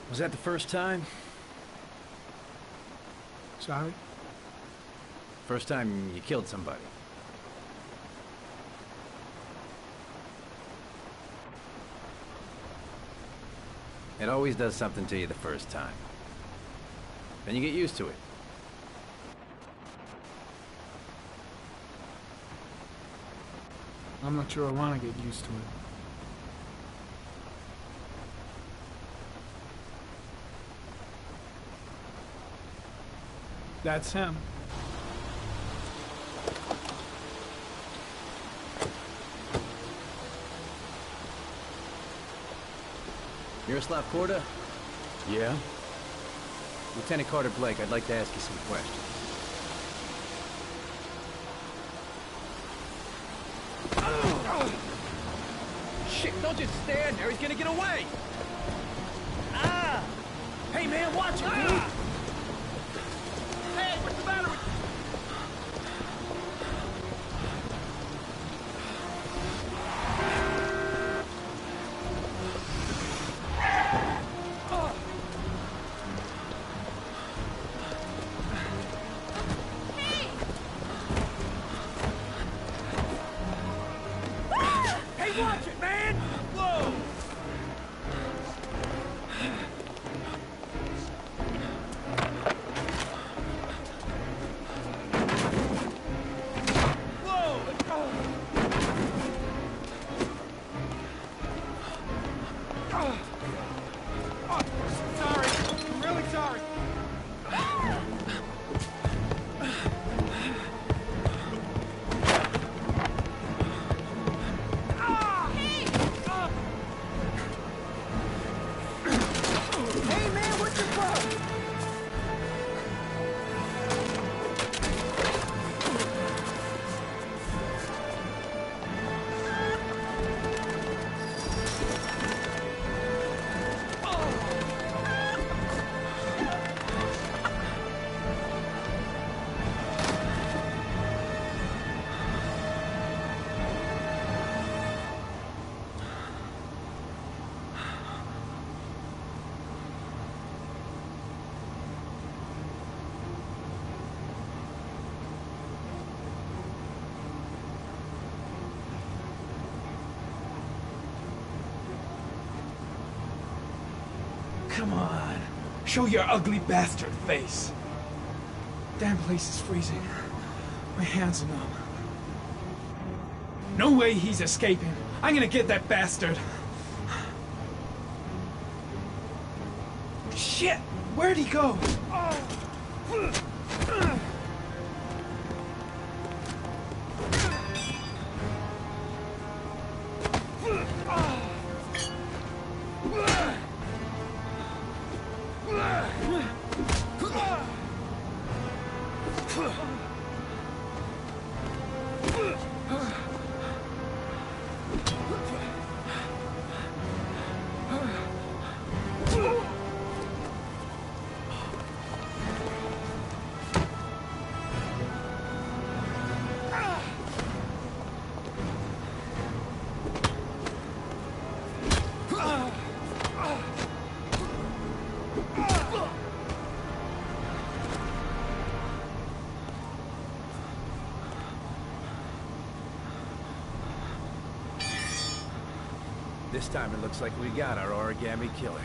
Was that the first time? Sorry? First time you killed somebody. It always does something to you the first time. Then you get used to it. I'm not sure I want to get used to it. That's him. Miroslav Korda? Yeah? Lieutenant Carter Blake, I'd like to ask you some questions. Shit, don't just stand there. He's gonna get away. Ah! Hey, man, watch it, dude. Hey, what's the matter with Hey, watch it, man! Whoa! Sorry. I'm really sorry. Hey, man, what's your problem? Come on. Show your ugly bastard face. Damn place is freezing. My hands are numb. No way he's escaping. I'm gonna get that bastard. Shit! Where'd he go? This time it looks like we got our origami killer.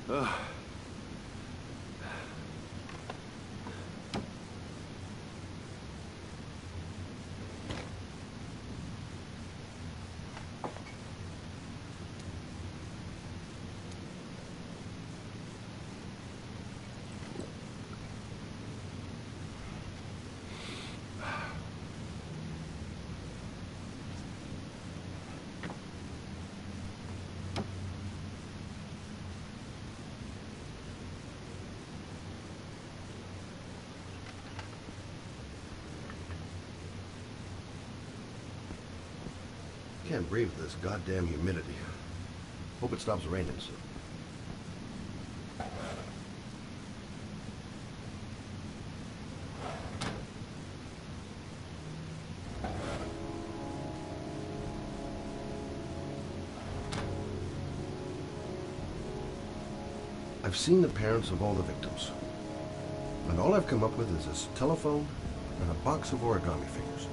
Ugh. Can't breathe with this goddamn humidity. Hope it stops raining soon. I've seen the parents of all the victims, and all I've come up with is this telephone and a box of origami figures.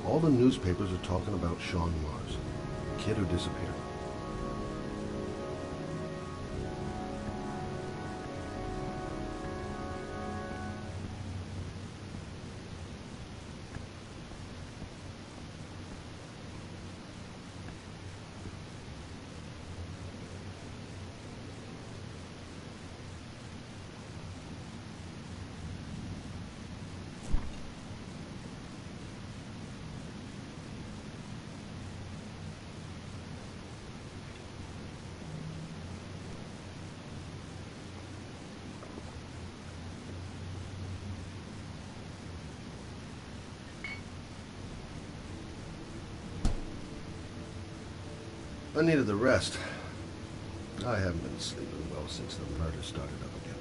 All the newspapers are talking about Sean Mars, the kid who disappeared. I needed the rest. I haven't been sleeping well since the murder started up again.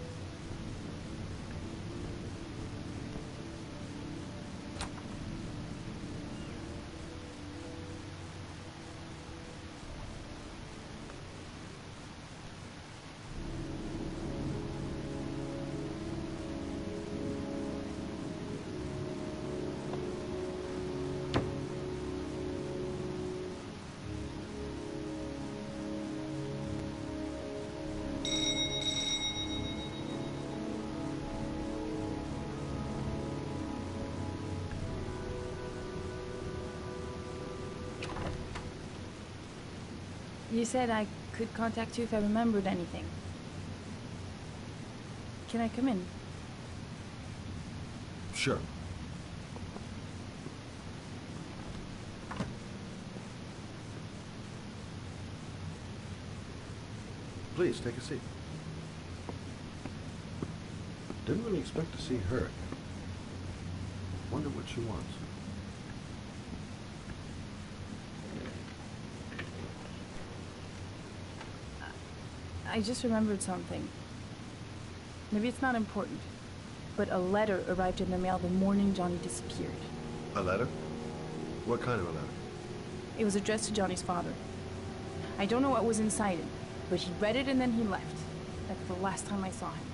You said I could contact you if I remembered anything. Can I come in? Sure. Please, take a seat. Didn't really expect to see her. Wonder what she wants. I just remembered something. Maybe it's not important, but a letter arrived in the mail the morning Johnny disappeared. A letter? What kind of a letter? It was addressed to Johnny's father. I don't know what was inside it, but he read it and then he left. That's the last time I saw him.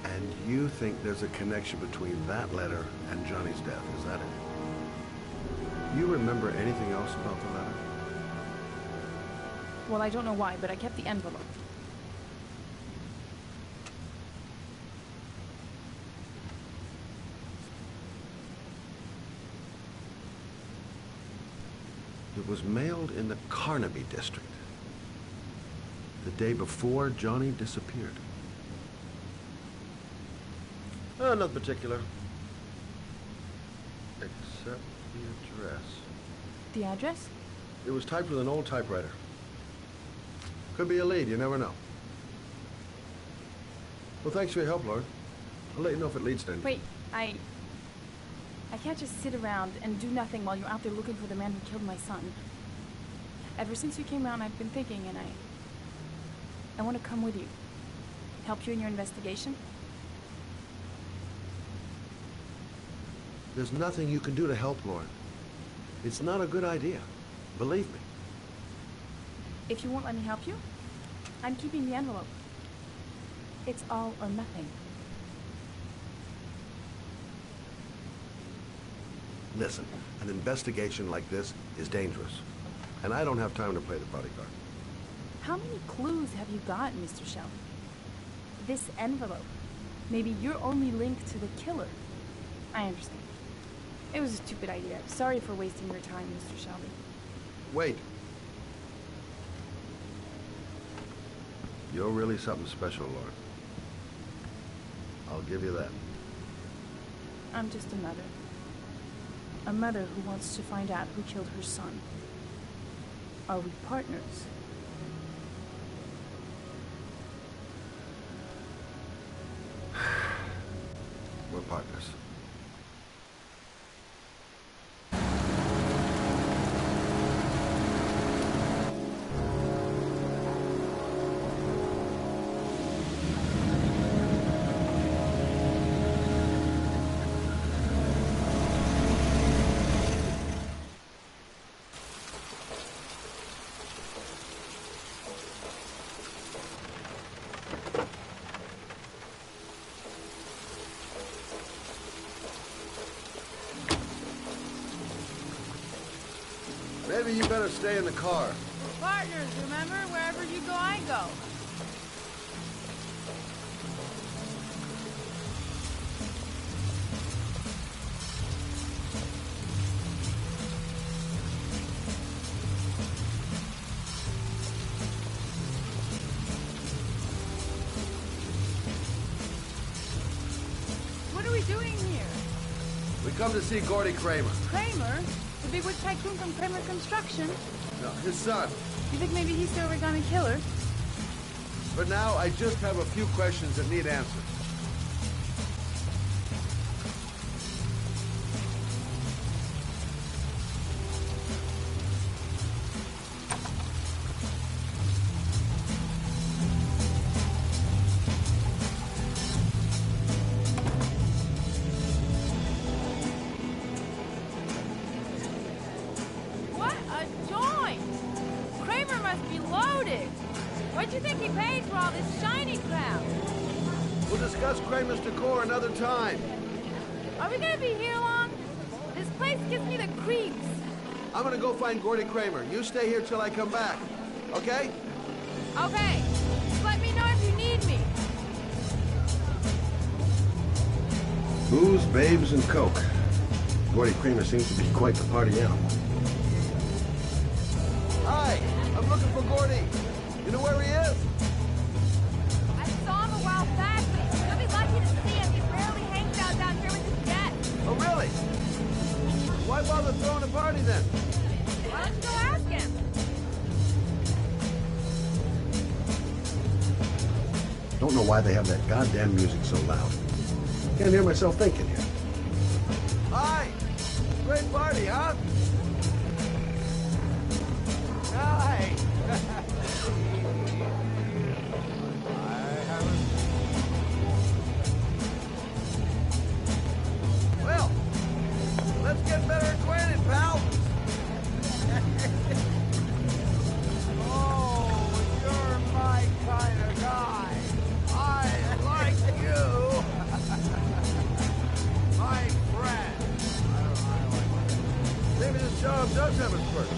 And you think there's a connection between that letter and Johnny's death, is that it? You remember anything else about the letter? Well, I don't know why, but I kept the envelope. It was mailed in the Carnaby district, the day before Johnny disappeared. Nothing particular, except the address. The address? It was typed with an old typewriter. Could be a lead, you never know. Well, thanks for your help, Lord. I'll let you know if it leads to anything. Wait, I can't just sit around and do nothing while you're out there looking for the man who killed my son. Ever since you came around, I've been thinking, and I want to come with you. Help you in your investigation. There's nothing you can do to help, Lord. It's not a good idea. Believe me. If you won't let me help you, I'm keeping the envelope. It's all or nothing. Listen, an investigation like this is dangerous. And I don't have time to play the bodyguard. How many clues have you got, Mr. Shelby? This envelope. Maybe your only link to the killer. I understand. It was a stupid idea. Sorry for wasting your time, Mr. Shelby. Wait. You're really something special, Lauren. I'll give you that. I'm just a mother. A mother who wants to find out who killed her son. Are we partners? We're partners. Maybe you better stay in the car. Partners, remember? Wherever you go, I go. What are we doing here? We come to see Gordy Kramer. Kramer? The bigwig tycoon from Kramer Construction? No, his son. You think maybe he's the origami killer? For now, I just have a few questions that need answers. What a joint! Kramer must be loaded. What do you think he paid for all this shiny crap? We'll discuss Kramer's decor another time. Are we gonna be here long? This place gives me the creeps. I'm gonna go find Gordy Kramer. You stay here till I come back. Okay? Okay. Just let me know if you need me. Booze, babes, and coke. Gordy Kramer seems to be quite the party animal. Hi, I'm looking for Gordy. You know where he is? I saw him a while back, but you'll be lucky to see him. He rarely hangs out down here with his guests. Oh, really? Why bother throwing a party then? Why don't you go ask him? Don't know why they have that goddamn music so loud. Can't hear myself thinking here. Hi! Great party, huh? Hi! Well, let's get better acquainted, pal. Oh, you're my kind of guy. I like you. My friend. Maybe this job does have its perks.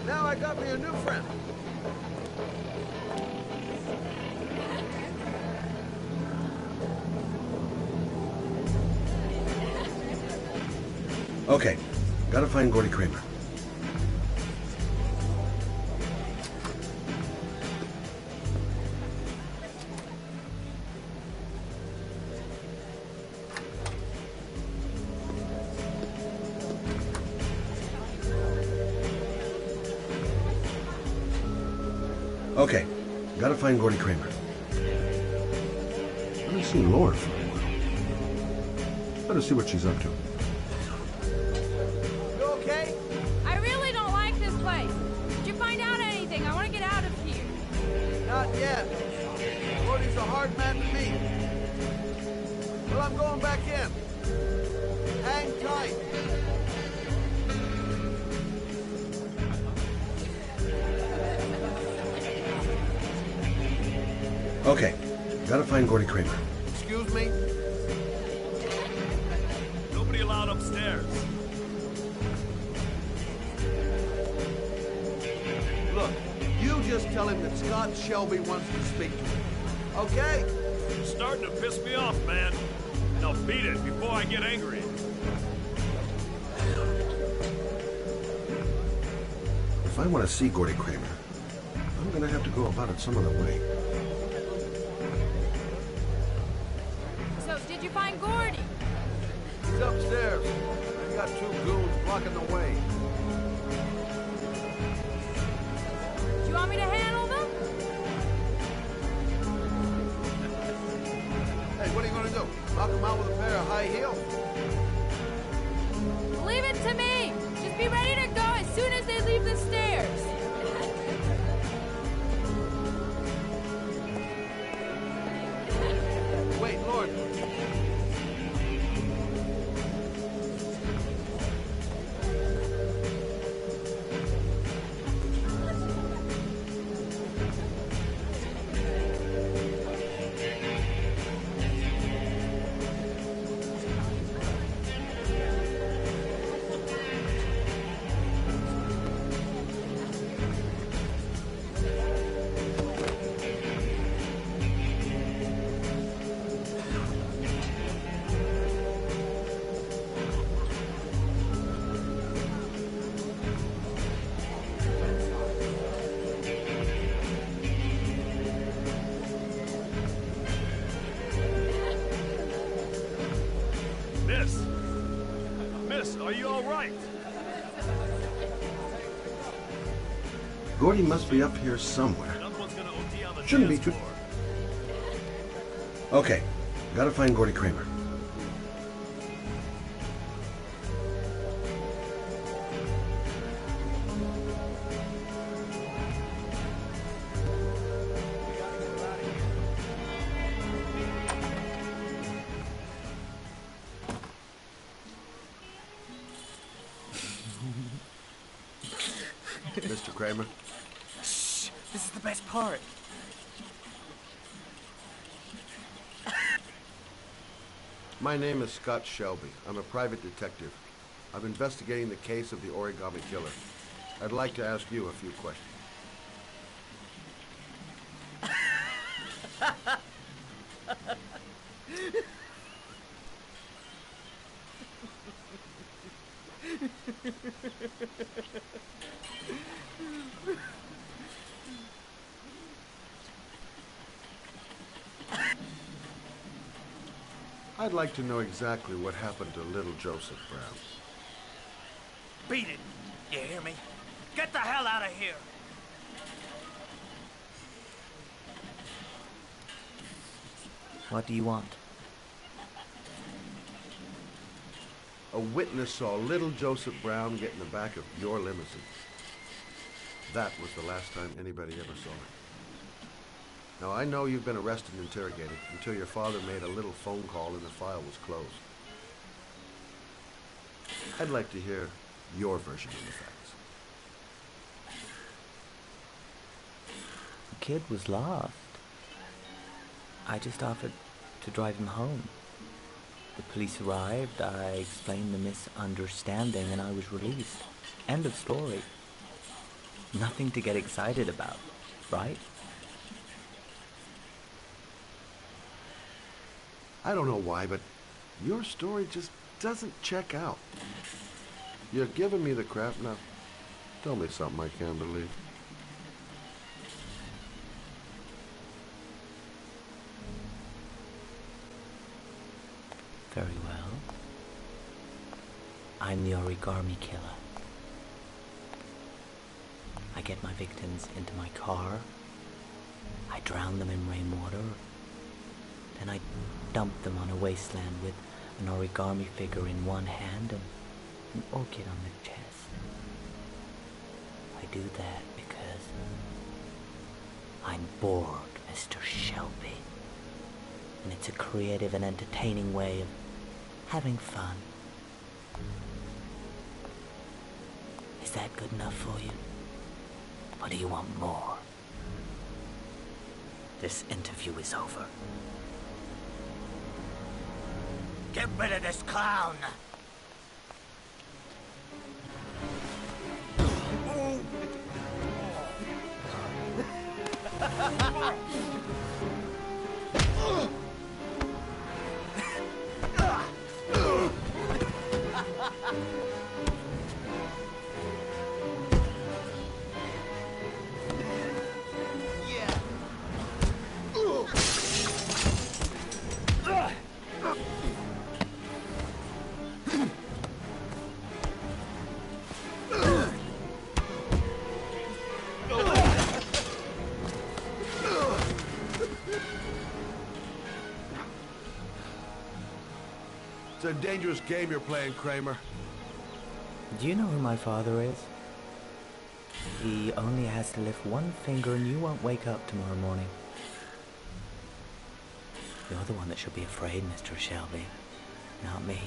Now I got me a new friend. Okay, gotta find Gordy Kramer. Okay, gotta find Gordy Kramer. I haven't seen Lauren for a while. Better see what she's up to. You okay? I really don't like this place. Did you find out anything? I want to get out of here. Not yet. Gordy's a hard man to meet. Well, I'm going back in. Hang tight. Okay, gotta find Gordy Kramer. Excuse me? Nobody upstairs. Look, you just tell him that Scott Shelby wants to speak to him. Okay? You're starting to piss me off, man. Now beat it before I get angry. If I want to see Gordy Kramer, I'm gonna have to go about it some other way. So, did you find Gordy? He's upstairs. I've got 2 goons blocking the way. Do you want me to handle them? Hey, what are you gonna do? Knock him out with a pair of high heels? Leave it to me! Just be ready to go as soon as they leave the stairs! Wait, Lord. Miss, are you all right? Gordy must be up here somewhere. Shouldn't be too... Okay, gotta find Gordy Kramer. Mr. Kramer? Shh! This is the best part. My name is Scott Shelby. I'm a private detective. I'm investigating the case of the Origami Killer. I'd like to ask you a few questions. I'd like to know exactly what happened to little Joseph Brown. Beat it! You hear me? Get the hell out of here! What do you want? A witness saw little Joseph Brown get in the back of your limousine. That was the last time anybody ever saw it. Now, I know you've been arrested and interrogated until your father made a little phone call and the file was closed. I'd like to hear your version of the facts. The kid was lost. I just offered to drive him home. The police arrived, I explained the misunderstanding, and I was released. End of story. Nothing to get excited about, right? I don't know why, but your story just doesn't check out. You're giving me the crap now. Tell me something I can't believe. Very well. I'm the Origami Killer. I get my victims into my car. I drown them in rainwater. Then I dump them on a wasteland with an origami figure in one hand and an orchid on their chest. I do that because I'm bored, Mr. Shelby. And it's a creative and entertaining way of having fun. Is that good enough for you? Or do you want more? This interview is over. Get rid of this clown! It's a dangerous game you're playing, Kramer. Do you know who my father is? He only has to lift one finger and you won't wake up tomorrow morning. You're the one that should be afraid, Mr. Shelby, not me.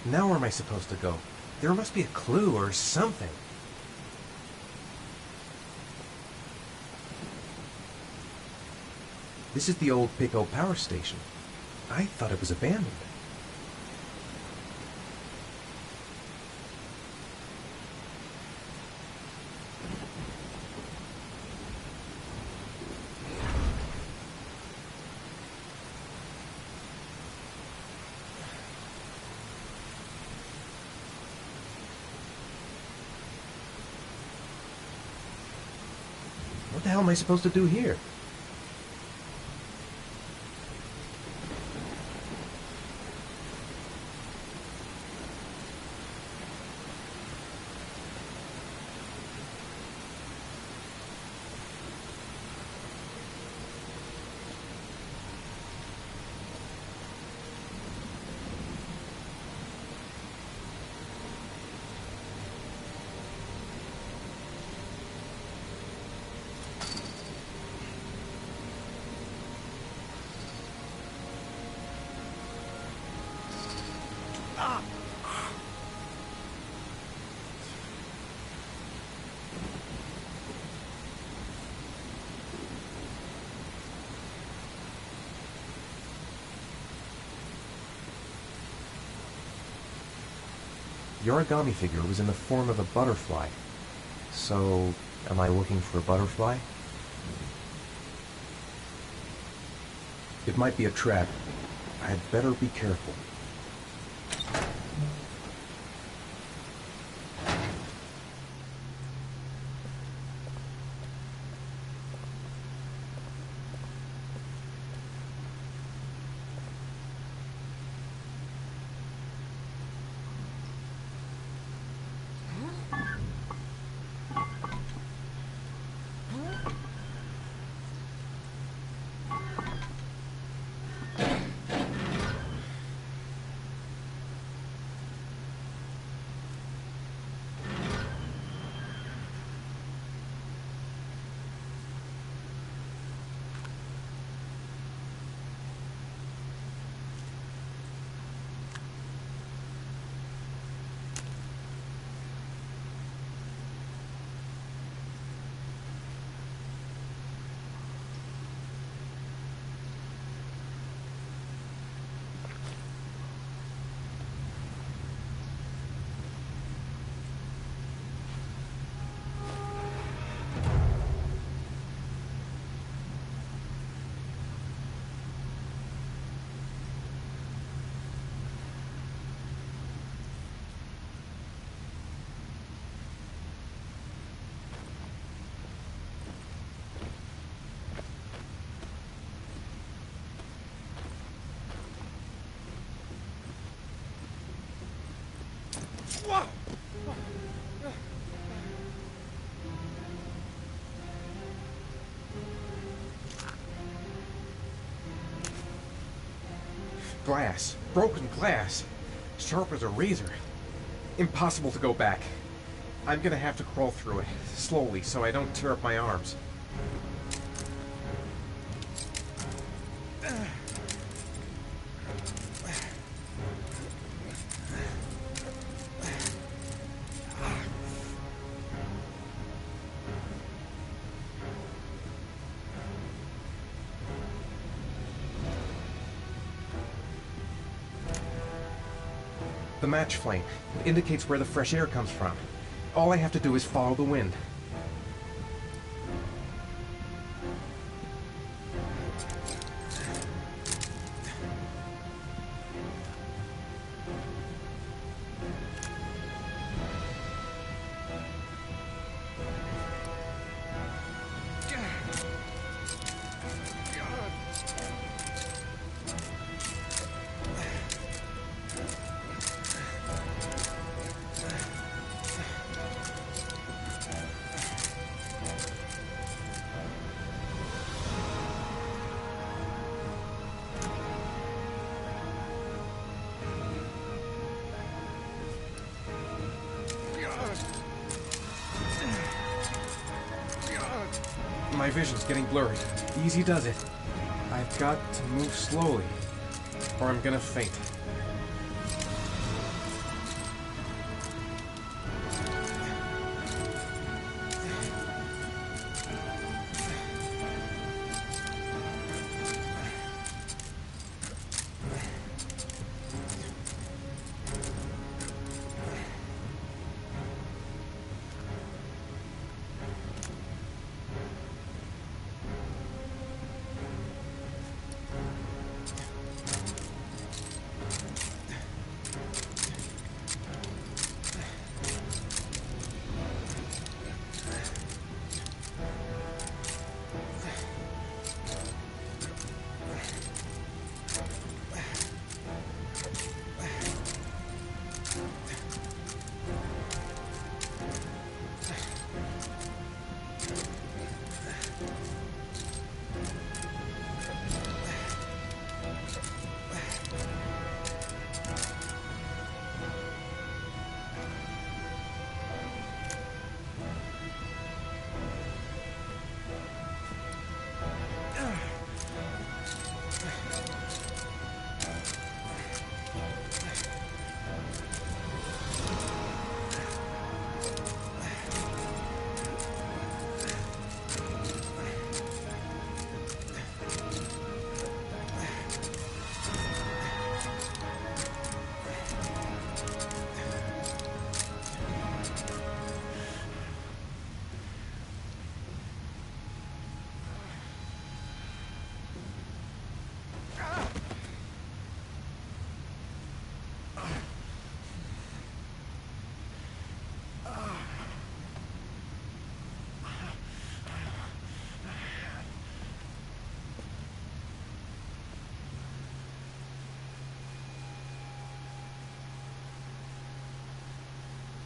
Now where am I supposed to go? There must be a clue or something. This is the old Pico power station. I thought it was abandoned. What the hell am I supposed to do here? The origami figure was in the form of a butterfly. So, am I looking for a butterfly? It might be a trap. I'd better be careful. glass. Broken glass. Sharp as a razor. Impossible to go back. I'm gonna have to crawl through it, slowly, so I don't tear up my arms. The match flame. It indicates where the fresh air comes from. All I have to do is follow the wind. My vision's getting blurry. Easy does it. I've got to move slowly, or I'm gonna faint.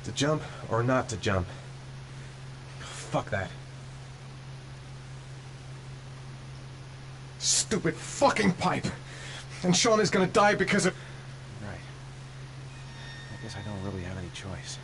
To jump or not to jump? Fuck that. Stupid fucking pipe! And Sean is gonna die because of... Right. I guess I don't really have any choice.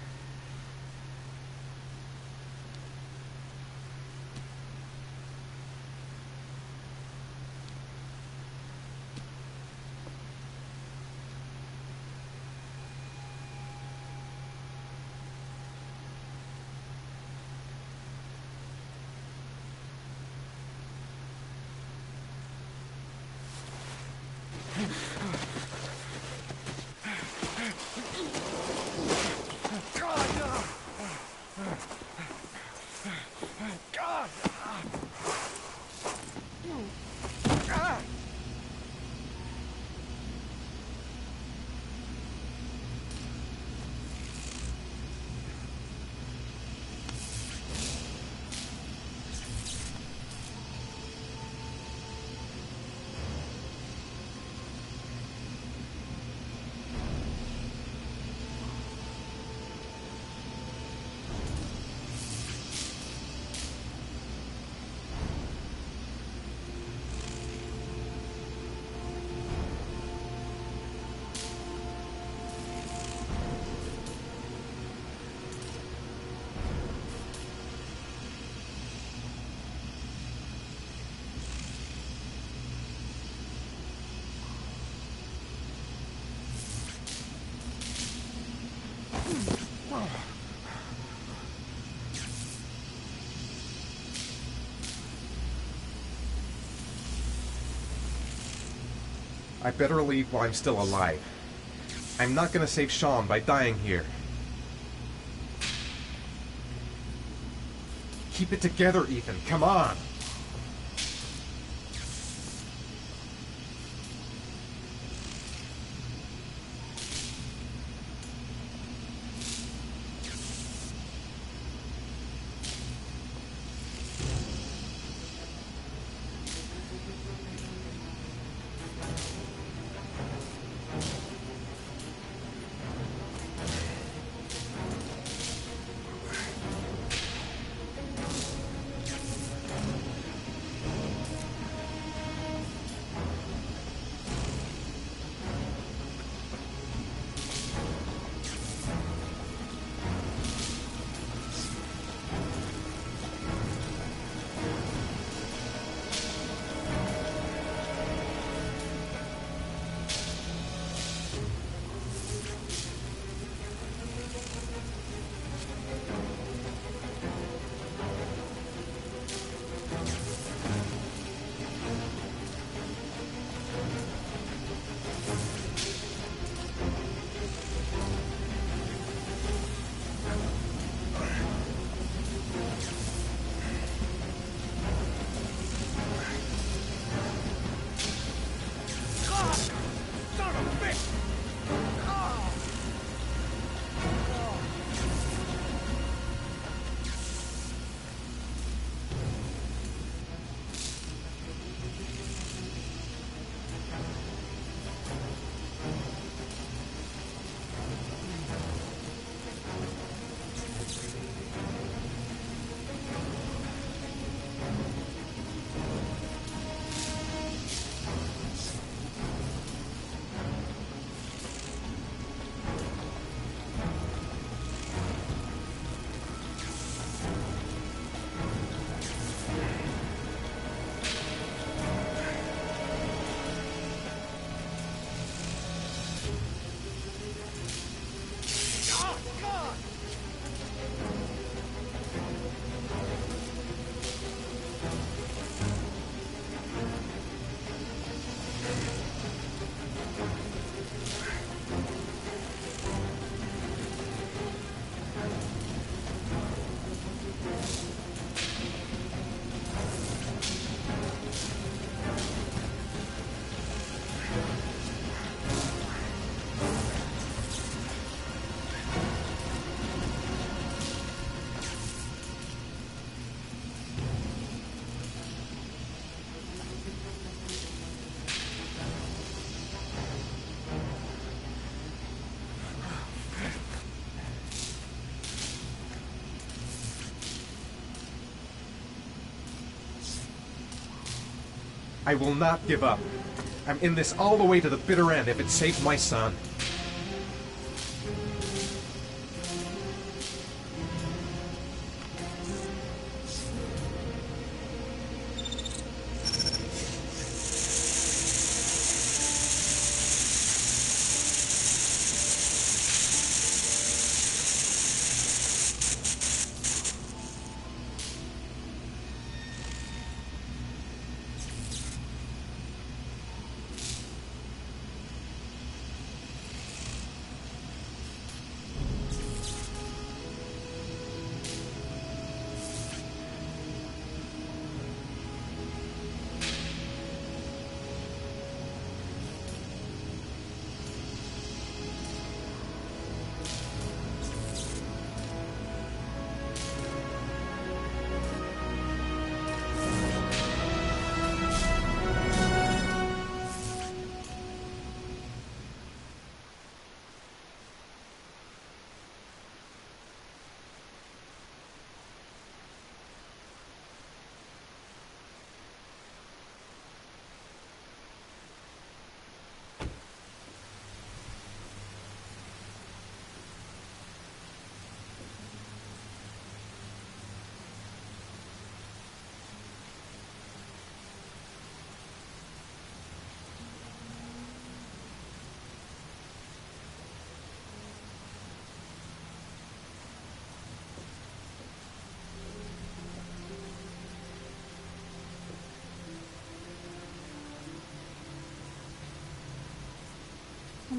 I better leave while I'm still alive. I'm not gonna save Sean by dying here. Keep it together, Ethan. Come on! I will not give up. I'm in this all the way to the bitter end if it saves my son.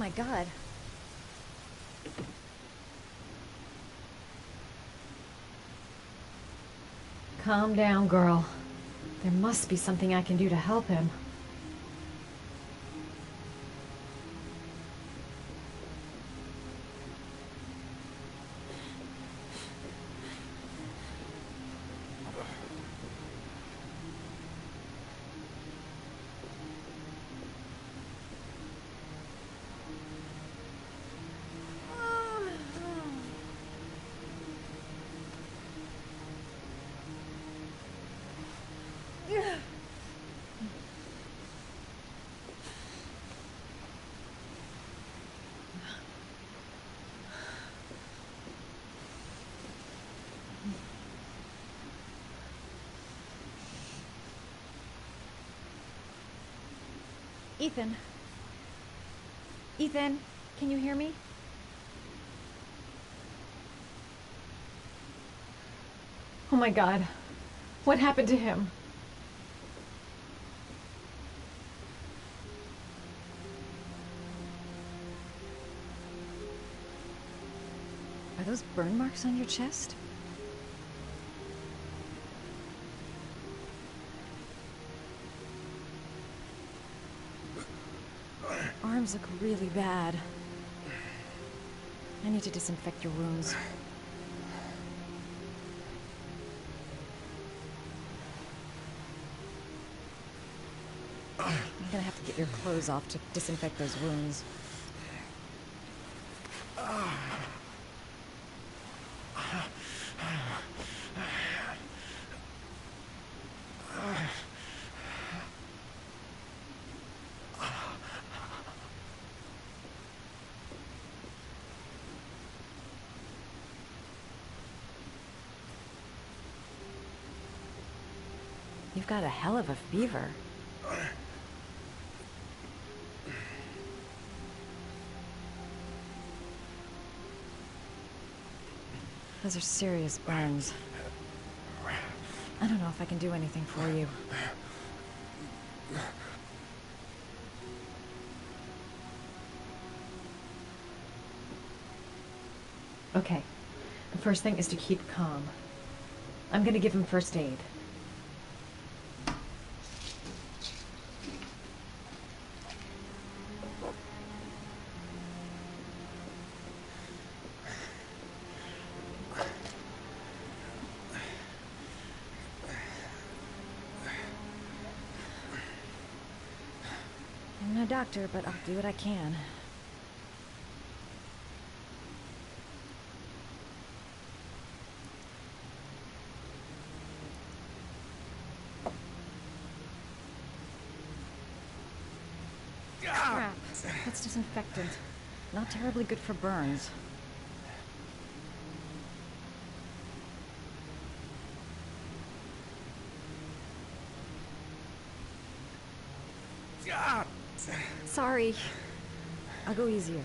my god. Calm down, girl. There must be something I can do to help him. Ethan. Ethan, can you hear me? Oh my god. What happened to him? Are those burn marks on your chest? Arms look really bad. I need to disinfect your wounds. I'm gonna have to get your clothes off to disinfect those wounds. You've got a hell of a fever. Those are serious burns. I don't know if I can do anything for you. Okay. The first thing is to keep calm. I'm gonna give him first aid. I'm no doctor, but I'll do what I can. Crap. That's disinfectant. Not terribly good for burns. Sorry. I'll go easier.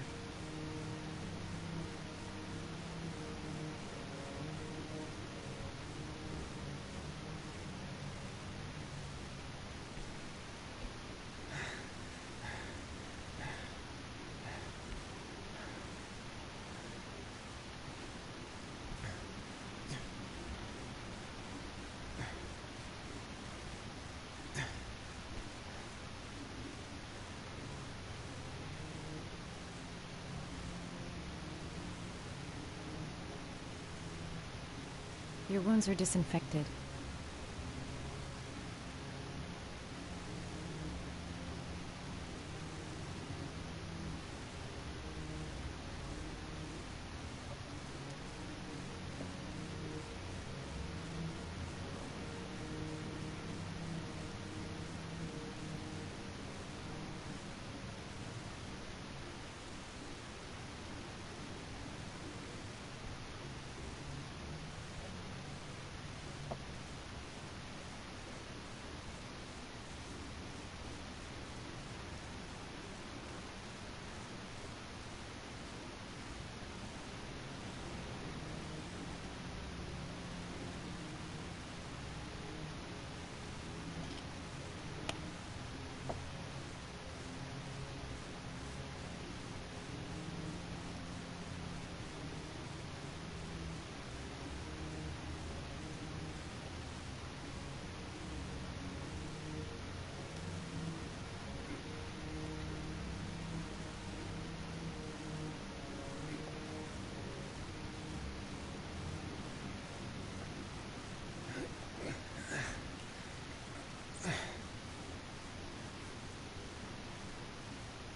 Your wounds are disinfected.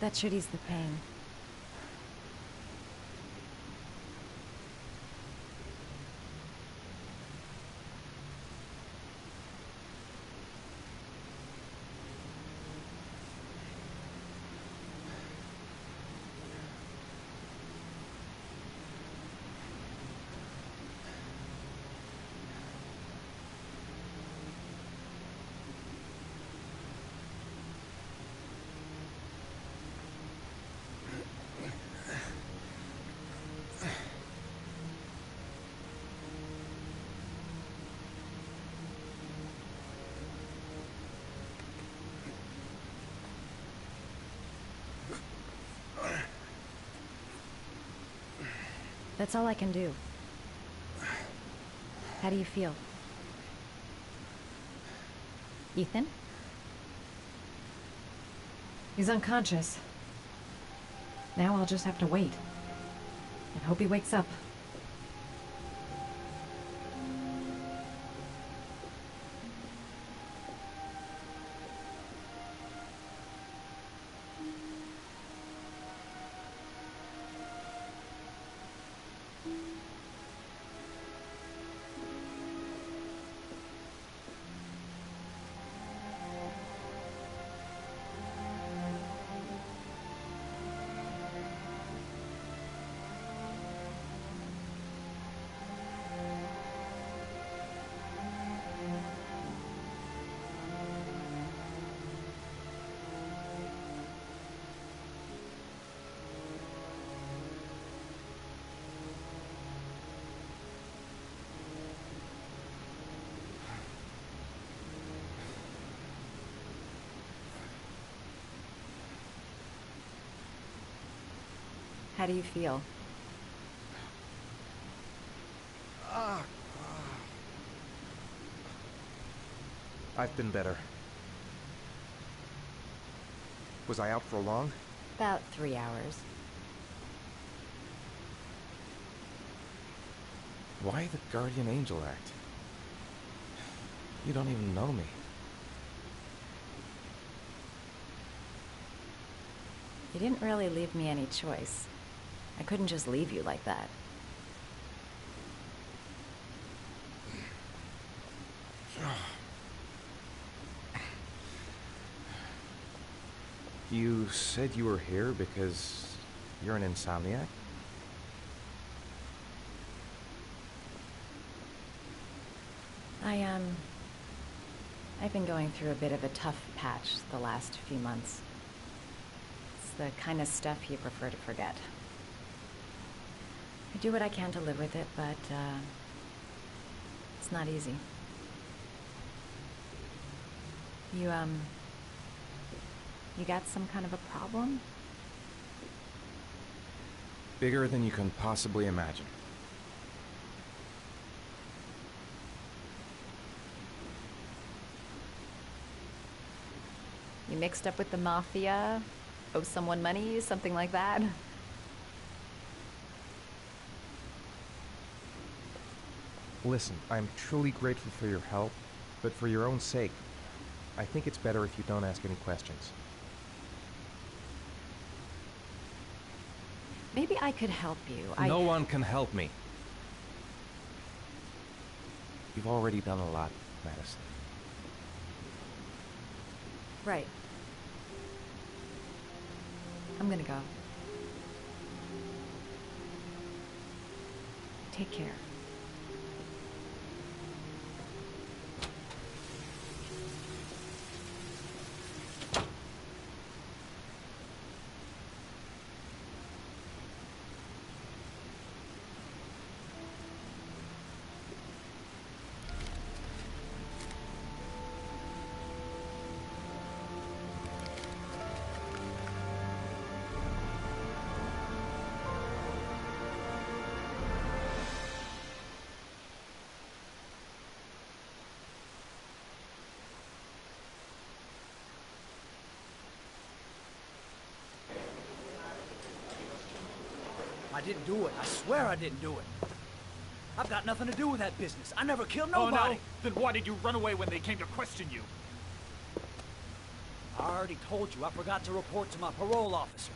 That should ease the pain. That's all I can do. How do you feel? Ethan? He's unconscious. Now I'll just have to wait. And hope he wakes up. How do you feel? I've been better. Was I out for long? About 3 hours. Why the Guardian Angel act? You don't even know me. You didn't really leave me any choice. I couldn't just leave you like that. You said you were here because you're an insomniac? I've been going through a bit of a tough patch the last few months. It's the kind of stuff you prefer to forget. I do what I can to live with it, but, it's not easy. You got some kind of a problem? Bigger than you can possibly imagine. You mixed up with the mafia? Owe someone money? Something like that? Listen, I'm truly grateful for your help, but for your own sake, I think it's better if you don't ask any questions. Maybe I could help you. No one can help me. You've already done a lot, Madison. Right. I'm gonna go. Take care. I didn't do it. I swear I didn't do it. I've got nothing to do with that business. I never killed nobody. Oh, no? Then why did you run away when they came to question you? I already told you I forgot to report to my parole officer.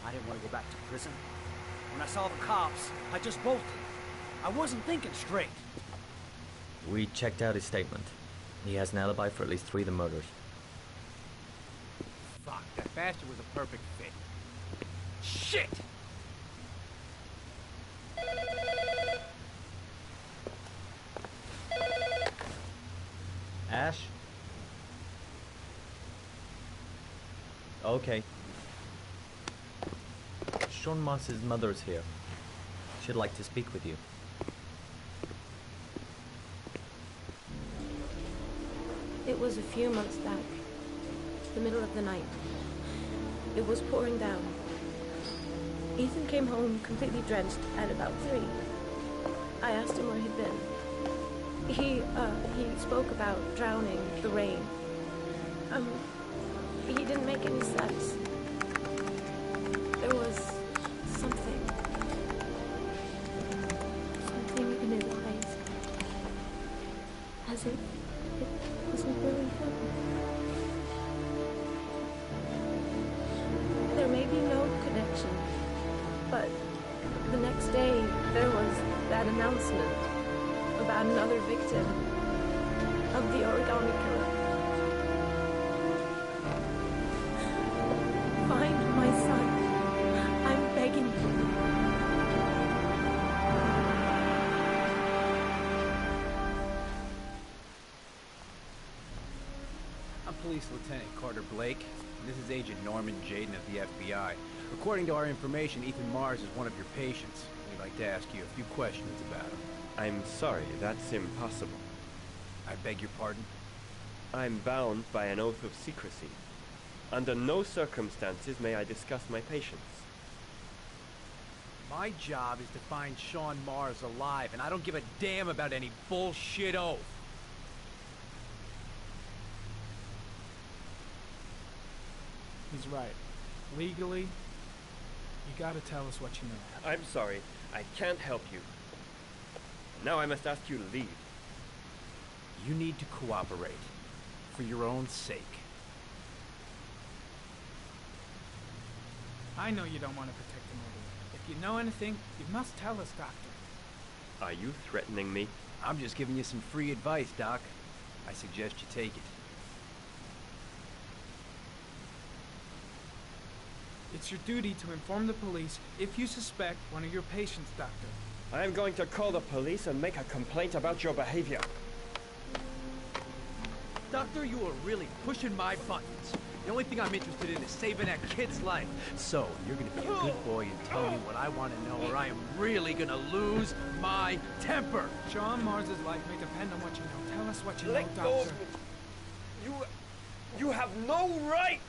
I didn't want to go back to prison. When I saw the cops, I just bolted. I wasn't thinking straight. We checked out his statement. He has an alibi for at least 3 of the murders. Fuck, that bastard was a perfect fit. Shit! Ash? Okay. Sean Moss's mother's here. She'd like to speak with you. It was a few months back. The middle of the night. It was pouring down. Ethan came home completely drenched at about 3. I asked him where he'd been. He spoke about drowning, the rain. He didn't make any sense. There was something in his eyes. As if it wasn't really him. There may be no connection, but the next day there was that announcement about another victim of the origami killer. Find my son. I'm begging you. I'm Police Lieutenant Carter Blake, and this is Agent Norman Jaden of the FBI. According to our information, Ethan Mars is one of your patients. We'd like to ask you a few questions about him. I'm sorry, that's impossible. I beg your pardon? I'm bound by an oath of secrecy. Under no circumstances may I discuss my patients. My job is to find Sean Mars alive, and I don't give a damn about any bullshit oath. He's right. Legally, you gotta tell us what you know. I'm sorry, I can't help you. Now I must ask you to leave. You need to cooperate. For your own sake. I know you don't want to protect the murderer. If you know anything, you must tell us, Doctor. Are you threatening me? I'm just giving you some free advice, Doc. I suggest you take it. It's your duty to inform the police if you suspect one of your patients, Doctor. I am going to call the police and make a complaint about your behavior. Doctor, you are really pushing my buttons. The only thing I'm interested in is saving that kid's life. So, you're gonna be a good boy and tell me what I want to know, or I am really gonna lose my temper. Sean Mars's life may depend on what you know. Tell us what you know, Let Doctor. go of me. You have no right!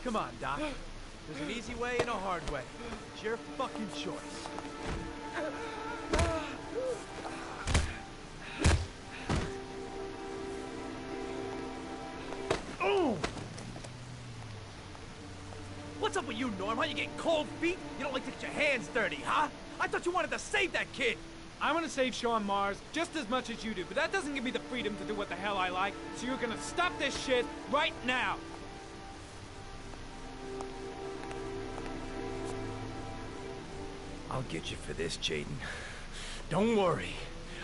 Come on, Doc. There's an easy way and a hard way. It's your fucking choice. Oh! What's up with you, Norm? How you get cold feet? You don't like to get your hands dirty, huh? I thought you wanted to save that kid! I want to save Sean Mars just as much as you do, but that doesn't give me the freedom to do what the hell I like, so you're gonna stop this shit right now! I'll get you for this, Jaden. Don't worry.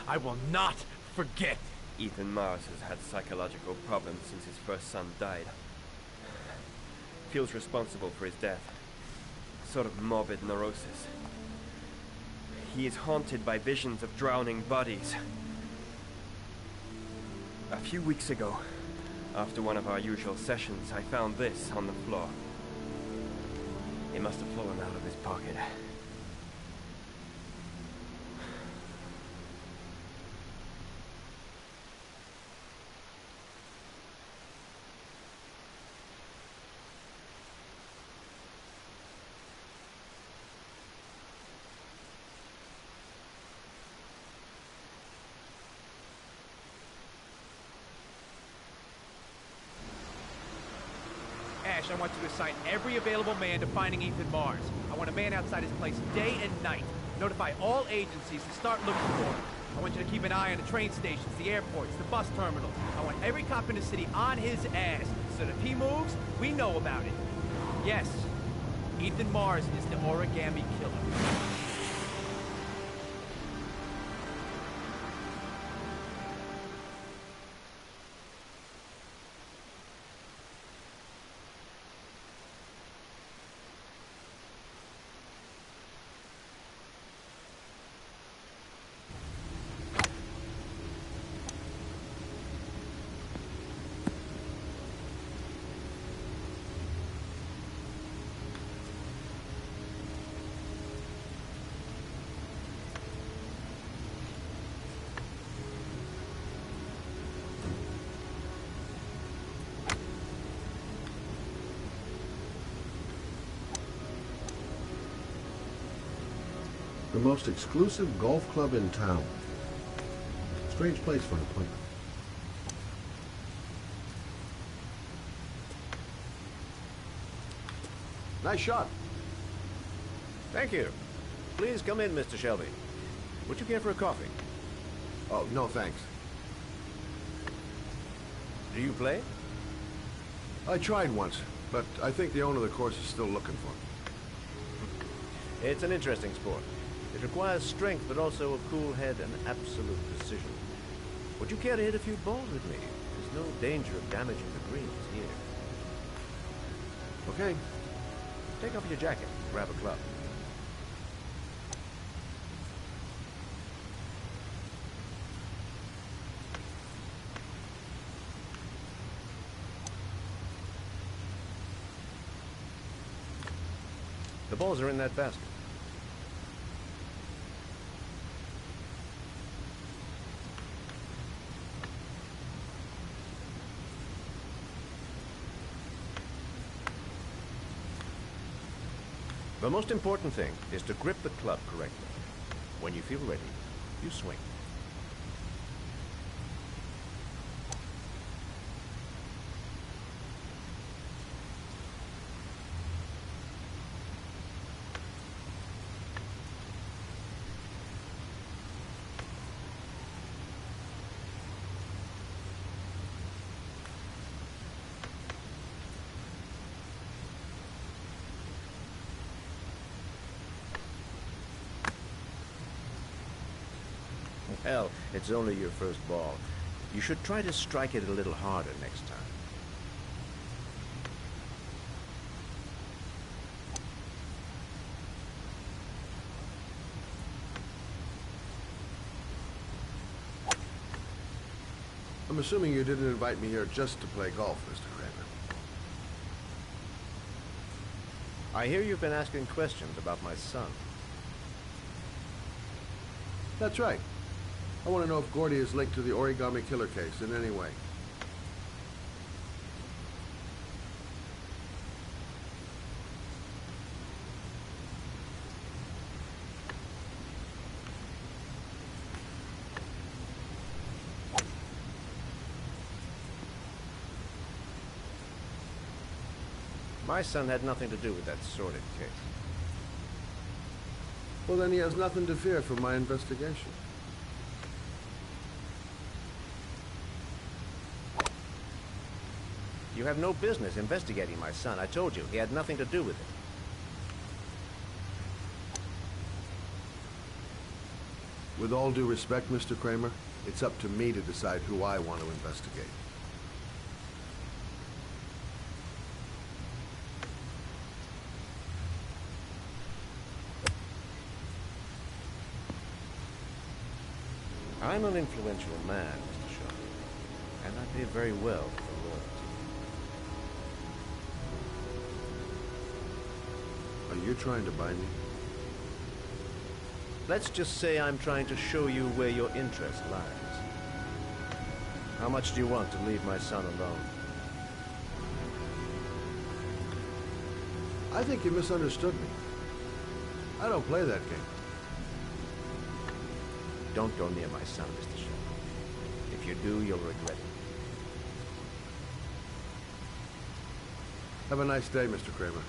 I will not forget. Ethan Mars has had psychological problems since his first son died. Feels responsible for his death. Sort of morbid neurosis. He is haunted by visions of drowning bodies. A few weeks ago, after one of our usual sessions, I found this on the floor. It must have fallen out of his pocket. I want you to assign every available man to finding Ethan Mars. I want a man outside his place day and night. Notify all agencies to start looking for him. I want you to keep an eye on the train stations, the airports, the bus terminals. I want every cop in the city on his ass, so that if he moves, we know about it. Yes, Ethan Mars is the origami killer. The most exclusive golf club in town. Strange place for an appointment. Nice shot. Thank you. Please come in, Mr. Shelby. Would you care for a coffee? Oh, no thanks. Do you play? I tried once, but I think the owner of the course is still looking for me. It's an interesting sport. It requires strength, but also a cool head and absolute precision. Would you care to hit a few balls with me? There's no danger of damaging the greens here. Okay. Take off your jacket. Grab a club. The balls are in that basket. The most important thing is to grip the club correctly. When you feel ready, you swing. Hell, it's only your first ball. You should try to strike it a little harder next time. I'm assuming you didn't invite me here just to play golf, Mr. Kramer. I hear you've been asking questions about my son. That's right. I want to know if Gordy is linked to the origami killer case in any way. My son had nothing to do with that sordid case. Well, then he has nothing to fear from my investigation. You have no business investigating my son. I told you, he had nothing to do with it. With all due respect, Mr. Kramer, it's up to me to decide who I want to investigate. I'm an influential man, Mr. Shelby, and I pay very well for loyalty. Are you trying to buy me? Let's just say I'm trying to show you where your interest lies. How much do you want to leave my son alone? I think you misunderstood me. I don't play that game. Don't go near my son, Mr. Shelby. If you do, you'll regret it. Have a nice day, Mr. Kramer.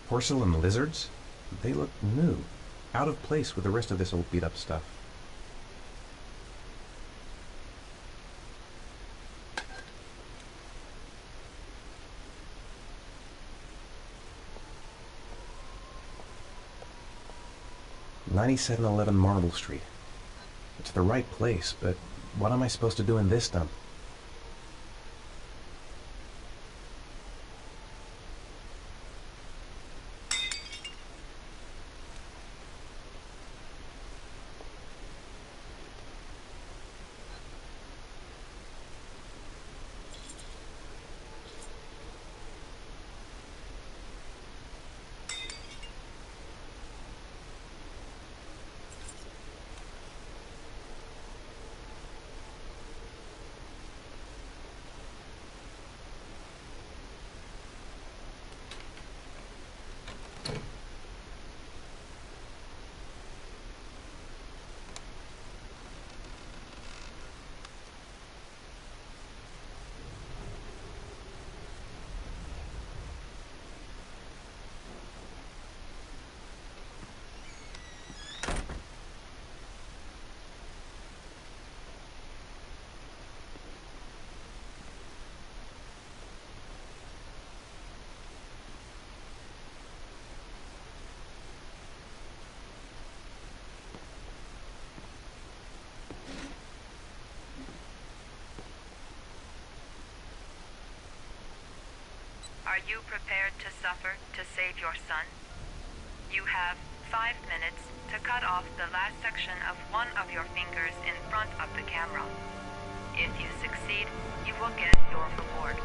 Porcelain lizards? They look new. Out of place with the rest of this old beat-up stuff. "9711 Marble Street. It's the right place, but what am I supposed to do in this dump? Are you prepared to suffer to save your son? You have 5 minutes to cut off the last section of one of your fingers in front of the camera. If you succeed, you will get your reward.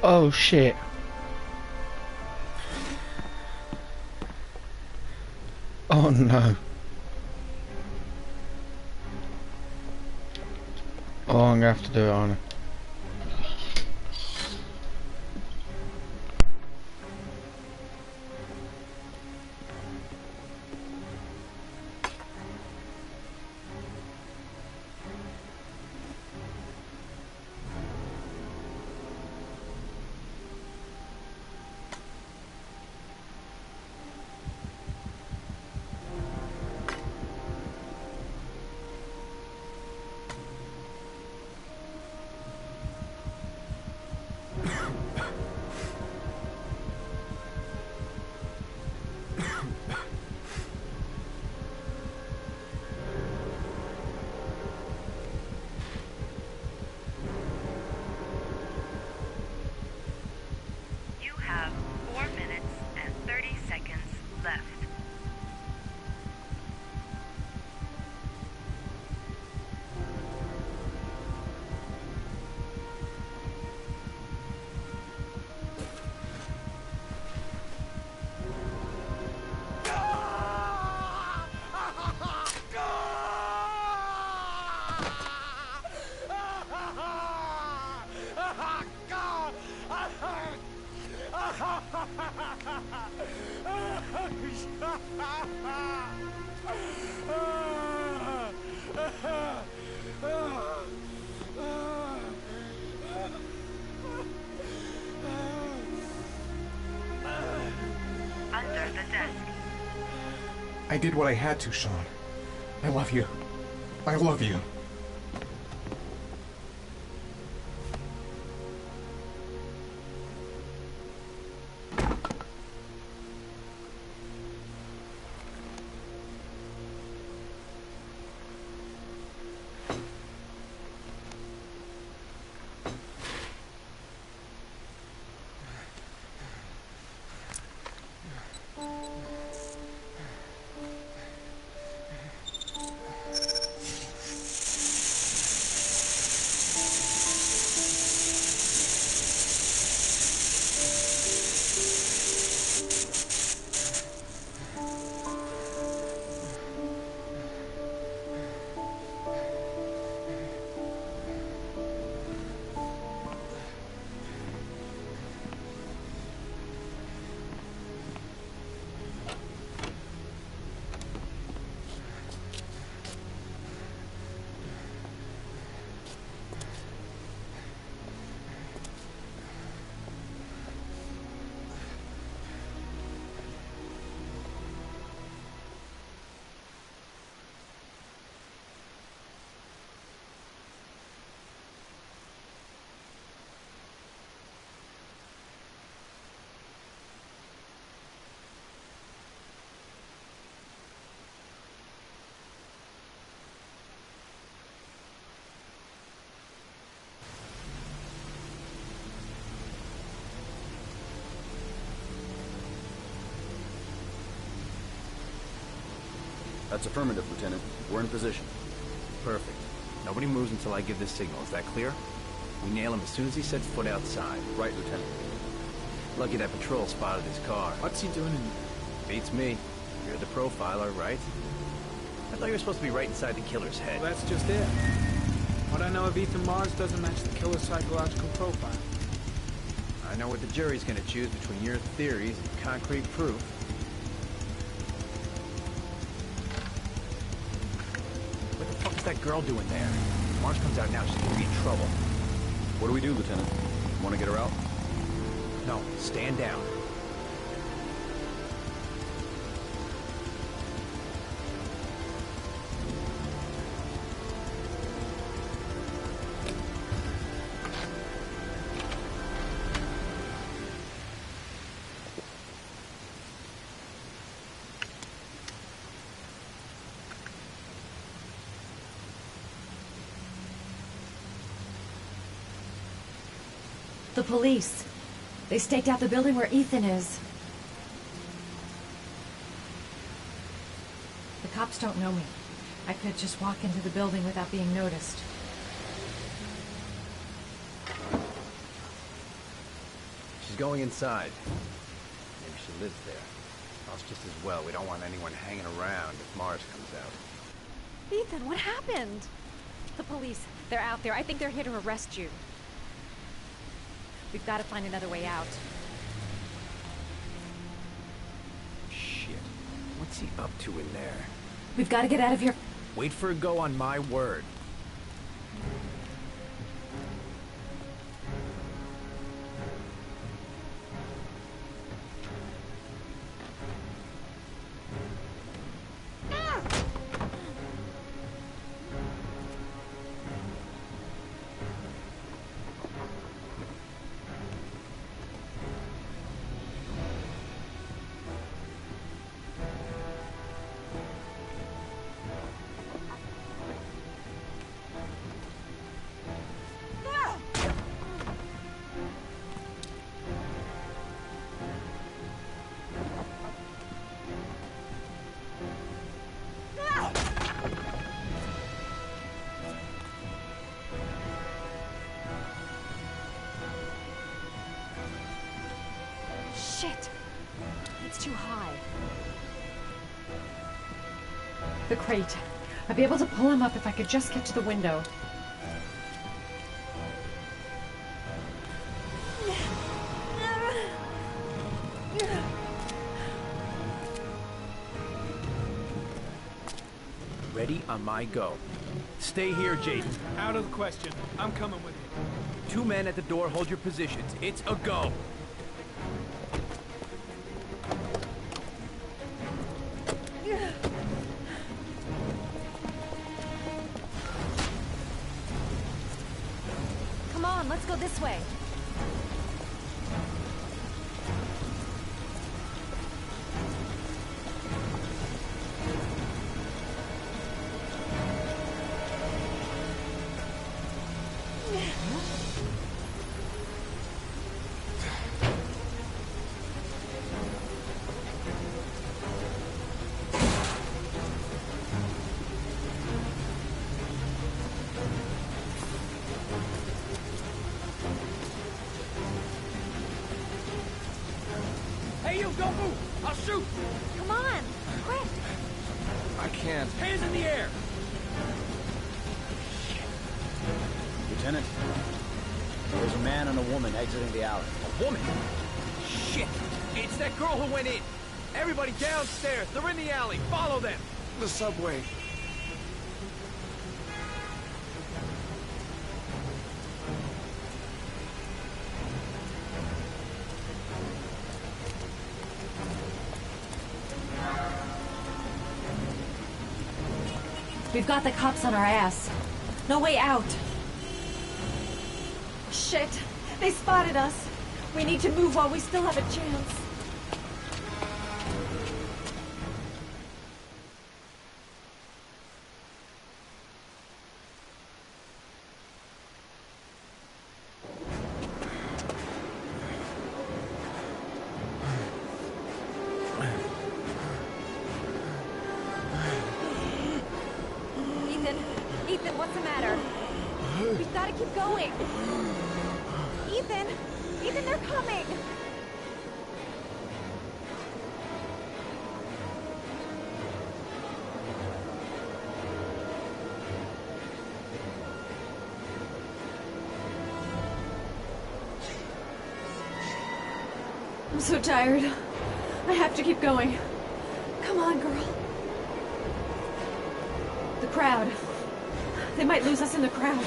Oh shit. Oh no. Oh, I'm gonna have to do it, aren't I? Under the desk. I did what I had to, Sean. I love you. I love you. That's affirmative, Lieutenant. We're in position. Perfect. Nobody moves until I give the signal. Is that clear? We nail him as soon as he sets foot outside. Right, Lieutenant. Lucky that patrol spotted his car. What's he doing in... Beats me. You're the profiler, right? I thought you were supposed to be right inside the killer's head. Well, that's just it. What I know of Ethan Mars doesn't match the killer's psychological profile. I know what the jury's gonna choose between your theories and concrete proof. What the fuck is that girl doing there? If Mars comes out now, she's gonna be in trouble. What do we do, Lieutenant? Want to get her out? No, stand down. The police. They staked out the building where Ethan is. The cops don't know me. I could just walk into the building without being noticed. She's going inside. Maybe she lives there. Well, it's just as well. We don't want anyone hanging around if Mars comes out. Ethan, what happened? The police. They're out there. I think they're here to arrest you. We've got to find another way out. Shit. What's he up to in there? We've got to get out of here. Wait for a go on my word. Shit! It's too high. The crate. I'd be able to pull him up if I could just get to the window. ready on my go. Stay here, Jaden. Out of the question. I'm coming with you. 2 men at the door, hold your positions. It's a go. Come on, let's go this way. Hey, you, don't move! I'll shoot! Come on, quick! I can't. Hands in the air! Lieutenant, there's a man and a woman exiting the alley. A woman? Shit! It's that girl who went in! Everybody downstairs! They're in the alley! Follow them! The subway. We've got the cops on our ass. No way out. Shit! They spotted us. We need to move while we still have a chance. Ethan, what's the matter? We've got to keep going. Ethan! Ethan, they're coming! I'm so tired. I have to keep going. Come on, girl. The crowd. They might lose us in the crowd.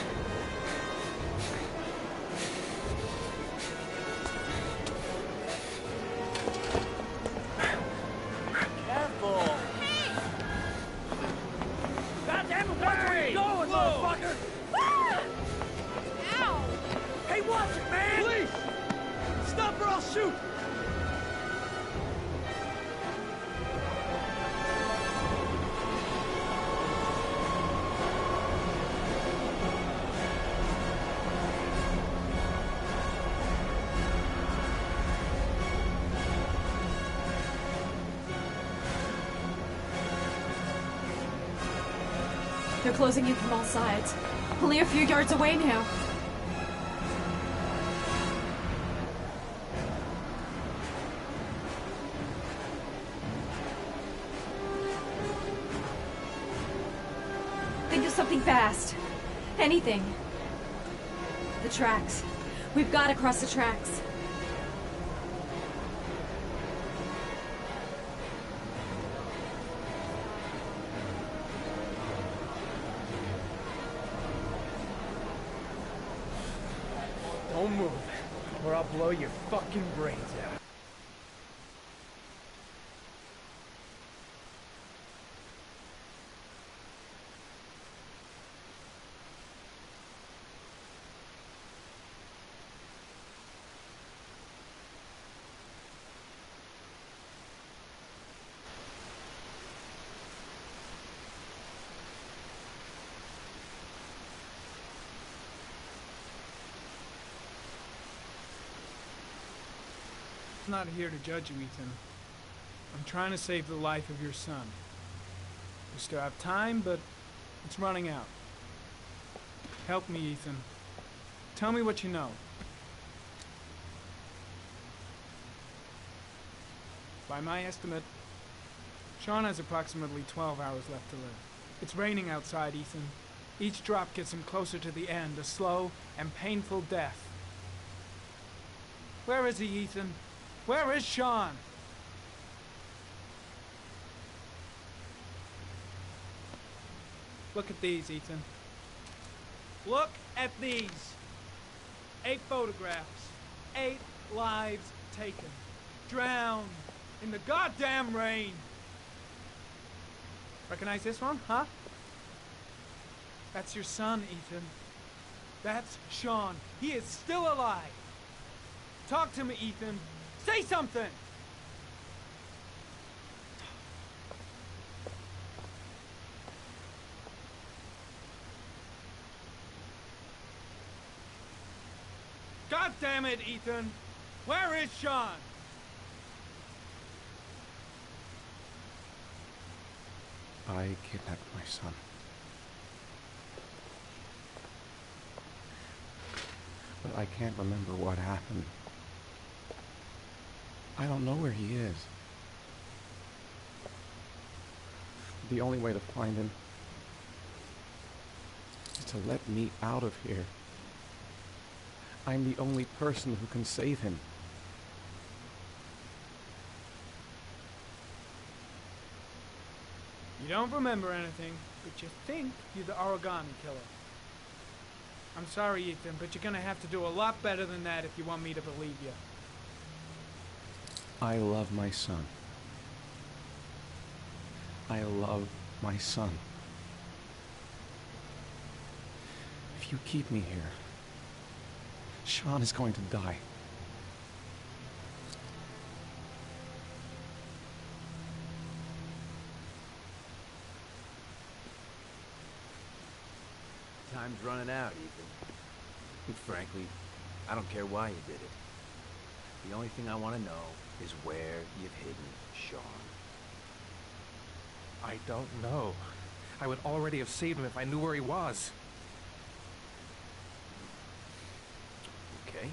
Careful! Goddamn it, watch where you're going, motherfucker! Ow! Hey, watch it, man! Please! Stop or I'll shoot! They're closing in from all sides. Only a few yards away now. Think of something fast. Anything. The tracks. We've got to cross the tracks. Don't move, or I'll blow your fucking brains out. I'm not here to judge you, Ethan. I'm trying to save the life of your son. We still have time, but it's running out. Help me, Ethan. Tell me what you know. By my estimate, Sean has approximately 12 hours left to live. It's raining outside, Ethan. Each drop gets him closer to the end, a slow and painful death. Where is he, Ethan? Where is Sean? Look at these, Ethan. Look at these. 8 photographs. 8 lives taken. Drowned in the goddamn rain. Recognize this one, huh? That's your son, Ethan. That's Sean. He is still alive. Talk to me, Ethan. Say something! God damn it, Ethan! Where is Sean? I kidnapped my son. But I can't remember what happened. I don't know where he is. The only way to find him is to let me out of here. I'm the only person who can save him. You don't remember anything, but you think you're the origami killer. I'm sorry, Ethan, but you're gonna have to do a lot better than that if you want me to believe you. I love my son. I love my son. If you keep me here, Sean is going to die. Time's running out, Ethan. And frankly, I don't care why you did it. The only thing I want to know is where you've hidden Sean. I don't know. I would already have saved him if I knew where he was. Okay.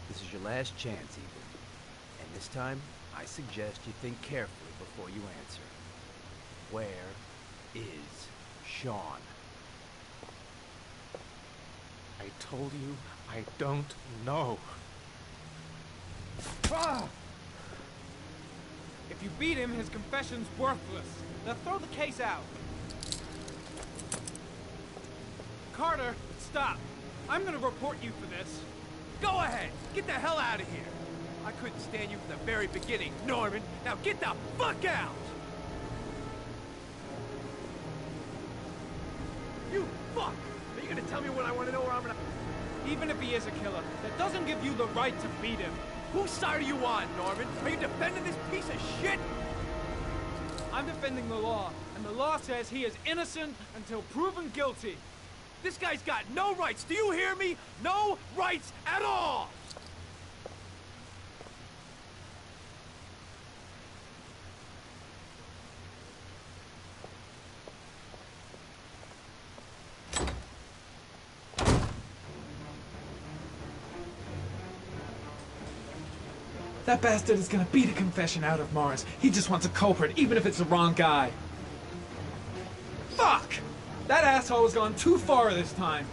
This is your last chance, Ethan. And this time, I suggest you think carefully before you answer. Where is Sean? I told you, I don't know. Ah! If you beat him, his confession's worthless. Now throw the case out. Carter, stop. I'm gonna report you for this. Go ahead! Get the hell out of here! I couldn't stand you from the very beginning, Norman! Now get the fuck out! You fuck! Are you gonna tell me what I want to know or I'm gonna... Even if he is a killer, that doesn't give you the right to beat him. Whose side are you on, Norman? Are you defending this piece of shit? I'm defending the law, and the law says he is innocent until proven guilty. This guy's got no rights, do you hear me? No rights at all! That bastard is gonna beat a confession out of Morris. He just wants a culprit, even if it's the wrong guy. Fuck! That asshole has gone too far this time.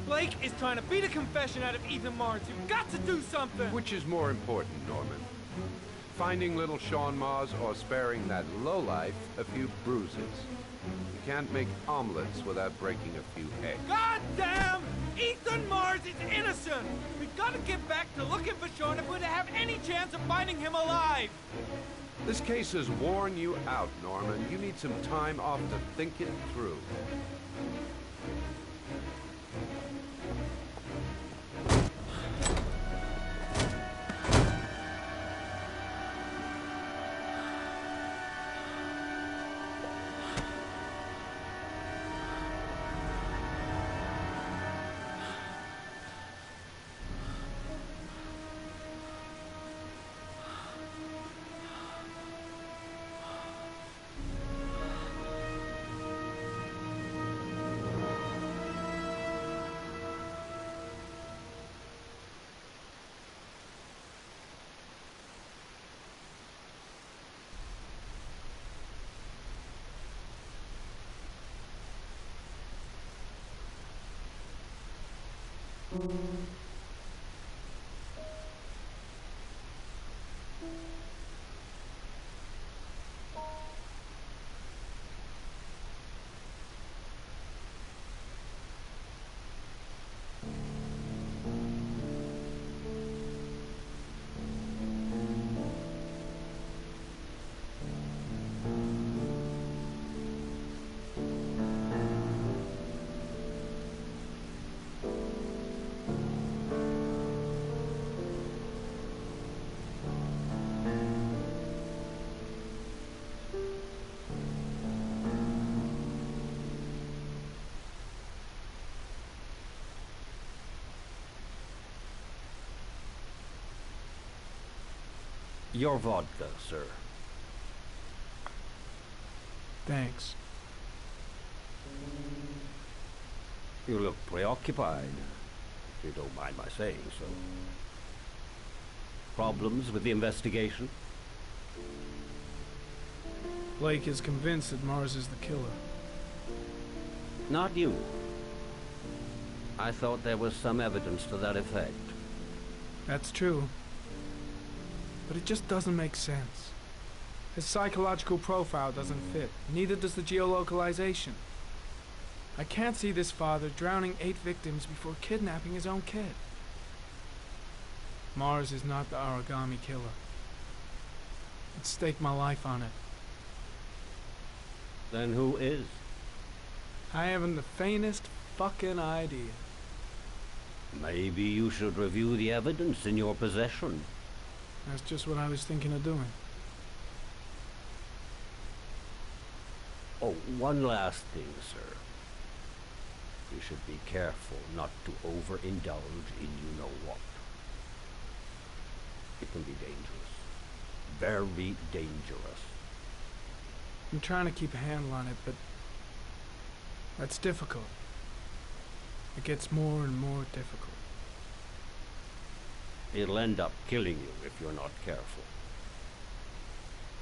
Blake is trying to beat a confession out of Ethan Mars. You've got to do something! Which is more important, Norman? Finding little Sean Mars or sparing that lowlife a few bruises? You can't make omelets without breaking a few eggs. God damn! Ethan Mars is innocent! We've got to get back to looking for Sean if we're to have any chance of finding him alive! This case has worn you out, Norman. You need some time off to think it through. Your vodka, sir. Thanks. You look preoccupied, if you don't mind my saying so. Problems with the investigation? Blake is convinced that Mars is the killer. Not you. I thought there was some evidence to that effect. That's true. But it just doesn't make sense. His psychological profile doesn't fit. Neither does the geolocalization. I can't see this father drowning 8 victims before kidnapping his own kid. Mars is not the origami killer. I'd stake my life on it. Then who is? I haven't the faintest fucking idea. Maybe you should review the evidence in your possession. That's just what I was thinking of doing. Oh, one last thing, sir. You should be careful not to overindulge in you-know-what. It can be dangerous. Very dangerous. I'm trying to keep a handle on it, but that's difficult. It gets more and more difficult. It'll end up killing you if you're not careful.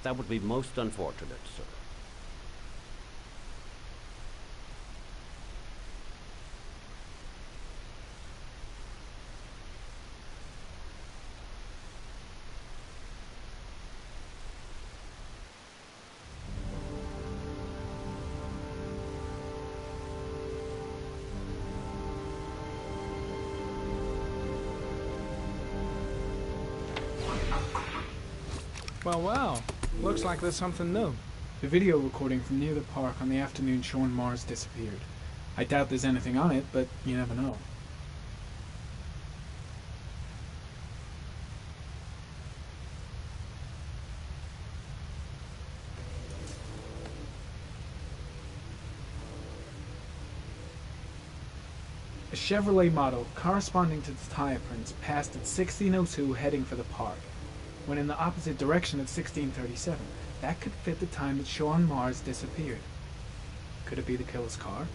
That would be most unfortunate, sir. Well, well. Looks like there's something new. The video recording from near the park on the afternoon showing Mars disappeared. I doubt there's anything on it, but you never know. A Chevrolet model corresponding to the tire prints passed at 16:02 heading for the park, when in the opposite direction at 16:37. That could fit the time that Sean Mars disappeared. Could it be the killer's car?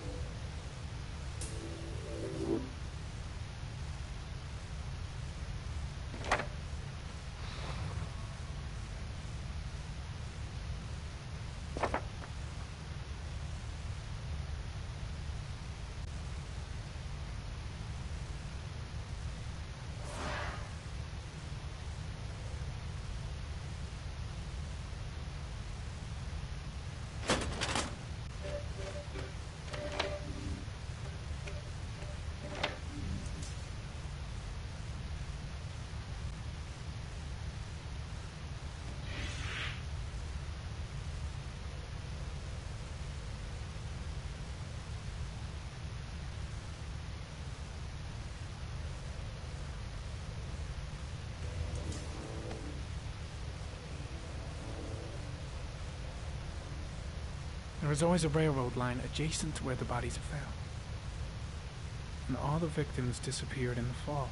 There is always a railroad line adjacent to where the bodies are found. And all the victims disappeared in the fall.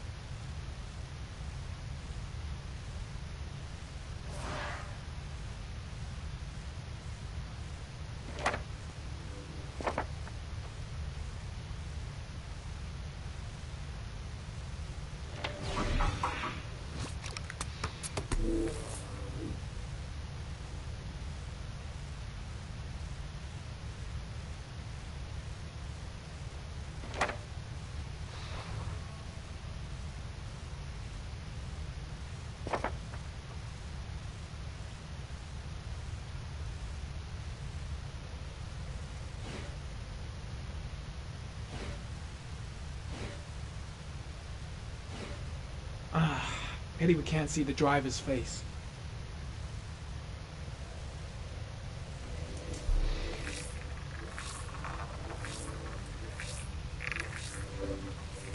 Pity we can't see the driver's face.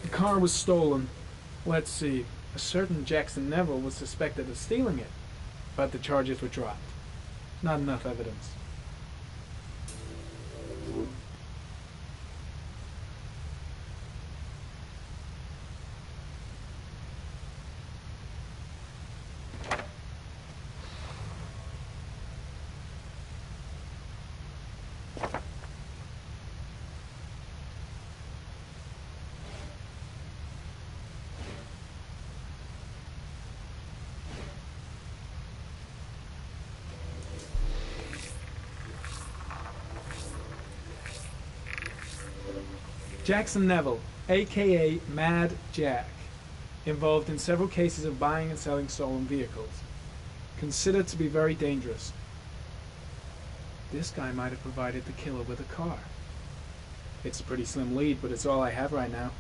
The car was stolen. Let's see. A certain Jackson Neville was suspected of stealing it, but the charges were dropped. Not enough evidence. Jackson Neville, aka Mad Jack, involved in several cases of buying and selling stolen vehicles. Considered to be very dangerous. This guy might have provided the killer with a car. It's a pretty slim lead, but it's all I have right now.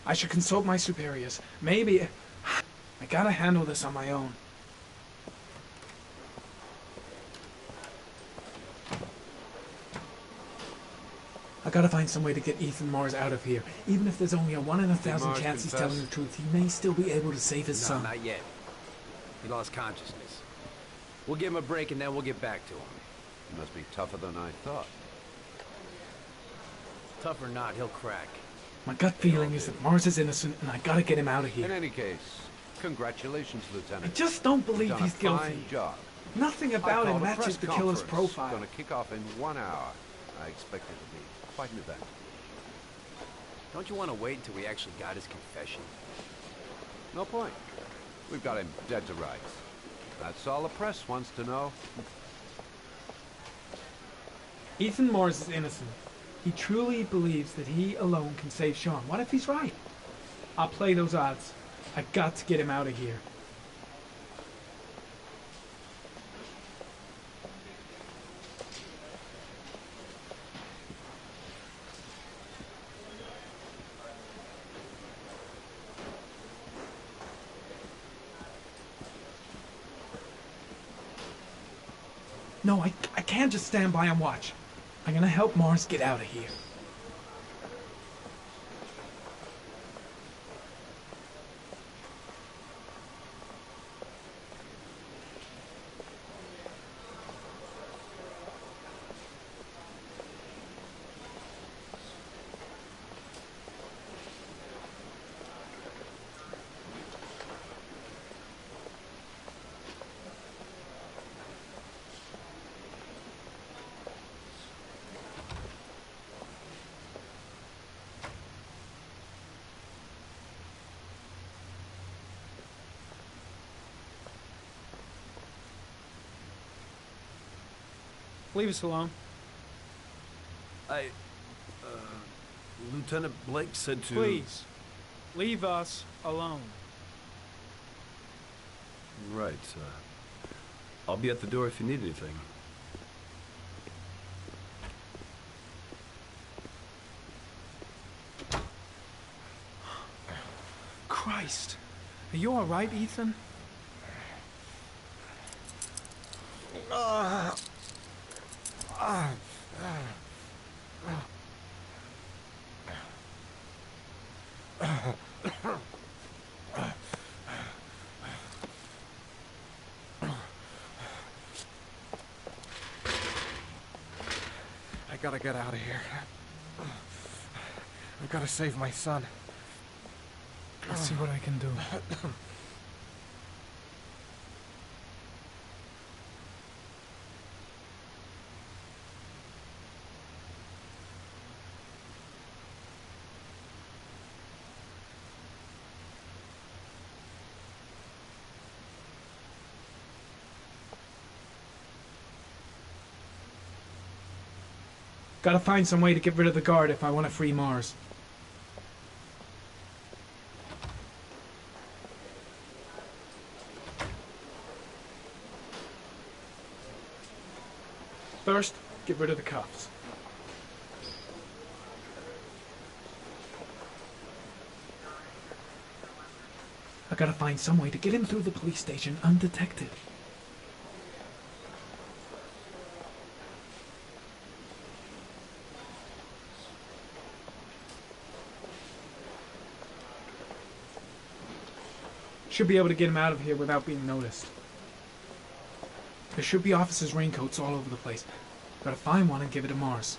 I should consult my superiors. Maybe... I gotta handle this on my own. I gotta find some way to get Ethan Mars out of here. Even if there's only a 1 in 1,000 chance he's telling the truth, he may still be able to save his son. Not yet. He lost consciousness. We'll give him a break and then we'll get back to him. He must be tougher than I thought. Tough or not, he'll crack. My gut feeling is that Mars is innocent, and I gotta get him out of here. In any case, congratulations, Lieutenant. I just don't believe You've done he's a guilty. fine job. Nothing about him matches the killer's It's profile. going to kick off in 1 hour. I expect it to be quite an event. Don't you want to wait until we actually got his confession? No point. We've got him dead to rights. That's all the press wants to know. Ethan Mars is innocent. He truly believes that he alone can save Sean. What if he's right? I'll play those odds. I got to get him out of here. No, I can't just stand by and watch. I'm gonna help Mars get out of here. Leave us alone. Lieutenant Blake said to... Please, leave us alone. Right, I'll be at the door if you need anything. Christ. Are you all right, Ethan? I gotta get out of here. I've gotta save my son. I'll see what I can do. Gotta find some way to get rid of the guard if I want to free Mars. First, get rid of the cuffs. I gotta find some way to get him through the police station undetected. Should be able to get him out of here without being noticed. There should be officers' raincoats all over the place. Gotta find one and give it to Mars.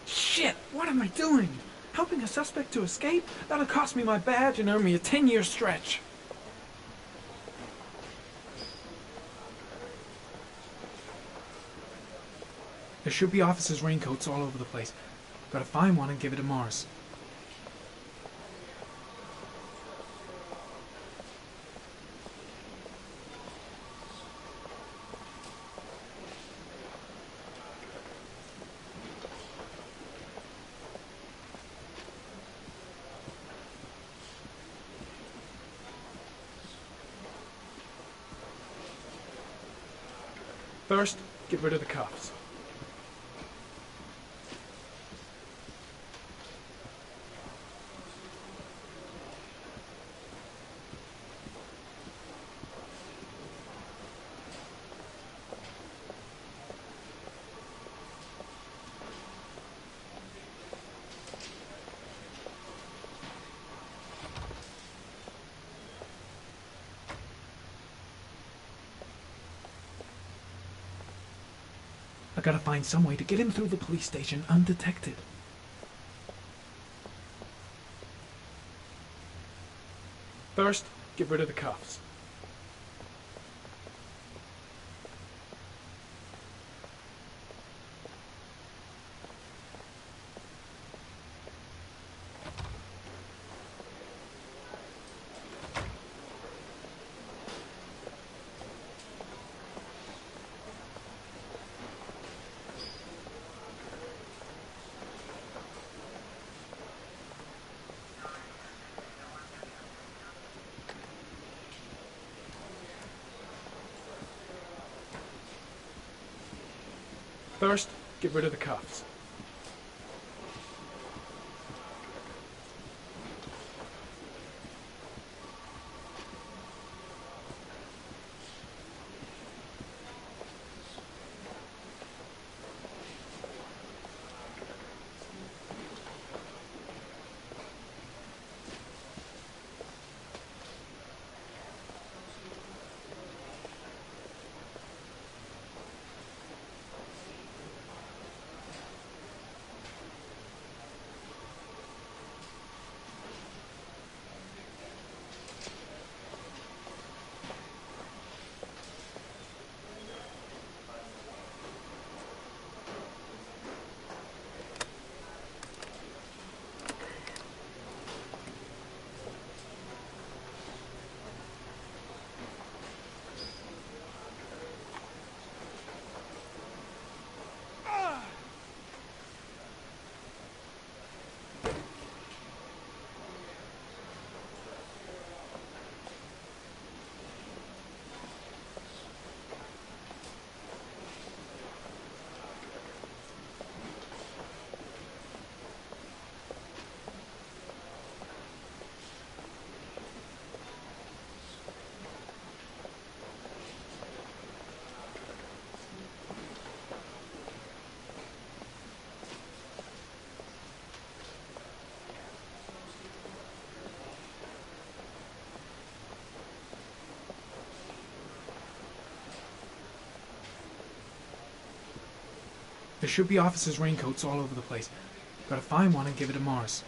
Shit! What am I doing? Helping a suspect to escape? That'll cost me my badge and earn me a 10-year stretch. There should be officers' raincoats all over the place. Gotta find one and give it to Mars. First, get rid of the cuffs. I gotta find some way to get him through the police station undetected. First, get rid of the cuffs. First, get rid of the cuffs. There should be officers' raincoats all over the place. Gotta find one and give it to Mars.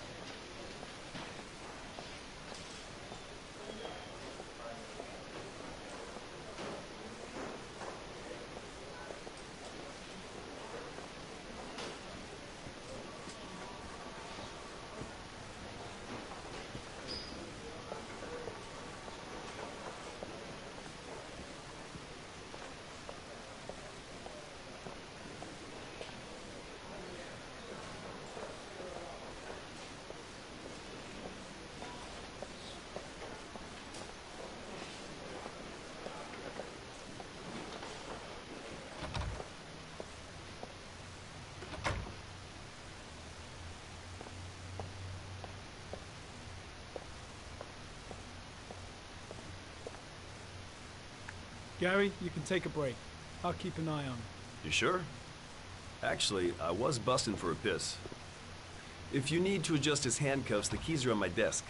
Gary, you can take a break. I'll keep an eye on him. You sure? Actually, I was busting for a piss. If you need to adjust his handcuffs, the keys are on my desk.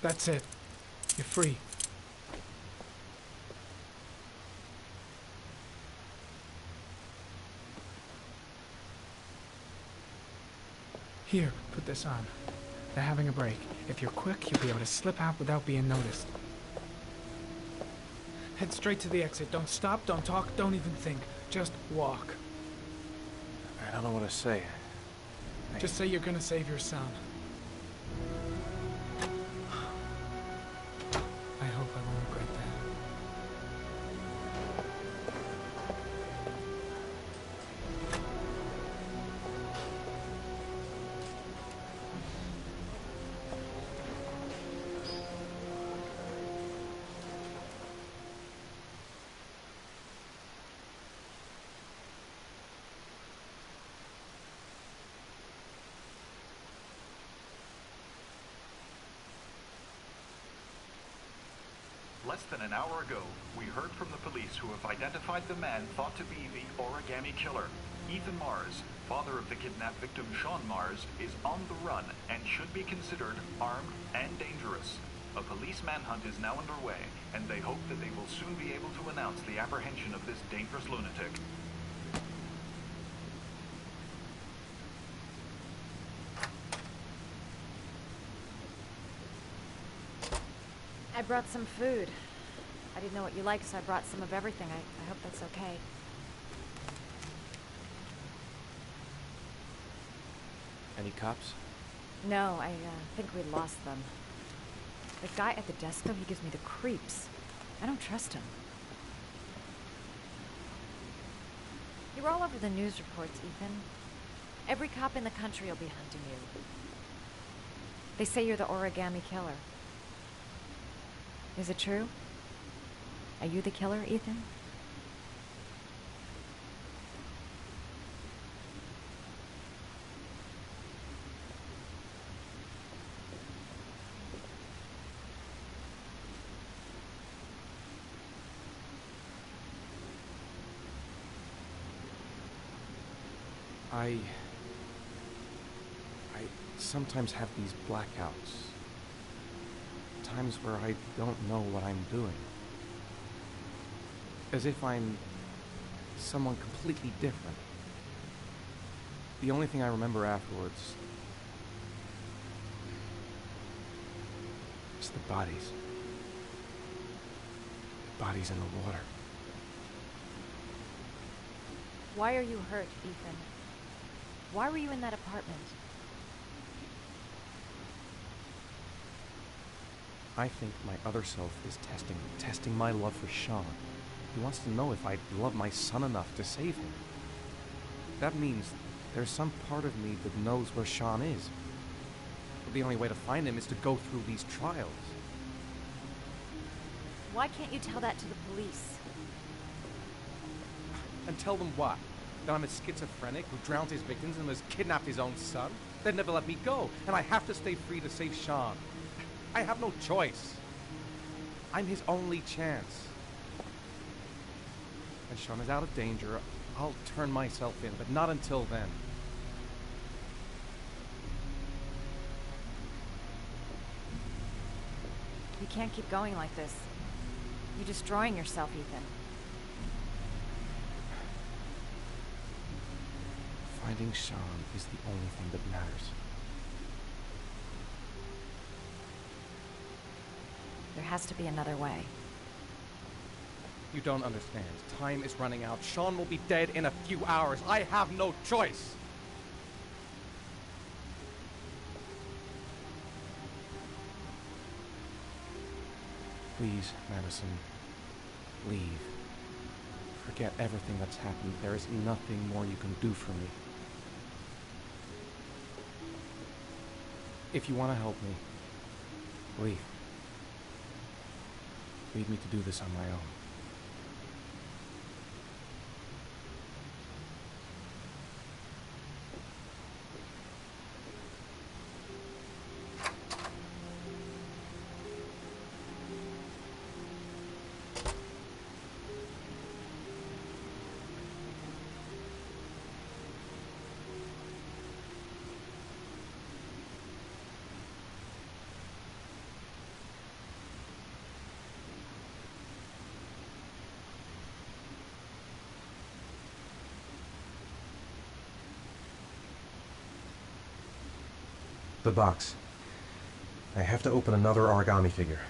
That's it. You're free. Here, put this on. They're having a break. If you're quick, you'll be able to slip out without being noticed. Head straight to the exit. Don't stop, don't talk, don't even think. Just walk. I don't know what to say. Just say you're gonna save your son. I hope I won't regret that. Less than an hour ago, we heard from the police who have identified the man thought to be the origami killer. Ethan Mars, father of the kidnapped victim Sean Mars, is on the run and should be considered armed and dangerous. A police manhunt is now underway, and they hope that they will soon be able to announce the apprehension of this dangerous lunatic. I brought some food. I didn't know what you liked, so I brought some of everything. I hope that's okay. Any cops? No, I think we lost them. The guy at the desk, though, he gives me the creeps. I don't trust him. You were all over the news reports, Ethan. Every cop in the country will be hunting you. They say you're the origami killer. Is it true? Are you the killer, Ethan? I sometimes have these blackouts. Times where I don't know what I'm doing. As if I'm someone completely different. The only thing I remember afterwards is the bodies. The bodies in the water. Why are you hurt, Ethan? Why were you in that apartment? I think my other self is testing my love for Sean. He wants to know if I love my son enough to save him. That means there's some part of me that knows where Sean is. But the only way to find him is to go through these trials. Why can't you tell that to the police? And tell them what? That I'm a schizophrenic who drowned his victims and has kidnapped his own son? They'd never let me go, and I have to stay free to save Sean. I have no choice. I'm his only chance. When Sean is out of danger, I'll turn myself in, but not until then. You can't keep going like this. You're destroying yourself, Ethan. Finding Sean is the only thing that matters. There has to be another way. You don't understand. Time is running out. Sean will be dead in a few hours. I have no choice. Please, Madison, leave. Forget everything that's happened. There is nothing more you can do for me. If you want to help me, leave. Leave me to do this on my own. The box. I have to open another origami figure.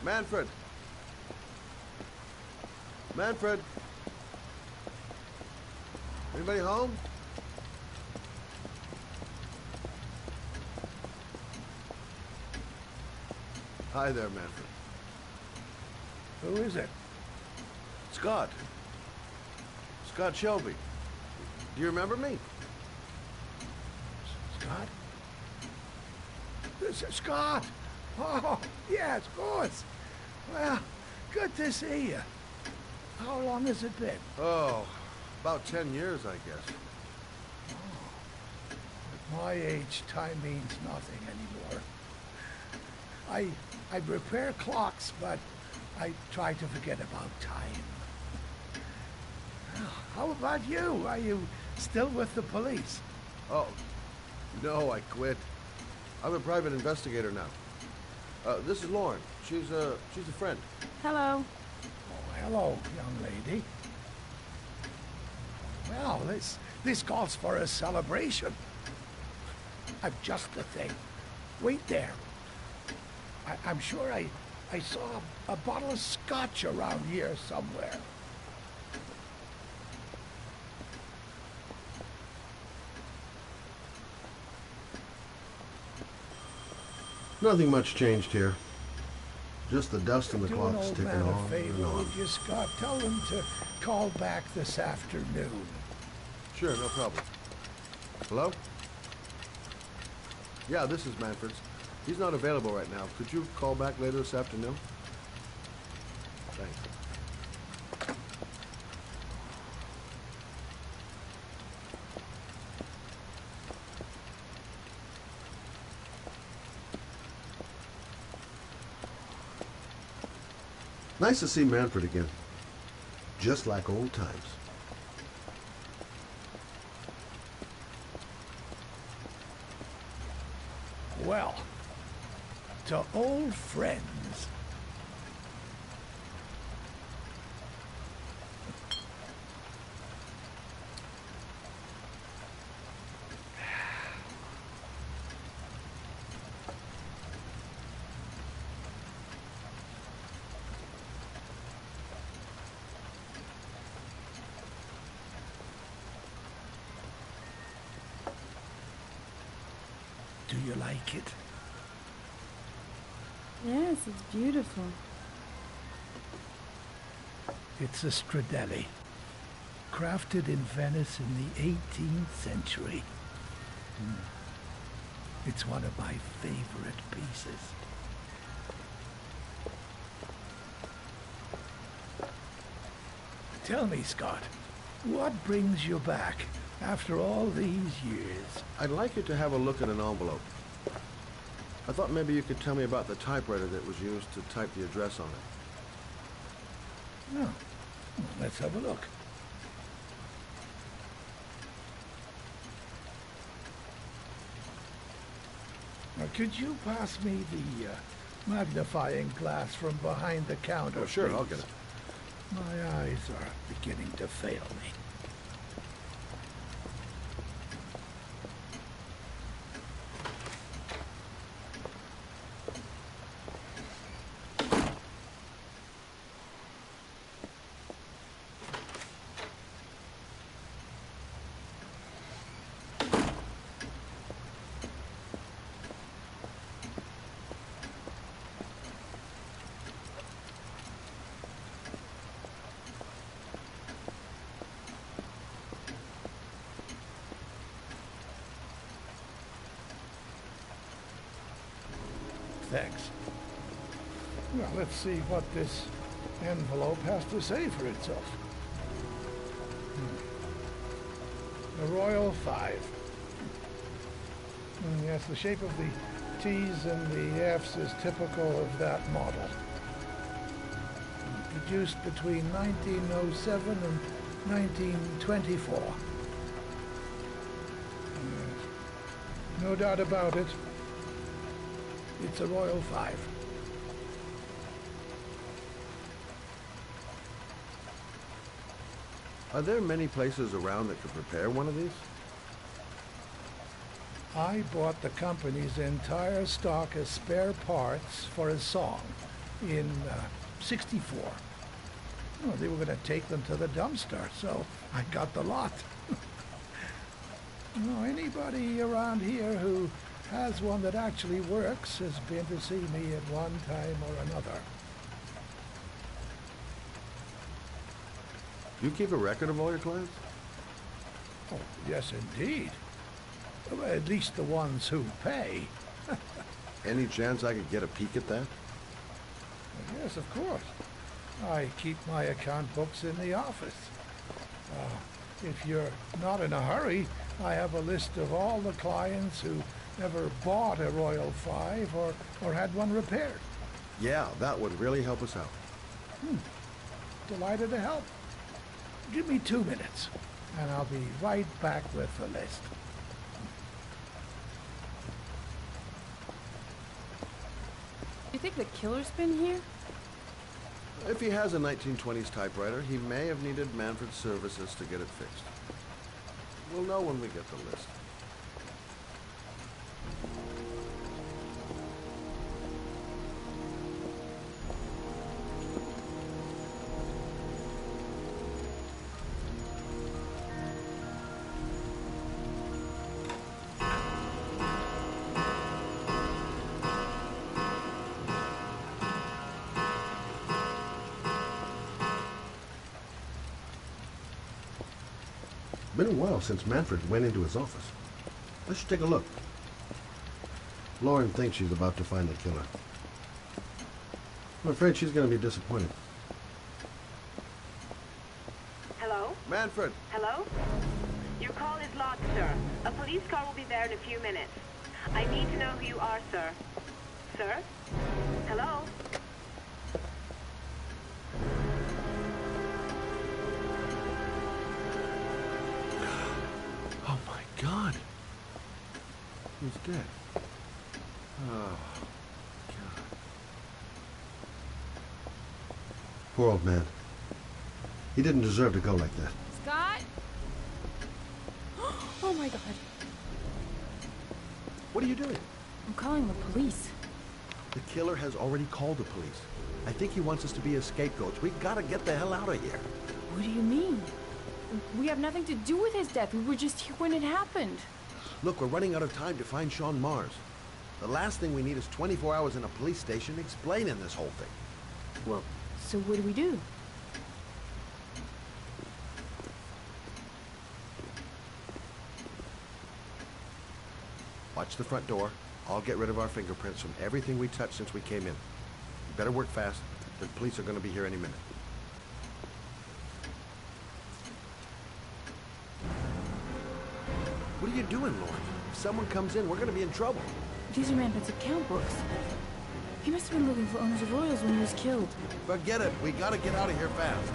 Manfred! Manfred! Anybody home? Hi there, Manfred. Who is it? Scott. Scott Shelby. Do you remember me? Scott? This is Scott! Oh, yes, of course. Well, good to see you. How long has it been? Oh, about 10 years, I guess. At my age, time means nothing anymore. I repair clocks, but I try to forget about time. How about you? Are you still with the police? Oh, no, I quit. I'm a private investigator now. This is Lauren. She's a friend. Hello. Oh, hello, young lady. Well, this calls for a celebration. I've just the thing. Wait there. I'm sure I saw a bottle of scotch around here somewhere. Nothing much changed here. Just the dust and the Do an clock's old ticking man a on favor, and on. would you, Scott? Tell him to call back this afternoon. Sure, no problem. Hello? Yeah, this is Manfred's. He's not available right now. Could you call back later this afternoon? Thanks. Nice to see Manfred again. Just like old times. Well, to old friends. you like it? Yes, it's beautiful. It's a Stradelli, crafted in Venice in the 18th century. It's one of my favorite pieces. Tell me, Scott, what brings you back after all these years? I'd like you to have a look at an envelope. I thought maybe you could tell me about the typewriter that was used to type the address on it. Oh, well, let's have a look. Now, could you pass me the magnifying glass from behind the counter? Oh, sure, please? I'll get it. My eyes are beginning to fail me. Thanks. Well, let's see what this envelope has to say for itself. The Royal 5. Yes, the shape of the T's and the F's is typical of that model. Produced between 1907 and 1924. Yes. No doubt about it. It's a Royal 5. Are there many places around that could prepare one of these? I bought the company's entire stock as spare parts for a song in '64. Well, they were going to take them to the dumpster, so I got the lot. Anybody around here who has one that actually works has been to see me at one time or another. You keep a record of all your clients? Oh, yes, indeed. Well, at least the ones who pay. Any chance I could get a peek at that? Yes, of course. I keep my account books in the office. If you're not in a hurry, I have a list of all the clients who ever bought a Royal 5 or had one repaired. Yeah, that would really help us out. Delighted to help. Give me 2 minutes, and I'll be right back with the list. You think the killer's been here? If he has a 1920s typewriter, he may have needed Manfred's services to get it fixed. We'll know when we get the list. Been a while since Manfred went into his office. Let's take a look. Lauren thinks she's about to find the killer. I'm afraid she's going to be disappointed. Hello? Manfred! Hello? Your call is logged, sir. A police car will be there in a few minutes. I need to know who you are, sir. Sir? Hello? Oh my God! He's dead. Oh, God. Poor old man. He didn't deserve to go like that. Scott? Oh my God. What are you doing? I'm calling the police. The killer has already called the police. I think he wants us to be his scapegoats. We gotta get the hell out of here. What do you mean? We have nothing to do with his death. We were just here when it happened. Look, we're running out of time to find Sean Mars. The last thing we need is 24 hours in a police station explaining this whole thing. Well, so what do we do? Watch the front door. I'll get rid of our fingerprints from everything we touched since we came in. You better work fast. The police are going to be here any minute. What are you doing, Lauren? If someone comes in, we're going to be in trouble. These are Rampant's account books. He must have been looking for owners of Royals when he was killed. Forget it. We got to get out of here fast.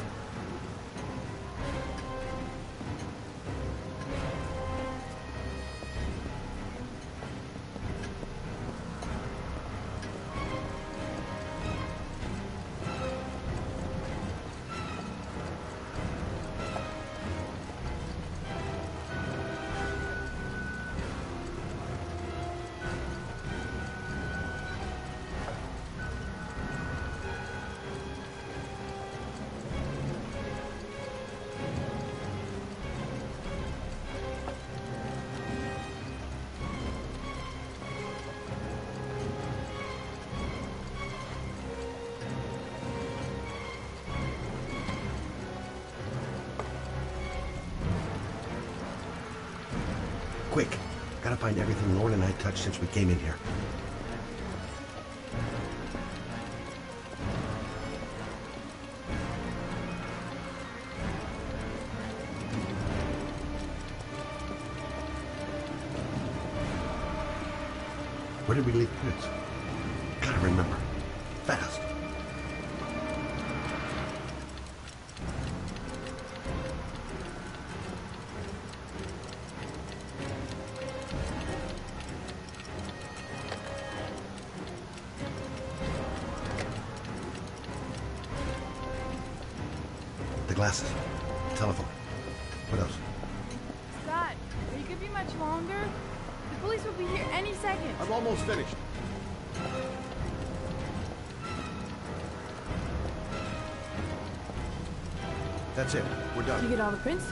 Quick. Gotta find everything Lauren and I touched since we came in here. Where did we leave prints? Gotta remember. Fast. The glasses. Telephone. What else? Scott, are you gonna be much longer? The police will be here any second. I'm almost finished. That's it. We're done. You get all the prints?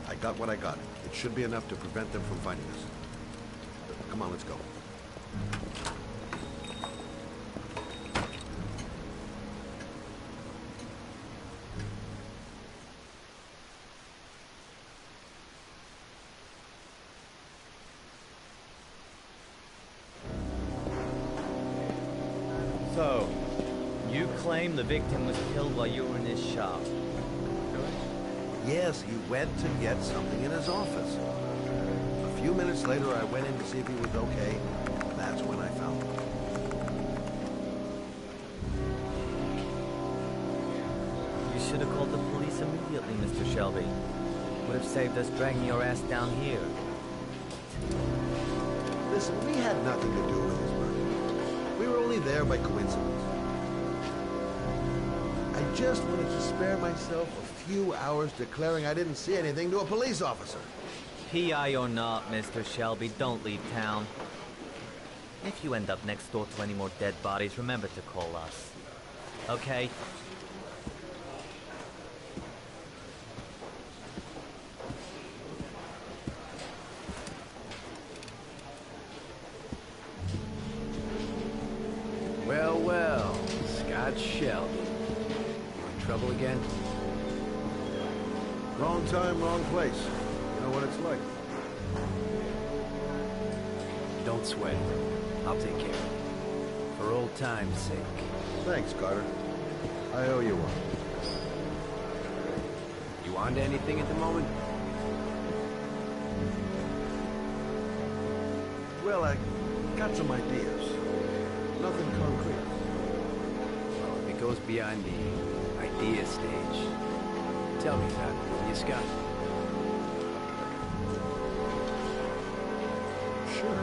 I got what I got. It should be enough to prevent them from finding us. Come on, let's go. So, you claim the victim was killed while you were in his shop. Yes, he went to get something in his office. A few minutes later, I went in to see if he was okay. That's when I found him. You should have called the police immediately, Mr. Shelby. Would have saved us dragging your ass down here. Listen, we had nothing to do with his murder. We were only there by coincidence. I just wanted to spare myself a few hours declaring I didn't see anything to a police officer. PI or not, Mr. Shelby, don't leave town. If you end up next door to any more dead bodies, remember to call us. Okay? Well, well, Scott Shelby. You in trouble again? Wrong time, wrong place. You know what it's like. Don't sweat it. I'll take care of it. For old time's sake. Thanks, Carter. I owe you one. You on to anything at the moment? Well, I got some ideas. Nothing concrete. Well, if it goes beyond the idea stage, tell me about it, will you, Scott? Sure.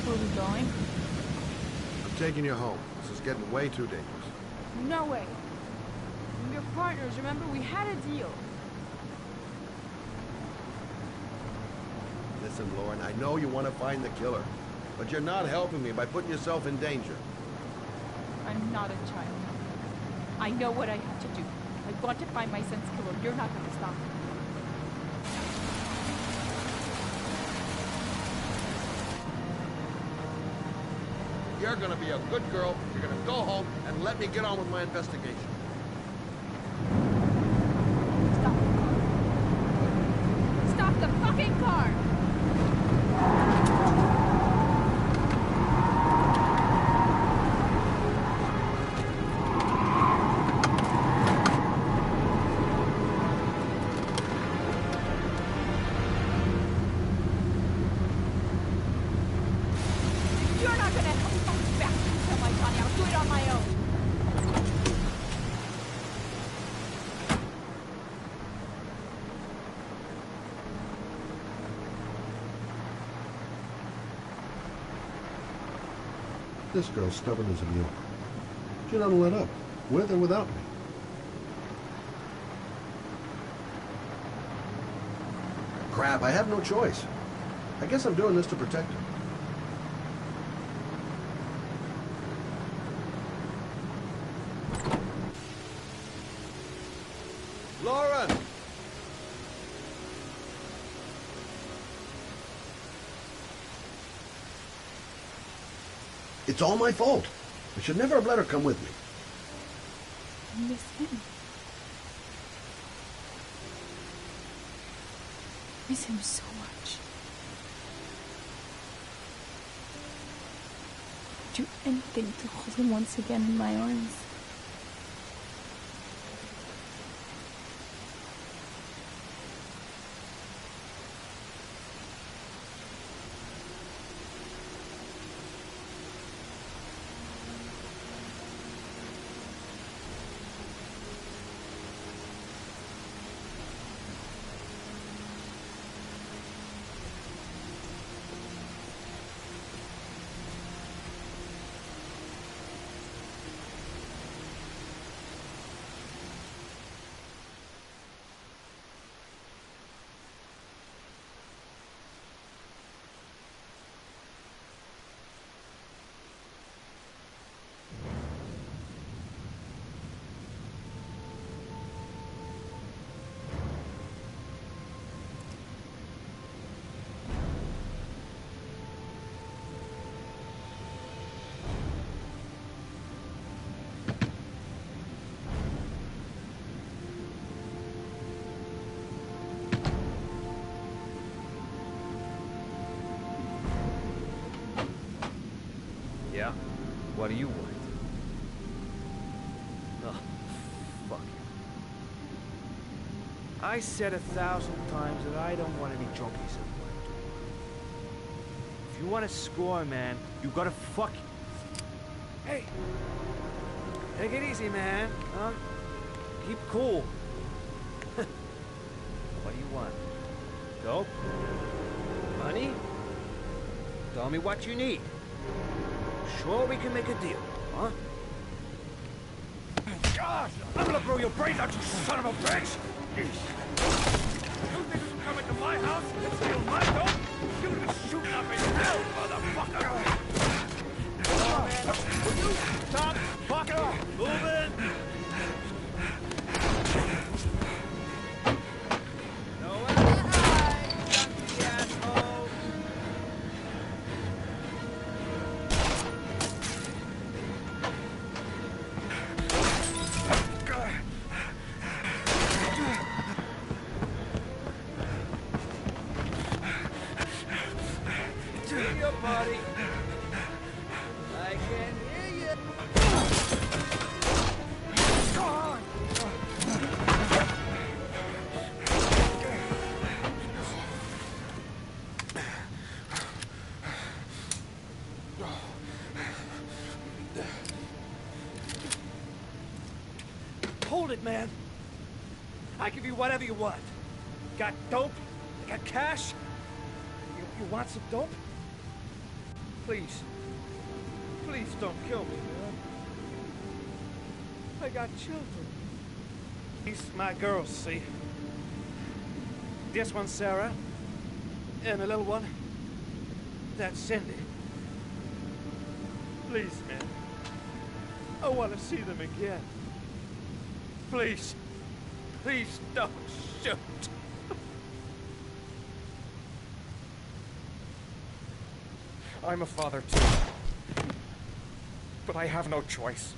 Where are we going? I'm taking you home. This is getting way too dangerous. No way. We're partners, remember? We had a deal. Listen, Lauren, I know you want to find the killer, but you're not helping me by putting yourself in danger. I'm not a child. I know what I have to do. I want to find my son's killer. You're not going to stop me. You're gonna be a good girl, you're gonna go home, and let me get on with my investigation. Stop the fucking car! You're not gonna help me find this bastard and kill my Johnny. I'll do it on my own. This girl's stubborn as a mule. She doesn't let up, with or without me. Crap, I have no choice. I guess I'm doing this to protect her. Lauren! It's all my fault. I should never have let her come with me. I miss him. Miss him so much. I'd do anything to hold him once again in my arms. Yeah? What do you want? Oh, fuck you. I said 1,000 times that I don't want any junkies at my door. If you want to score, man, you gotta fuck... Hey! Take it easy, man. Keep cool. What do you want? Dope? Money? Tell me what you need. Sure we can make a deal, huh? Gosh! I'm gonna blow your brains out, you son of a bitch! You think you can come into my house and steal my dope? You're gonna be shooting up in hell, motherfucker! Will you stop fucking moving? Hold it, man. I give you whatever you want. Got dope? Got cash? You want some dope? Please. Please don't kill me, man. I got children. These my girls, see? This one, Sarah. And a little one. That's Cindy. Please, man. I want to see them again. Please. Please don't shoot. I'm a father too. But I have no choice.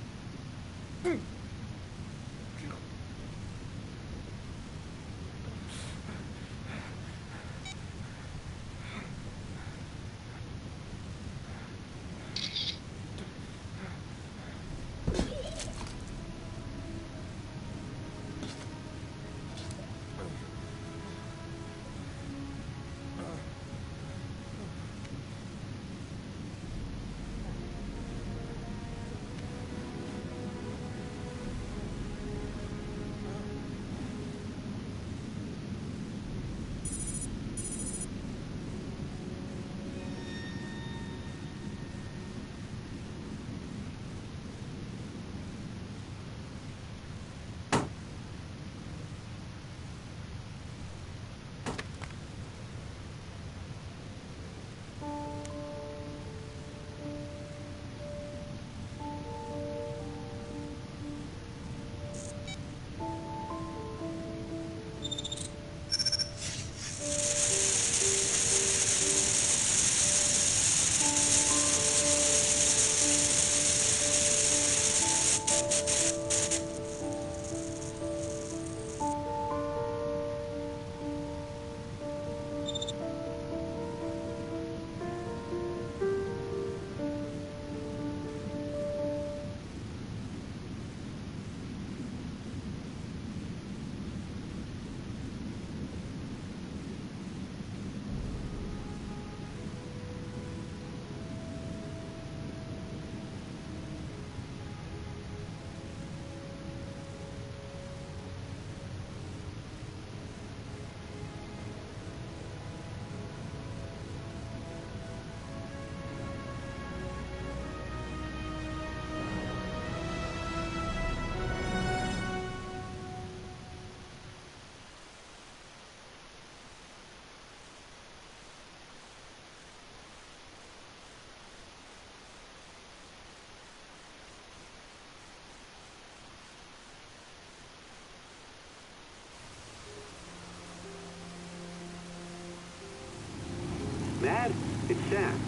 Mad? It's Sam.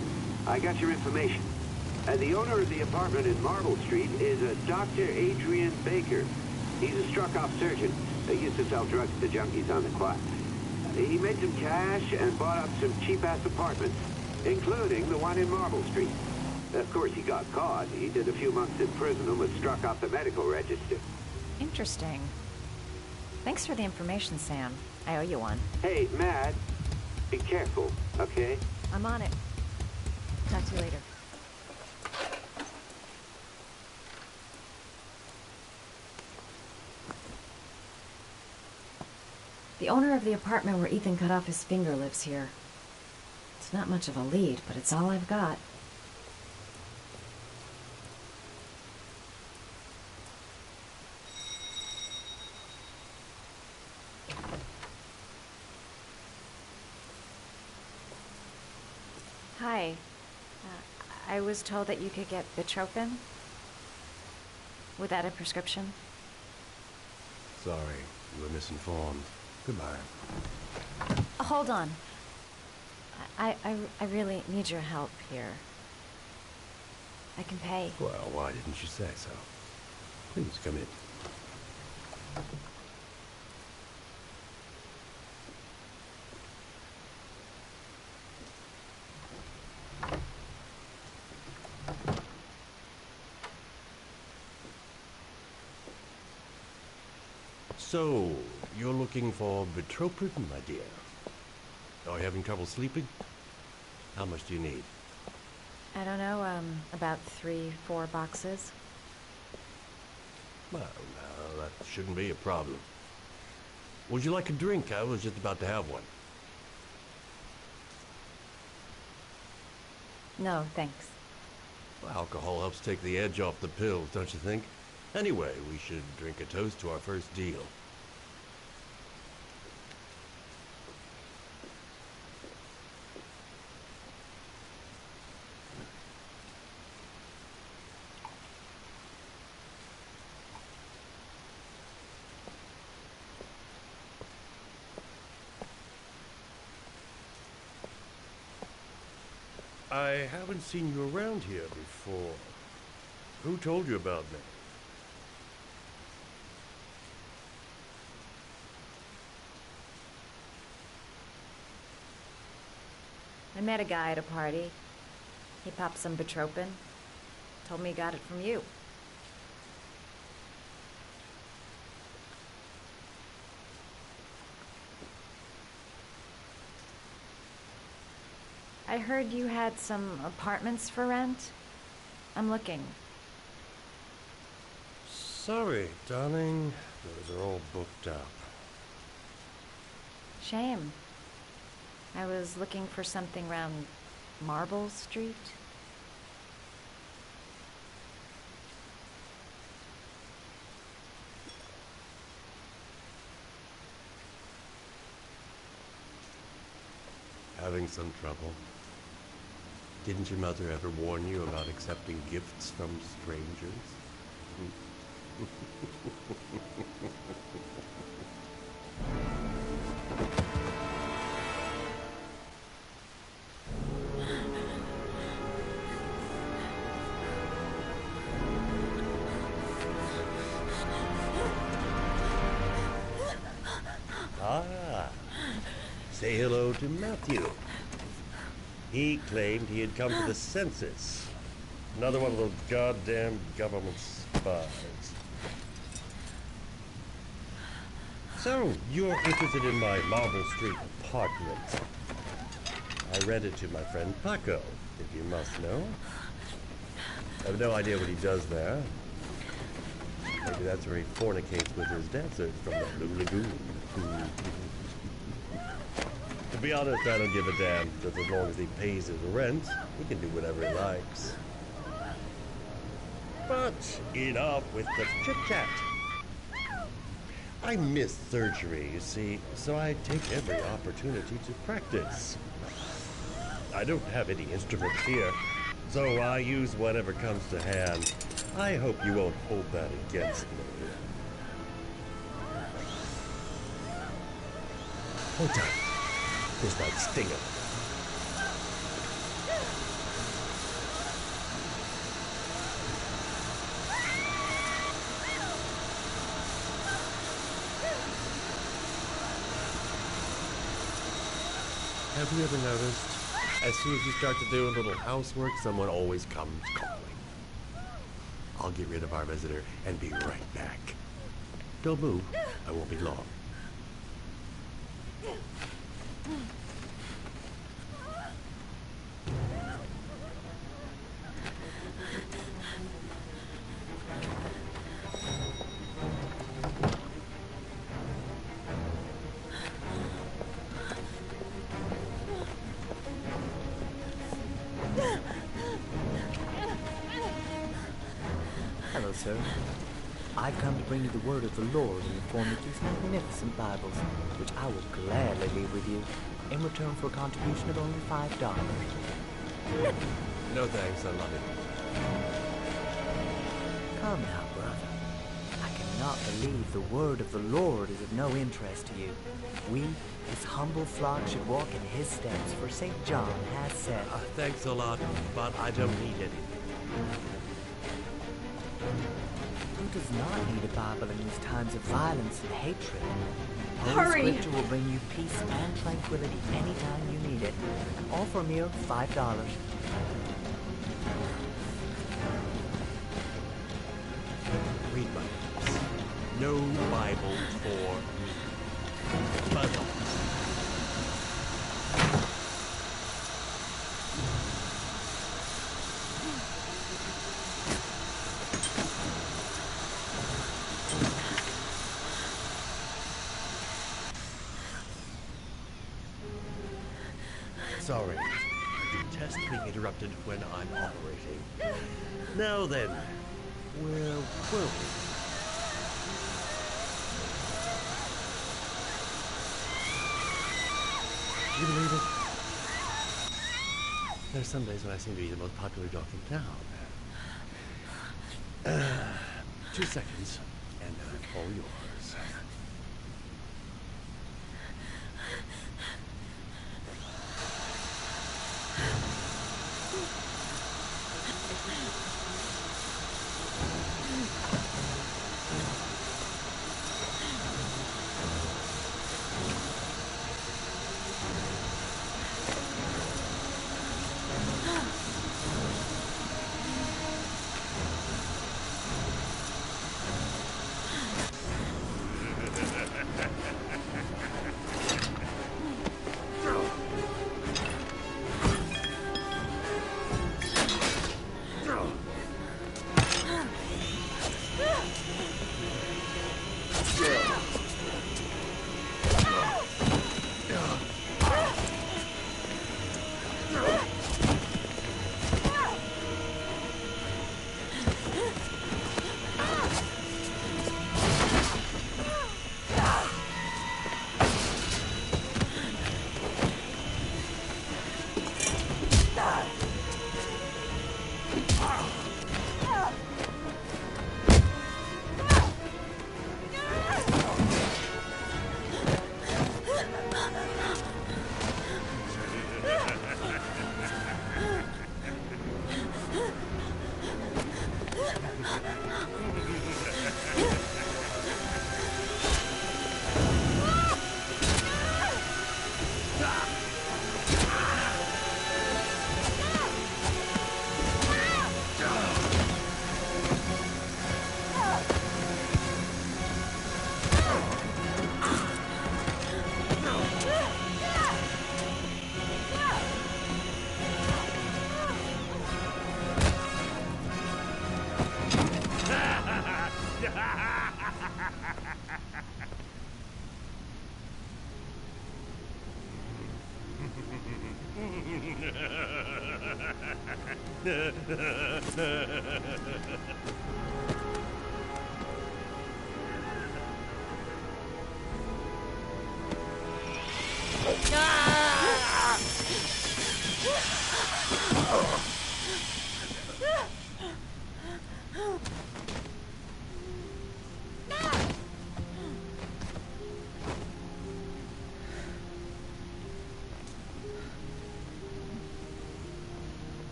I got your information. The owner of the apartment in Marble Street is a Dr. Adrian Baker. He's a struck-off surgeon. He used to sell drugs to junkies on the quad. He made some cash and bought up some cheap-ass apartments, including the one in Marble Street. Of course, he got caught. He did a few months in prison and was struck off the medical register. Interesting. Thanks for the information, Sam. I owe you one. Hey, Mad. Be careful, okay? I'm on it. Talk to you later. The owner of the apartment where Ethan cut off his finger lives here. It's not much of a lead, but it's all I've got. Hi. I was told that you could get Bitropin without a prescription. Sorry, you were misinformed. Goodbye. Hold on. I really need your help here. I can pay. Well, why didn't you say so? Please come in. So, you're looking for Bitropin, my dear? Are you having trouble sleeping? How much do you need? I don't know, about 3-4 boxes. Well, no, that shouldn't be a problem. Would you like a drink? I was just about to have one. No, thanks. Well, alcohol helps take the edge off the pills, don't you think? Anyway, we should drink a toast to our first deal. I haven't seen you around here before. Who told you about me? I met a guy at a party. He popped some Betropin. Told me he got it from you. I heard you had some apartments for rent. I'm looking. Sorry, darling. Those are all booked up. Shame. I was looking for something around Marble Street. Having some trouble? Didn't your mother ever warn you about accepting gifts from strangers? Ah, say hello to Matthew. He claimed he had come to the census. Another one of those goddamn government spies. So, you're interested in my Marble Street apartment. I rent it to my friend Paco, if you must know. I have no idea what he does there. Maybe that's where he fornicates with his dancers from the Blue Lagoon. To be honest, I don't give a damn. Just as long as he pays his rent, he can do whatever he likes. But enough with the chit-chat. I miss surgery, you see, so I take every opportunity to practice. I don't have any instruments here, so I use whatever comes to hand. I hope you won't hold that against me. Hold on. This might sting him. Have you ever noticed, as soon as you start to do a little housework, someone always comes calling? I'll get rid of our visitor and be right back. Don't move. I won't be long. Hello, sir. I've come to bring you the word of the Lord and inform you these magnificent Bibles, which I will gladly leave with you in return for a contribution of only $5. No thanks, I love it. Come now, brother. I cannot believe the word of the Lord is of no interest to you. We, his humble flock, should walk in his steps, for St. John has said... Thanks a lot, but I don't need any. Who does not need a Bible in these times of violence and hatred? Holy Hurry! Scripture will bring you peace and tranquility anytime you need it. All for a mere $5. Read my lips. No Bible for me. Buzz. Sorry. I detest being interrupted when I'm operating. Now then, where were we? Do you believe it? There's some days when I seem to be the most popular dog in town. 2 seconds, and I'm all yours.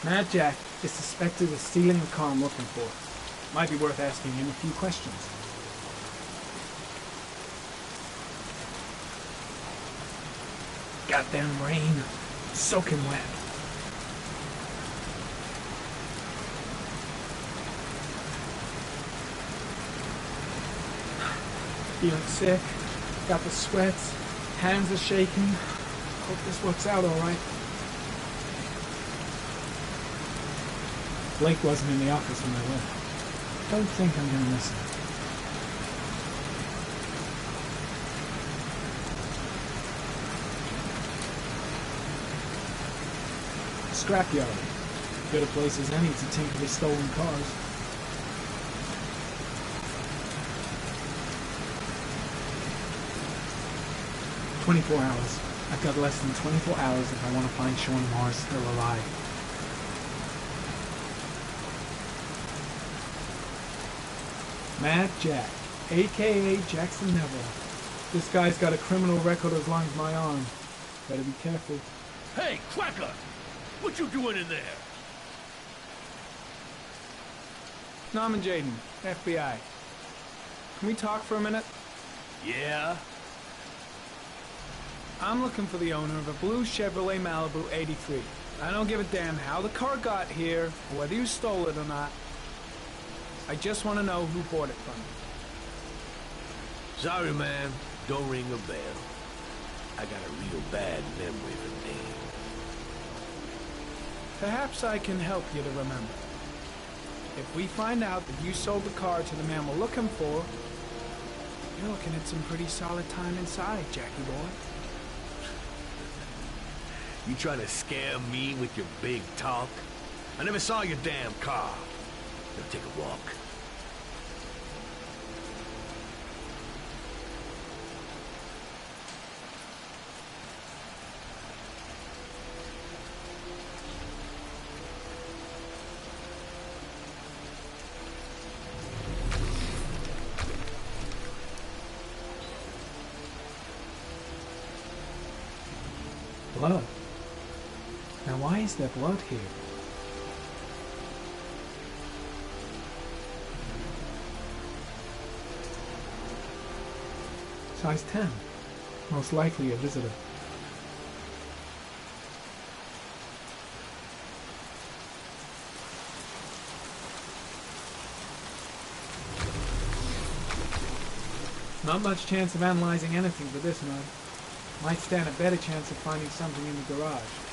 Mad Jack is suspected of stealing the car I'm looking for. Might be worth asking him a few questions. Goddamn rain. Soaking wet. Feeling sick. Got the sweats. Hands are shaking. Hope this works out alright. Blake wasn't in the office when I left. Don't think I'm gonna miss him. Scrapyard. Good a place as any to tinker with stolen cars. "24 hours. I've got less than 24 hours if I want to find Sean Mars still alive." Mad Jack, a.k.a. Jackson Neville. This guy's got a criminal record as long as my arm. Better be careful. Hey, Cracker! What you doing in there? Norman Jaden, FBI. Can we talk for a minute? Yeah? I'm looking for the owner of a blue Chevrolet Malibu 83. I don't give a damn how the car got here, or whether you stole it or not. I just want to know who bought it from you. Sorry, man. Don't ring a bell. I got a real bad memory for names. Perhaps I can help you to remember. If we find out that you sold the car to the man we're looking for, you're looking at some pretty solid time inside, Jackie boy. You trying to scare me with your big talk? I never saw your damn car. Let's take a walk. Blood. Now why is there blood here? Size 10. Most likely a visitor. Not much chance of analyzing anything for this mud. Might stand a better chance of finding something in the garage.